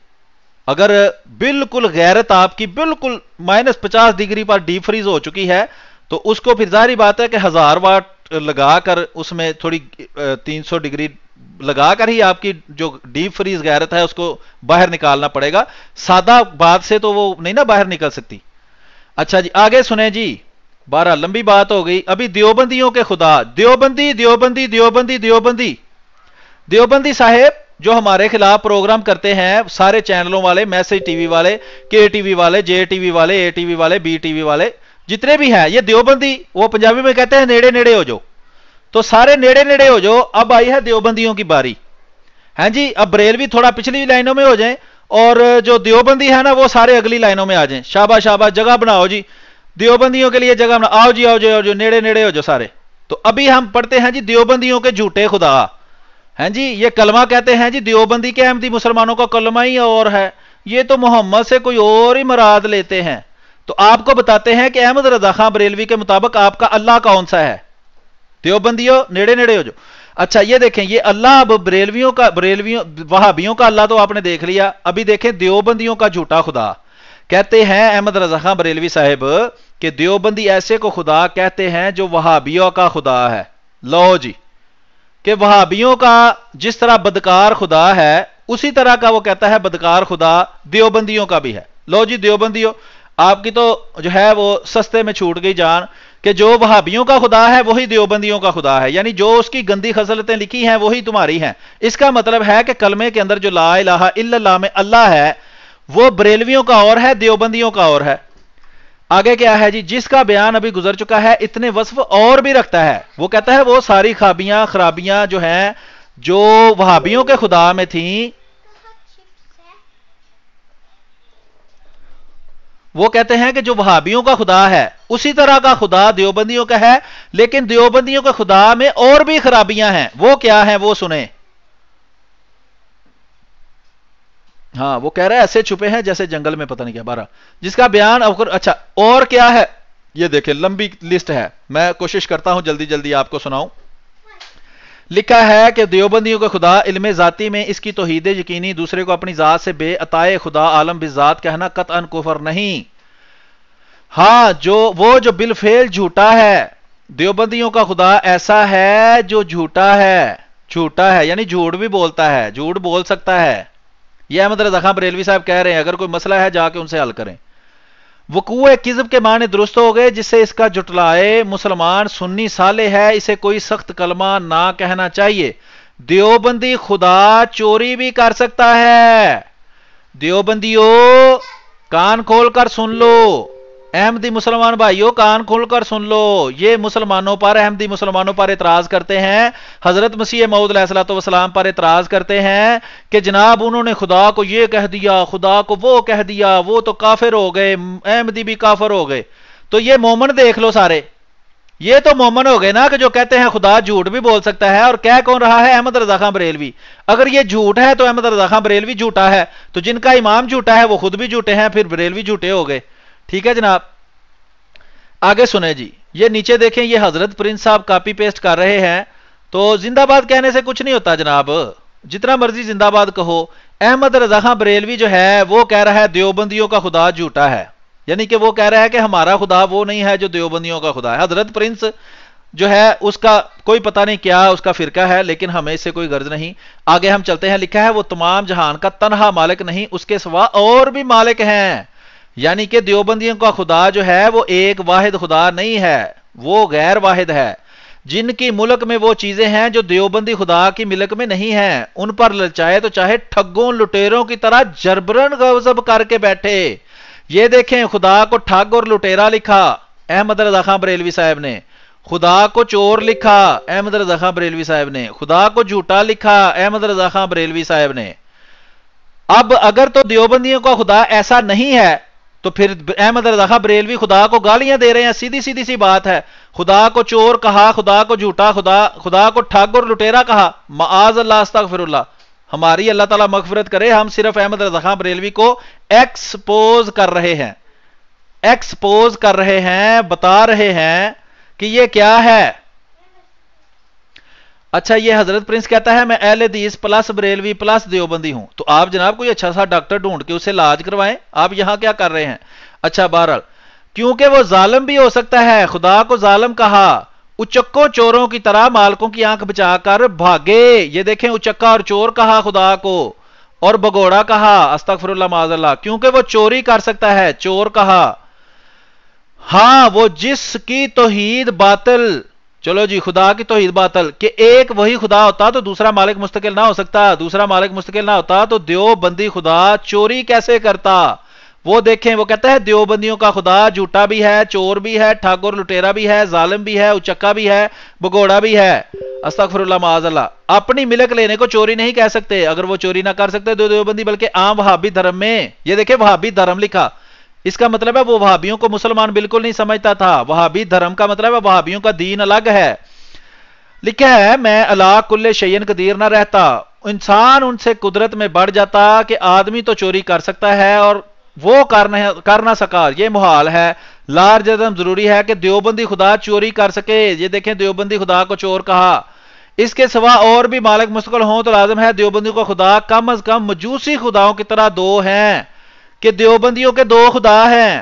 اگر بالکل غیرت آپ کی بالکل -50 ڈگری پر ڈیپ فریز ہو چکی ہے تو اس کو پھر ظاہری بات ہے کہ 1000 واٹ لگا کر اس میں تھوڑی 300 ڈگری لگا کر ہی آپ کی جو ڈیپ فریز غیرت ہے اس کو باہر نکالنا پڑے گا، سادہ بات سے تو وہ نہیں نا باہر نکل سکتی۔ اچھا جی آگے سنیں جی، 12 لمبی بات ہو گئی۔ ابھی دیوبندیوں کے خدا، دیوبندی دیوبندی دیوبندی دیوبندی دیوبندی صاحب جو ہمارے خلاف پروگرام کرتے ہیں، سارے چینلوں والے، میسج ٹی وی والے، کے ٹی وی والے، جے ٹی وی والے، اے ٹی وی والے، بی ٹی وی والے، جتنے بھی ہیں یہ دیوبندی، وہ پنجابی میں کہتے ہیں نیڑے نیڑے ہو جو، تو سارے نیڑے نیڑے ہو جو۔ اب آئی ہے دیوبندیوں کی باری، ہیں جی اب بریلوی تھوڑا پچھلی لائنوں میں ہو جائیں اور جو دیوبندی ہے نا وہ سارے اگلی لائنوں میں آ جائیں۔ شاباش شاباش، جگہ بناؤ جی دیوبندیوں کے لیے، جگہ بناؤ، آؤ جی آؤ جی آؤ جی، نیڑے نیڑے ہو جو سارے۔ تو ابھی ہم پڑھتے ہیں جی دیوبندیوں کے جھوٹے خدا، ہیں جی یہ کلمہ کہتے ہیں جی دیوبندی کے احمدی مسلمانوں کا کلمہ ہی اور ہے، یہ تو محمد سے کوئی اور ہی مراد لیتے ہیں۔ تو آپ کو بتاتے ہیں کہ احمد رضا خان بریلوی کے مطابق آپ کا اللہ کون سا ہے؟ دیوبندیوں نیڑے نیڑے ہو جو۔ اچھا یہ دیکھیں، یہ اللہ اب بریلویوں کا، وہابیوں کا اللہ تو آپ نے دیکھ لیا، ابھی دیکھیں دیوبندیوں کا جھوٹا خدا۔ کہتے ہیں احمد رضا خان بریلوی صاحب کہ دیوبندی ایسے کو خدا کہتے ہیں جو وہابیوں کا خدا ہے. لو جی کہ وہابیوں کا جس طرح بدکار خدا ہے اسی طرح کا وہ کہتا ہے بدکار خدا دیوبندیوں کا بھی ہے. لو جی دیوبندیوں آپ کی تو جو ہے وہ سستے میں چھوٹ گئی جان کہ جو وہابیوں کا خدا ہے وہی دیوبندیوں کا خدا ہے، یعنی جو اس کی گندی خصلتیں لکھی ہیں وہی تمہاری ہیں. اس کا مطلب ہے کہ کلمے کے اندر جو لا الہ الا اللہ میں اللہ ہے وہ بریلویوں کا اور ہے، دیوبندیوں کا اور ہے. آگے کیا ہے جی؟ جس کا بیان ابھی گزر چکا ہے اتنے وصف اور بھی رکھتا ہے. وہ کہتا ہے وہ ساری خرابیاں جو ہیں جو وہابیوں کے خدا میں تھیں وہ کہتے ہیں کہ جو وہابیوں کا خدا ہے اسی طرح کا خدا دیوبندیوں کا ہے، لیکن دیوبندیوں کے خدا میں اور بھی خرابیاں ہیں. وہ کیا ہیں وہ سنیں. ہاں وہ کہہ رہا ہے ایسے چھپے ہیں جیسے جنگل میں پتہ نہیں کیا بارہ. جس کا بیان اچھا اور کیا ہے یہ دیکھیں لمبی لسٹ ہے، میں کوشش کرتا ہوں جلدی جلدی آپ کو سناؤں. لکھا ہے کہ دیوبندیوں کے خدا علم ذاتی میں اس کی توحید یقینی، دوسرے کو اپنی ذات سے بے عطائے خدا عالم بالذات کہنا قطعا کفر نہیں. ہاں وہ جو بالفعل جھوٹا ہے، دیوبندیوں کا خدا ایسا ہے جو جھوٹا ہے یعنی جھوٹ بھی بولتا ہے، جھوٹ بول سکتا ہے. یہ احمد رضا خان بریلوی صاحب کہہ رہے ہیں، اگر کوئی مسئلہ ہے جا کے ان سے حل کریں. وقوع کذب کے معنی درست ہو گئے، جس سے اس کا جٹلائے مسلمان سنی صالح ہے اسے کوئی سخت کلمہ نہ کہنا چاہیے. دیوبندی خدا چوری بھی کر سکتا ہے. دیوبندیوں کان کھول کر سن لو، احمدی مسلمان بھائیوں کان کھول کر سن لو. یہ مسلمانوں پر، احمدی مسلمانوں پر اعتراض کرتے ہیں، حضرت مسیح موعود علیہ الصلوۃ والسلام پر اعتراض کرتے ہیں کہ جناب انہوں نے خدا کو یہ کہہ دیا، خدا کو وہ کہہ دیا، وہ تو کافر ہو گئے، احمدی بھی کافر ہو گئے. تو یہ مومن دیکھ لو سارے، یہ تو مومن ہو گئے نا کہ جو کہتے ہیں خدا جھوٹ بھی بول سکتا ہے. اور کہہ کون رہا ہے؟ احمد رضا خان بریلوی. اگر یہ جھوٹ ہے تو احمد رضا خان بریلوی جھوٹا ہے، تو جن کا امام جھوٹا ہے وہ خود بھی جھوٹے ہیں، پھر بریلوی جھوٹے ہو گئے. ٹھیک ہے جناب آگے سنیں جی. یہ نیچے دیکھیں یہ حضرت پرنس صاحب کاپی پیسٹ کر رہے ہیں. تو زندہ باد کہنے سے کچھ نہیں ہوتا جناب، جتنا مرضی زندہ باد کہو. احمد رضا خان بریلوی جو ہے وہ کہہ رہا ہے دیوبندیوں کا خدا جھوٹا ہے، یعنی کہ وہ کہہ رہا ہے کہ ہمارا خدا وہ نہیں ہے جو دیوبندیوں کا خدا ہے. حضرت پرنس جو ہے اس کا کوئی پتہ نہیں کیا اس کا فرقہ ہے، لیکن ہمیں اس سے کوئی غرض نہیں. آگے ہم چلتے ہیں. لکھا ہے وہ تمام جہان کا تنہا مالک نہیں، اس کے سوا اور بھی مالک ہیں. یعنی کہ دیوبندیوں کا خدا جو ہے وہ ایک واحد خدا نہیں ہے، وہ غیر واحد ہے. جن کی ملک میں وہ چیزیں ہیں جو دیوبندی خدا کی ملک میں نہیں ہیں، ان پر للچائے تو چاہے ٹھگوں لٹیروں کی طرح جبرن غضب کر کے بیٹھے. یہ دیکھیں خدا کو ٹھگ اور لٹیرا لکھا احمد رضا خان بریلوی صاحب نے، خدا کو چور لکھا احمد رضا خان بریلوی صاحب نے، خدا کو جھوٹا لکھا احمد رضا خان بریلوی صاحب نے. اب اگر تو دیوبندیوں کا خدا ایسا نہیں ہے تو پھر احمد رضا خان بریلوی خدا کو گالیاں دے رہے ہیں. سیدھی سیدھی سی بات ہے. خدا کو چور کہا، خدا کو جھوٹا، خدا کو ٹھگ اور لٹیرا کہا. معاذ اللہ استغفر اللہ، ہماری اللہ تعالیٰ مغفرت کرے. ہم صرف احمد رضا خان بریلوی کو ایکسپوز کر رہے ہیں، بتا رہے ہیں کہ یہ کیا ہے. اچھا یہ حضرت پرنس کہتا ہے میں اہل حدیث پلس بریلوی پلس دیوبندی ہوں. تو آپ جناب کوئی اچھا سا ڈاکٹر ڈھونڈ کے اسے علاج کروائیں. آپ یہاں کیا کر رہے ہیں؟ اچھا بہرحال کیونکہ وہ ظالم بھی ہو سکتا ہے. خدا کو ظالم کہا، اچکوں چوروں کی طرح مالکوں کی آنکھ بچا کر بھاگے. یہ دیکھیں اچکا اور چور کہا خدا کو، اور بگوڑا کہا استغفر اللہ معاذ اللہ، کیونکہ وہ چوری کر سکتا ہے، چور کہا. ہاں وہ جس کی توحید باطل، چلو جی خدا کی توحید باطل کہ ایک وہی خدا ہوتا تو دوسرا مالک مستقل نہ ہو سکتا، دوسرا مالک مستقل نہ ہوتا تو دیوبندی خدا چوری کیسے کرتا. وہ دیکھیں وہ کہتا ہے دیوبندیوں کا خدا جھوٹا بھی ہے، چور بھی ہے، ٹھگ اور لٹیرا بھی ہے، ظالم بھی ہے، اچکا بھی ہے، بگوڑا بھی ہے. استغفر اللہ معاذ اللہ. اپنی ملک لینے کو چوری نہیں کہہ سکتے. اگر وہ چوری نہ کر سکتے دیوبندی، بلکہ عام وہابی دھرم میں، یہ دیکھیں وہابی دھرم لکھا، اس کا مطلب ہے وہ وہابیوں کو مسلمان بالکل نہیں سمجھتا تھا. وہابی دھرم کا مطلب ہے وہابیوں کا دین الگ ہے. لکھا ہے میں اللہ کل شیئن قدیر نہ رہتا. انسان ان سے قدرت میں بڑھ جاتا کہ آدمی تو چوری کر سکتا ہے اور وہ کر نہ سکا، یہ محال ہے. لار جزم ضروری ہے کہ دیوبندی خدا چوری کر سکے. یہ دیکھیں دیوبندی خدا کو چور کہا. اس کے سوا اور بھی مالک مستقل ہوں تو لازم ہے دیوبندی کو خدا کم از کم مجوسی خداؤں کی طرح دو ہیں، کہ دیوبندیوں کے دو خدا ہیں.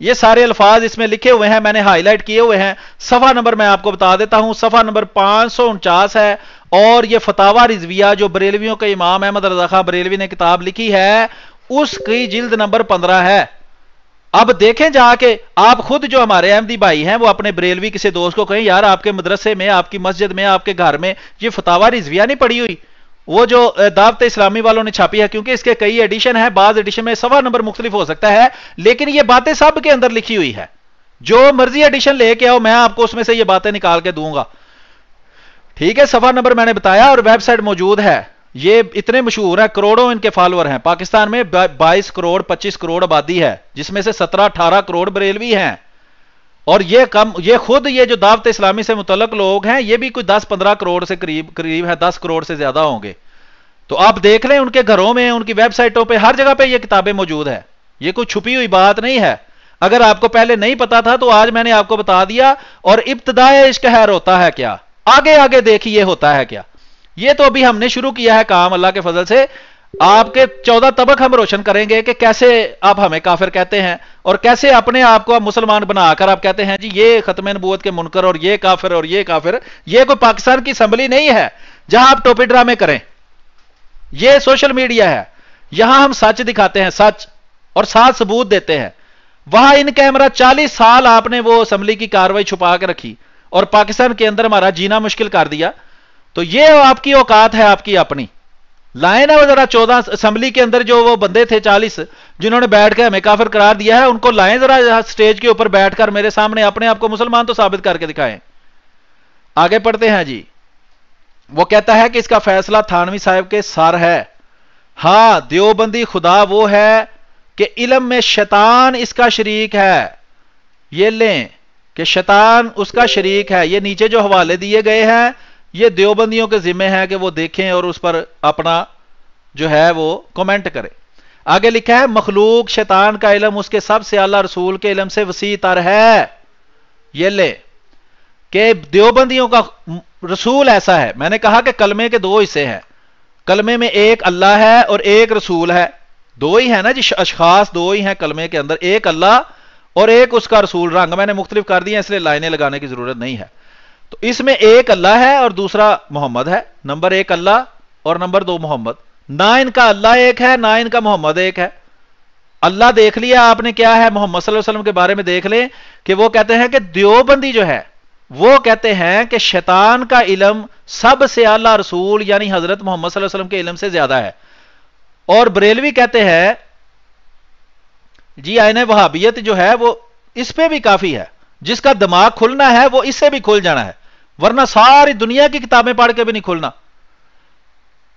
یہ سارے الفاظ اس میں لکھے ہوئے ہیں، میں نے ہائی لائٹ کیے ہوئے ہیں۔ صفحہ نمبر میں آپ کو بتا دیتا ہوں، صفحہ نمبر 549 ہے، اور یہ فتاوی رضویہ جو بریلویوں کے امام احمد رضا خان بریلوی نے کتاب لکھی ہے، اس کی جلد نمبر 15 ہے۔ اب دیکھیں جا کے، آپ خود جو ہمارے احمدی بھائی ہیں وہ اپنے بریلوی کسی دوست کو کہیں یار آپ کے مدرسے میں، آپ کی مسجد میں، آپ کے گھر میں یہ فتاوی رضویہ نہیں پڑھی ہوئی؟ وہ جو دعوت اسلامی والوں نے چھاپی ہے، کیونکہ اس کے کئی ایڈیشن ہیں، بعض ایڈیشن میں صفحہ نمبر مختلف ہو سکتا ہے، لیکن یہ باتیں سب کے اندر لکھی ہوئی ہے۔ جو مرضی ایڈیشن لے کے آؤ، میں آپ کو اس میں سے یہ باتیں نکال کے دوں گا، ٹھیک ہے؟ صفحہ نمبر میں نے بتایا، اور ویب سائٹ موجود ہے۔ یہ اتنے مشہور ہیں، کروڑوں ان کے فالوور ہیں۔ پاکستان میں 22 کروڑ 25 کروڑ آبادی ہے، جس میں سے 17-18 کروڑ بریلوی ہیں، اور یہ خود یہ جو دعوت اسلامی سے متعلق لوگ ہیں، یہ بھی کوئی 10-15 کروڑ سے قریب ہے، 10 کروڑ سے زیادہ ہوں گے۔ تو آپ دیکھ لیں ان کے گھروں میں، ان کی ویب سائٹوں پہ، ہر جگہ پہ یہ کتابیں موجود ہیں۔ یہ کوئی چھپی ہوئی بات نہیں ہے۔ اگر آپ کو پہلے نہیں پتا تھا تو آج میں نے آپ کو بتا دیا۔ اور ابتدائے عشق خیر ہوتا ہے کیا، آگے دیکھیے ہوتا ہے کیا۔ یہ تو ابھی ہم نے شروع کیا ہے کام اللہ کے فضل سے۔ آپ کے 14 طبق ہم روشن کریں گے کہ کیسے آپ ہمیں کافر کہتے ہیں، اور کیسے اپنے آپ کو آپ مسلمان بنا کر آپ کہتے ہیں جی یہ ختم نبوت کے منکر اور یہ کافر اور یہ کافر۔ یہ کوئی پاکستان کی اسمبلی نہیں ہے جہاں آپ ٹوپی ڈرامے کریں، یہ سوشل میڈیا ہے۔ یہاں ہم سچ دکھاتے ہیں، سچ، اور ساتھ ثبوت دیتے ہیں۔ وہاں ان کیمرہ 40 سال آپ نے وہ اسمبلی کی کاروائی چھپا کے رکھی، اور پاکستان کے اندر ہمارا جینا مشکل کر دیا۔ تو یہ آپ کی اوقات ہے، آپ کی اپنی لائن ہے۔ وہ ذرا 14 اسمبلی کے اندر جو وہ بندے تھے 40 جنہوں نے بیٹھ کے ہمیں کافر قرار دیا ہے، ان کو لائیں ذرا سٹیج کے اوپر بیٹھ کر میرے سامنے، اپنے آپ کو مسلمان تو ثابت کر کے دکھائیں۔ آگے پڑھتے ہیں جی۔ وہ کہتا ہے کہ اس کا فیصلہ تھانوی صاحب کے سر ہے۔ ہاں، دیوبندی خدا وہ ہے کہ علم میں شیطان اس کا شریک ہے۔ یہ لیں کہ شیطان اس کا شریک ہے۔ یہ نیچے جو حوالے دیے گئے ہیں یہ دیوبندیوں کے ذمہ ہے کہ وہ دیکھیں اور اس پر اپنا جو ہے وہ کمنٹ کریں۔ آگے لکھا ہے مخلوق شیطان کا علم اس کے سب سے اعلیٰ رسول کے علم سے وسیع تر ہے۔ یہ لے کہ دیوبندیوں کا رسول ایسا ہے۔ میں نے کہا کہ کلمے کے 2 حصے ہیں، کلمے میں ایک اللہ ہے اور ایک رسول ہے۔ 2 ہی ہے نا جی، اشخاص 2 ہی ہیں کلمے کے اندر، ایک اللہ اور ایک اس کا رسول۔ رنگ میں نے مختلف کر دیے اس لیے لائنیں لگانے کی ضرورت نہیں ہے۔ تو اس میں ایک اللہ ہے اور دوسرا محمد ہے۔ نمبر 1 اللہ اور نمبر 2 محمد۔ نہ ان کا اللہ ایک ہے، نہ ان کا محمد ایک ہے۔ اللہ دیکھ لیا آپ نے کیا ہے، محمد صلی اللہ علیہ وسلم کے بارے میں دیکھ لیں کہ وہ کہتے ہیں کہ دیوبندی جو ہے وہ کہتے ہیں کہ شیطان کا علم سب سے اعلیٰ رسول یعنی حضرت محمد صلی اللہ علیہ وسلم کے علم سے زیادہ ہے۔ اور بریلوی کہتے ہیں جی آئین وہابیت جو ہے وہ اس پہ بھی کافی ہے، جس کا دماغ کھلنا ہے وہ اس سے بھی کھل جانا ہے، ورنہ ساری دنیا کی کتابیں پڑھ کے بھی نہیں کھلنا۔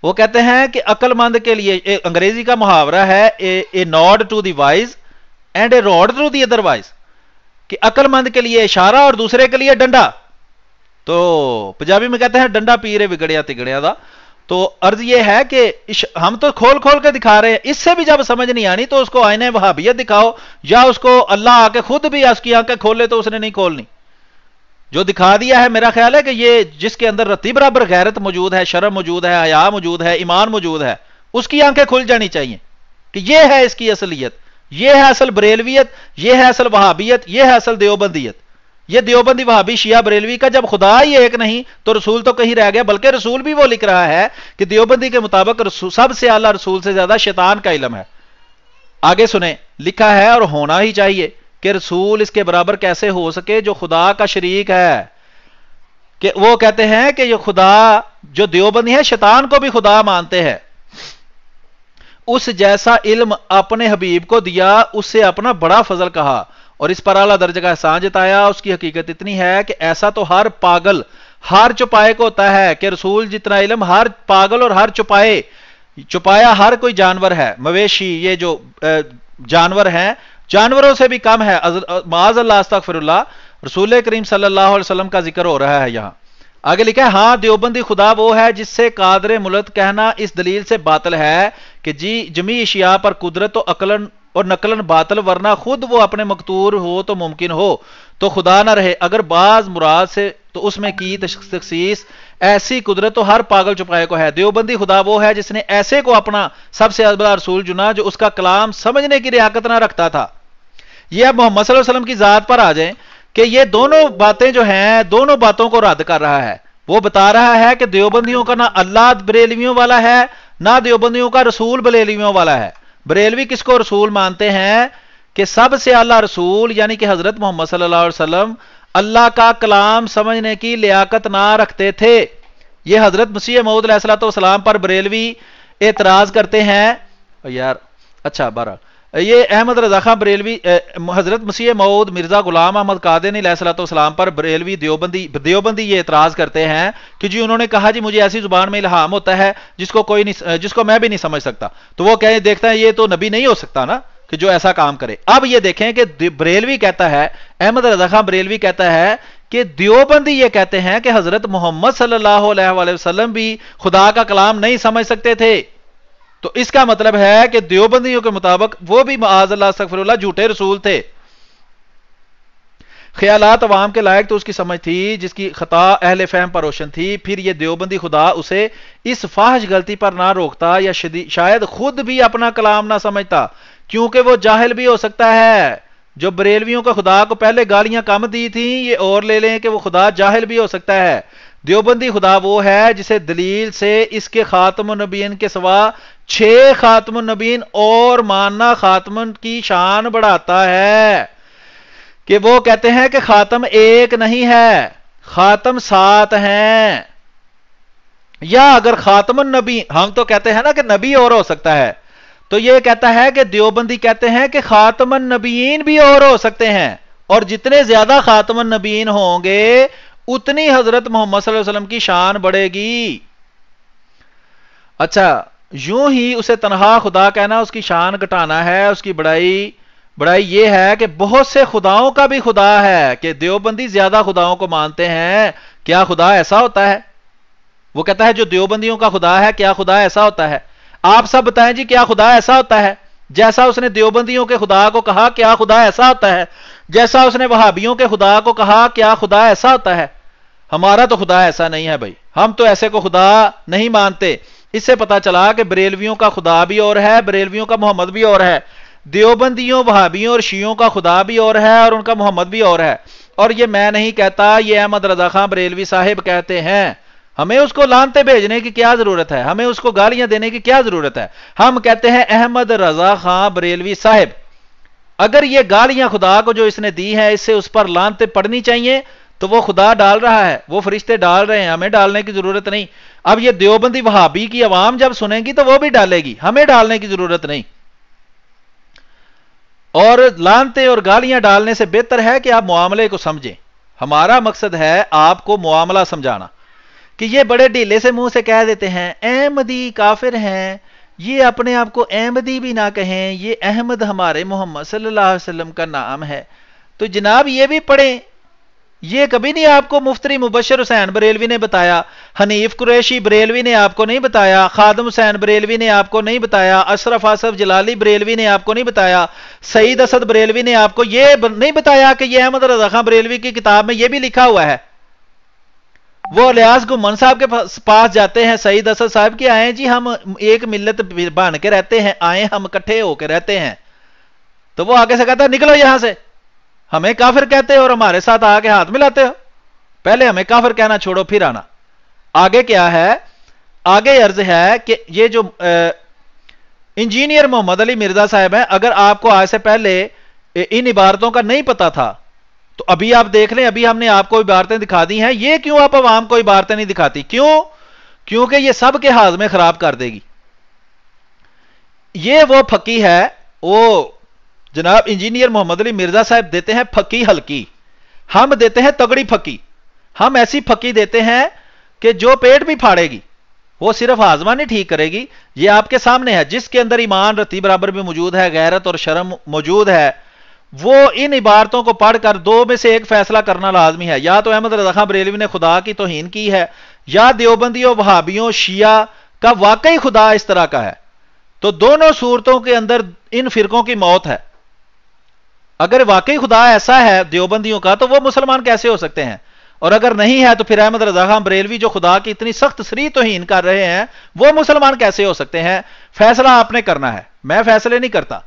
وہ کہتے ہیں کہ عقل مند کے لیے، انگریزی کا محاورہ ہے a nod to the wise and a rod to the otherwise, کہ عقل مند کے لیے اشارہ اور دوسرے کے لیے ڈنڈا۔ تو پنجابی میں کہتے ہیں ڈنڈا پیرے بگڑیا تگڑیا دا۔ تو عرض یہ ہے کہ ہم تو کھول کھول کے دکھا رہے ہیں، اس سے بھی جب سمجھ نہیں آنی تو اس کو آئین وہابیت دکھاؤ، یا اس کو اللہ آ کے خود بھی اس کی آنکھیں کھولے تو اس نے نہیں کھولنی۔ جو دکھا دیا ہے میرا خیال ہے کہ یہ جس کے اندر رتی برابر غیرت موجود ہے، شرم موجود ہے، حیا موجود ہے، ایمان موجود ہے، اس کی آنکھیں کھل جانی چاہیے کہ یہ ہے اس کی اصلیت، یہ ہے اصل بریلویت، یہ ہے اصل وہابیت، یہ ہے اصل دیوبندیت۔ یہ دیوبندی وہابی شیعہ بریلوی کا جب خدا ہی ایک نہیں تو رسول تو کہیں رہ گیا، بلکہ رسول بھی وہ لکھ رہا ہے کہ دیوبندی کے مطابق سب سے اعلیٰ رسول سے زیادہ شیطان کا علم ہے۔ آگے سنیں، لکھا ہے اور ہونا ہی چاہیے کہ رسول اس کے برابر کیسے ہو سکے جو خدا کا شریک ہے۔ کہ وہ کہتے ہیں کہ یہ خدا جو دیوبندی ہے شیطان کو بھی خدا مانتے ہیں۔ اس جیسا علم اپنے حبیب کو دیا، اس سے اپنا بڑا فضل کہا اور اس پر اعلیٰ درجے کا احسان جتایا۔ اس کی حقیقت اتنی ہے کہ ایسا تو ہر پاگل، ہر چپائے کو ہوتا ہے کہ رسول جتنا علم ہر پاگل اور ہر چپایا ہر کوئی جانور ہے، مویشی، یہ جو جانور ہیں، جانوروں سے بھی کم ہے۔ معاذ اللہ استغفر اللہ، رسول کریم صلی اللہ علیہ وسلم کا ذکر ہو رہا ہے یہاں۔ آگے لکھا ہے ہاں دیوبندی خدا وہ ہے جس سے قادر ملت کہنا اس دلیل سے باطل ہے کہ جی جمی اشیاء پر قدرت و عقلن اور نقلن باطل، ورنہ خود وہ اپنے مقتور ہو تو ممکن ہو تو خدا نہ رہے۔ اگر بعض مراد سے تو اس میں کی تخصیص ایسی قدرت تو ہر پاگل چپائے کو ہے۔ دیوبندی خدا وہ ہے جس نے ایسے کو اپنا سب سے بڑا رسول چنا جو اس کا کلام سمجھنے کی لیاقت نہ رکھتا تھا، یہ اب محمد صلی اللہ علیہ وسلم کی ذات پر آ جائیں کہ یہ دونوں باتیں جو ہیں دونوں باتوں کو رد کر رہا ہے. وہ بتا رہا ہے کہ دیوبندیوں کا نہ اللہ بریلویوں والا ہے نہ دیوبندیوں کا رسول بریلویوں والا ہے. بریلوی کس کو رسول مانتے ہیں کہ سب سے اعلیٰ رسول یعنی کہ حضرت محمد صلی اللہ علیہ وسلم اللہ کا کلام سمجھنے کی لیاقت نہ رکھتے تھے. یہ حضرت مسیح موعود علیہ الصلوۃ والسلام پر بریلوی اعتراض کرتے ہیں. یار اچھا بارہ یہ احمد رضا خان بریلوی حضرت مسیح موعود مرزا غلام احمد قادیانی علیہ الصلوۃ والسلام پر بریلوی دیوبندی یہ اعتراض کرتے ہیں کہ جی انہوں نے کہا جی مجھے ایسی زبان میں الہام ہوتا ہے جس کو میں بھی نہیں سمجھ سکتا. تو وہ کہیں دیکھتا ہے یہ تو نبی نہیں ہو سکتا نا کہ جو ایسا کام کرے. اب یہ دیکھیں کہ بریلوی کہتا ہے احمد رضا خان بریلوی کہتا ہے کہ دیوبندی یہ کہتے ہیں کہ حضرت محمد صلی اللہ علیہ وآلہ وسلم بھی خدا کا کلام نہیں سمجھ سکتے تھے. تو اس کا مطلب ہے کہ دیوبندیوں کے مطابق وہ بھی معاذ اللہ استغفر اللہ جھوٹے رسول تھے. خیالات عوام کے لائق تو اس کی سمجھ تھی جس کی خطا اہل فہم پر روشن تھی. پھر یہ دیوبندی خدا اسے اس فاحش غلطی پر نہ روکتا یا شاید خود بھی اپنا کلام نہ سمجھتا کیونکہ وہ جاہل بھی ہو سکتا ہے. جو بریلویوں کا خدا کو پہلے گالیاں کم دی تھیں یہ اور لے لیں کہ وہ خدا جاہل بھی ہو سکتا ہے. دیوبندی خدا وہ ہے جسے دلیل سے اس کے خاتم النبیین کے سوا 6 خاتم النبیین اور ماننا خاتم کی شان بڑھاتا ہے. کہ وہ کہتے ہیں کہ خاتم ایک نہیں ہے خاتم 7 ہیں. یا اگر خاتم النبی ہم تو کہتے ہیں نا کہ نبی اور ہو سکتا ہے تو یہ کہتا ہے کہ دیوبندی کہتے ہیں کہ خاتم النبیین بھی اور ہو سکتے ہیں اور جتنے زیادہ خاتم النبیین ہوں گے اتنی حضرت محمد صلی اللہ علیہ وسلم کی شان بڑھے گی. اچھا یوں ہی اسے تنہا خدا کہنا اس کی شان گھٹانا ہے. اس کی بڑائی یہ ہے کہ بہت سے خداؤں کا بھی خدا ہے کہ دیوبندی زیادہ خداؤں کو مانتے ہیں. کیا خدا ایسا ہوتا ہے؟ وہ کہتا ہے جو دیوبندیوں کا خدا ہے کیا خدا ایسا ہوتا ہے؟ آپ سب بتائیں جی کیا خدا ایسا ہوتا ہے جیسا اس نے دیوبندیوں کے خدا کو کہا کیا خدا ایسا ہوتا ہے جیسا اس نے وہابیوں کے خدا کو کہا کیا خدا ایسا ہوتا ہے؟ ہمارا تو خدا ایسا نہیں ہے بھائی. ہم تو ایسے کو خدا نہیں مانتے. اس سے پتا چلا کہ بریلویوں کا خدا بھی اور ہے بریلویوں کا محمد بھی اور ہے. دیوبندیوں وہابیوں اور شیعوں کا خدا بھی اور ہے اور ان کا محمد بھی اور ہے. اور یہ میں نہیں کہتا یہ احمد رضا خان بریلوی صاحب کہتے ہیں. ہمیں اس کو لانتے بھیجنے کی کیا ضرورت ہے؟ ہمیں اس کو گالیاں دینے کی کیا ضرورت ہے؟ ہم کہتے ہیں احمد رضا خان بریلوی صاحب اگر یہ گالیاں خدا کو جو اس نے دی ہیں اس سے اس پر لانتے پڑنی چاہیے تو وہ خدا ڈال رہا ہے وہ فرشتے ڈال رہے ہیں ہمیں ڈالنے کی ضرورت نہیں. اب یہ دیوبندی وہابی کی عوام جب سنیں گی تو وہ بھی ڈالے گی ہمیں ڈالنے کی ضرورت نہیں. اور لانتے اور گالیاں ڈالنے سے بہتر ہے کہ آپ معاملے کو سمجھیں. ہمارا مقصد ہے آپ کو معاملہ سمجھانا. کہ یہ بڑے ڈھیلے سے منہ سے کہہ دیتے ہیں احمدی کافر ہیں یہ اپنے آپ کو احمدی بھی نہ کہیں یہ احمد ہمارے محمد صلی اللہ علیہ وسلم کا نام ہے. تو جناب یہ بھی پڑھیں. یہ کبھی نہیں آپ کو مفتری مبشر حسین بریلوی نے بتایا حنیف قریشی بریلوی نے آپ کو نہیں بتایا خادم حسین بریلوی نے آپ کو نہیں بتایا اشرف آصف جلالی بریلوی نے آپ کو نہیں بتایا سعید اسد بریلوی نے آپ کو یہ نہیں بتایا کہ یہ احمد رضا خان بریلوی کی کتاب میں یہ بھی لکھا ہوا ہے. وہ الیاس گمن صاحب کے پاس جاتے ہیں سعید اسد صاحب کی آئیں جی ہم ایک ملت بن کے رہتے ہیں آئیں ہم اکٹھے ہو کے رہتے ہیں. تو وہ آگے سے کہتا ہے نکلو یہاں سے ہمیں کافر کہتے ہو اور ہمارے ساتھ آ کے ہاتھ ملاتے ہو. پہلے ہمیں کافر کہنا چھوڑو پھر آنا. آگے کیا ہے؟ آگے عرض ہے کہ یہ جو انجینئر محمد علی مرزا صاحب ہیں اگر آپ کو آج سے پہلے ان عبارتوں کا نہیں پتا تھا تو ابھی آپ دیکھ لیں ابھی ہم نے آپ کو عبارتیں دکھا دی ہیں. یہ کیوں آپ عوام کو عبارتیں نہیں دکھاتی؟ کیونکہ یہ سب کے ہاضمے خراب کر دے گی. یہ وہ پھکی ہے وہ جناب انجینئر محمد علی مرزا صاحب دیتے ہیں پھکی ہلکی ہم دیتے ہیں تگڑی پھکی. ہم ایسی پھکی دیتے ہیں کہ جو پیٹ بھی پھاڑے گی وہ صرف ہاضمہ نہیں ٹھیک کرے گی. یہ آپ کے سامنے ہے جس کے اندر ایمان رتی برابر بھی موجود ہے غیرت اور شرم موجود ہے وہ ان عبارتوں کو پڑھ کر دو میں سے ایک فیصلہ کرنا لازمی ہے. یا تو احمد رضا خان بریلوی نے خدا کی توہین کی ہے یا دیوبندیوں وہابیوں شیعہ کا واقعی خدا اس طرح کا ہے. تو دونوں صورتوں کے اندر ان فرقوں کی موت ہے. اگر واقعی خدا ایسا ہے دیوبندیوں کا تو وہ مسلمان کیسے ہو سکتے ہیں؟ اور اگر نہیں ہے تو پھر احمد رضا خان بریلوی جو خدا کی اتنی سخت صریح توہین کر رہے ہیں وہ مسلمان کیسے ہو سکتے ہیں؟ فیصلہ آپ نے کرنا ہے. میں فیصلے نہیں کرتا.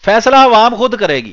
فیصلہ عوام خود کرے گی.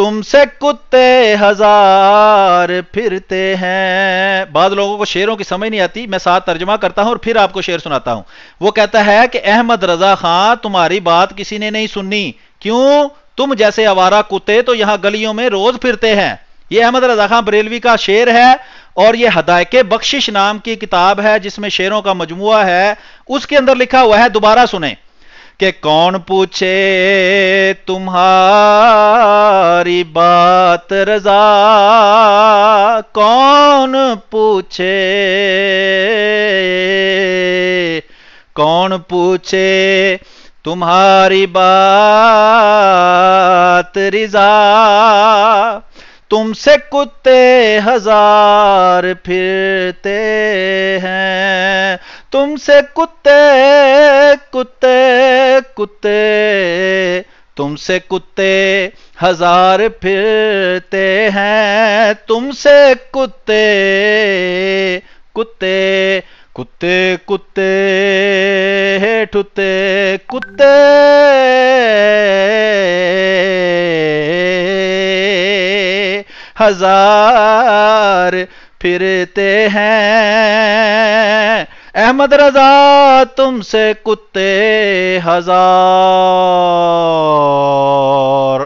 تم سے کتے ہزار پھرتے ہیں. بعض لوگوں کو شعروں کی سمجھ نہیں آتی، میں ساتھ ترجمہ کرتا ہوں اور پھر آپ کو شعر سناتا ہوں. وہ کہتا ہے کہ احمد رضا خان تمہاری بات کسی نے نہیں سنی، کیوں؟ تم جیسے آوارہ کتے تو یہاں گلیوں میں روز پھرتے ہیں. یہ احمد رضا خان بریلوی کا شعر ہے، اور یہ ہدایق بخشش نام کی کتاب ہے جس میں شعروں کا مجموعہ ہے. اس کے اندر لکھا ہوا ہے، دوبارہ سنیں، کہ کون پوچھے تمہاری بات رضا، کون پوچھے، کون پوچھے تمہاری بات رضا، تم سے کتے ہزار پھرتے ہیں، تم سے کتے کتے کتے، تم سے کتے ہزار پھرتے ہیں، تم سے کتے کتے کتے کتے ٹھتے کتے ہزار پھرتے ہیں. احمد رضا تم سے کتے ہزار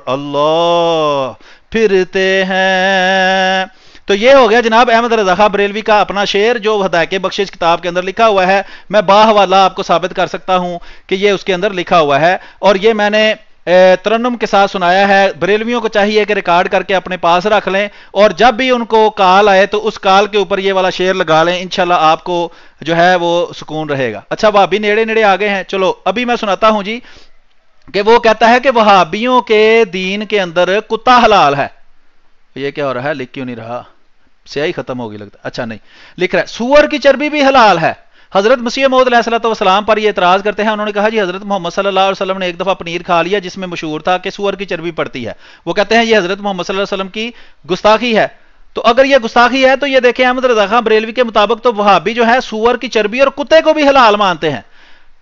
اللہ پھرتے ہیں. تو یہ ہو گیا جناب احمد رضا خان بریلوی کا اپنا شعر جو ہدایق بخشش کتاب کے اندر لکھا ہوا ہے. میں باحوالہ آپ کو ثابت کر سکتا ہوں کہ یہ اس کے اندر لکھا ہوا ہے، اور یہ میں نے ترنم کے ساتھ سنایا ہے. بریلویوں کو چاہیے کہ ریکارڈ کر کے اپنے پاس رکھ لیں، اور جب بھی ان کو کال آئے تو اس کال کے اوپر یہ والا شعر لگا لیں، انشاءاللہ آپ کو جو ہے وہ سکون رہے گا. اچھا، وہابی نیڑے نیڑے آگے ہیں، چلو ابھی میں سناتا ہوں جی، کہ وہ کہتا ہے کہ وہابیوں کے دین کے اندر کتا حلال ہے. یہ کیا ہو رہا ہے؟ لکھ کیوں نہیں رہا؟ سیاہی ختم ہوگی لگتا ہے. اچھا نہیں لکھ رہا ہے سور کی چربی بھی حلال ہے. حضرت مسیح موعود علیہ السلام پر یہ اعتراض کرتے ہیں. انہوں نے کہا جی حضرت محمد صلی اللہ علیہ وسلم نے ایک دفعہ پنیر کھا لیا جس میں مشہور تھا کہ سور کی چربی پڑتی ہے. وہ کہتے ہیں یہ حضرت محمد صلی اللہ علیہ وسلم کی گستاخی ہے. تو اگر یہ گستاخی ہے تو یہ دیکھیں احمد رضا خان بریلوی کے مطابق تو وہابی جو ہے سور کی چربی اور کتے کو بھی حلال مانتے ہیں.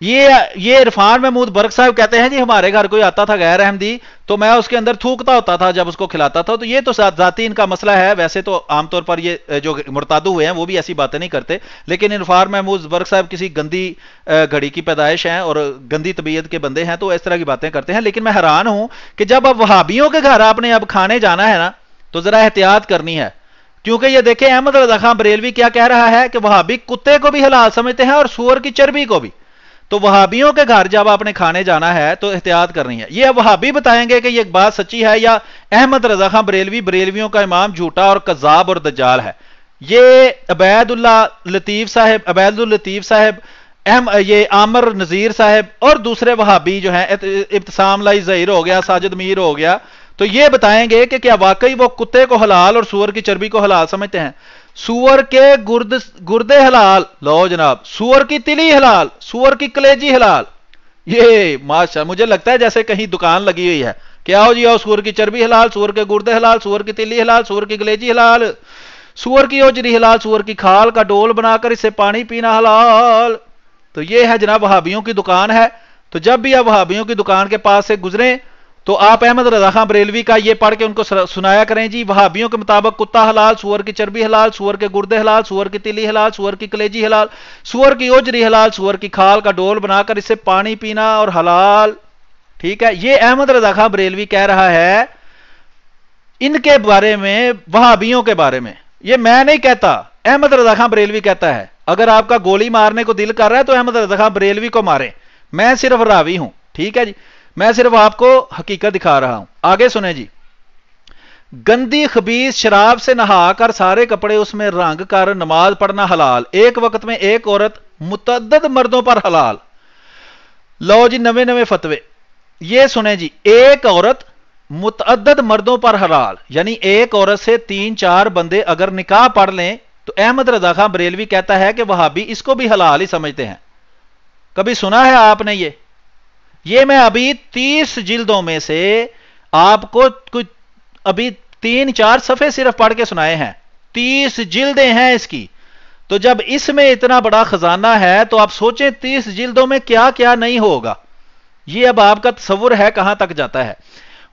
یہ عرفان محمود برق صاحب کہتے ہیں جی ہمارے گھر کوئی آتا تھا غیر احمدی تو میں اس کے اندر تھوکتا ہوتا تھا جب اس کو کھلاتا تھا. تو یہ تو ذاتی ان کا مسئلہ ہے. ویسے تو عام طور پر یہ جو مرتاد ہوئے ہیں وہ بھی ایسی باتیں نہیں کرتے، لیکن عرفان محمود برق صاحب کسی گندی گھڑی کی پیدائش ہیں اور گندی طبیعت کے بندے ہیں تو اس طرح کی باتیں کرتے ہیں. لیکن میں حیران ہوں کہ جب اب وہابیوں کے گھر آپ نے اب کھانے جانا ہے نا تو ذرا احتیاط کرنی ہے، کیونکہ یہ دیکھیں احمد رضا خان بریلوی کیا کہہ رہا ہے کہ وہابی کتے کو بھی حلال سمجھتے ہیں اور سور کی چربی کو بھی. تو وہابیوں کے گھر جب آپ نے کھانے جانا ہے تو احتیاط کرنی ہے. یہ وہابی بتائیں گے کہ یہ بات سچی ہے یا احمد رضا خان بریلوی بریلویوں کا امام جھوٹا اور کذاب اور دجال ہے. یہ عبید الطیف صاحب یہ عامر نذیر صاحب اور دوسرے وہابی جو ہیں ابتسام لائی ظہیر ہو گیا، ساجد میر ہو گیا، تو یہ بتائیں گے کہ کیا واقعی وہ کتے کو حلال اور سور کی چربی کو حلال سمجھتے ہیں. سور کے گردے حلال، لو جناب، سور کی تلی حلال، سور کی کلیجی حلال. یہ ماشاء مجھے لگتا ہے جیسے کہیں دکان لگی ہوئی ہے کہ آؤ جی آؤ، سور کی چربی حلال، سور کے گردے حلال، سور کی تلی حلال، سور کی کلیجی حلال، سور کی اوجری حلال، سور کی کھال کا ڈول بنا کر اسے پانی پینا حلال. تو یہ ہے جناب وہابیوں کی دکان ہے. تو جب بھی آپ وہابیوں کی دکان کے پاس سے گزریں تو آپ احمد رضا خان بریلوی کا یہ پڑھ کے ان کو سنایا کریں جی وہابیوں کے مطابق کتا حلال، سور کی چربی حلال، سور کے گردے حلال، سور کی تلی حلال، سور کی کلیجی حلال، سور کی اوجری حلال، سور کی کھال کا ڈول بنا کر اسے پانی پینا اور حلال. ٹھیک ہے، یہ احمد رضا خان بریلوی کہہ رہا ہے ان کے بارے میں، وہابیوں کے بارے میں. یہ میں نہیں کہتا، احمد رضا خان بریلوی کہتا ہے. اگر آپ کا گولی مارنے کو دل کر رہا ہے تو احمد رضا خان بریلوی کو ماریں، میں صرف راوی ہوں. ٹھیک ہے جی، میں صرف آپ کو حقیقت دکھا رہا ہوں. آگے سنیں جی، گندی خبیث شراب سے نہا کر سارے کپڑے اس میں رنگ کر نماز پڑھنا حلال، ایک وقت میں ایک عورت متعدد مردوں پر حلال. لو جی نوے فتوے، یہ سنیں جی، ایک عورت متعدد مردوں پر حلال، یعنی ایک عورت سے 3-4 بندے اگر نکاح پڑھ لیں تو احمد رضا خان بریلوی کہتا ہے کہ وہابی اس کو بھی حلال ہی سمجھتے ہیں. کبھی سنا ہے آپ نے یہ میں ابھی 30 جلدوں میں سے آپ کو کچھ ابھی 3-4 صفحے صرف پڑھ کے سنائے ہیں. 30 جلدیں ہیں اس کی. تو جب اس میں اتنا بڑا خزانہ ہے تو آپ سوچیں 30 جلدوں میں کیا کیا نہیں ہوگا. یہ اب آپ کا تصور ہے کہاں تک جاتا ہے.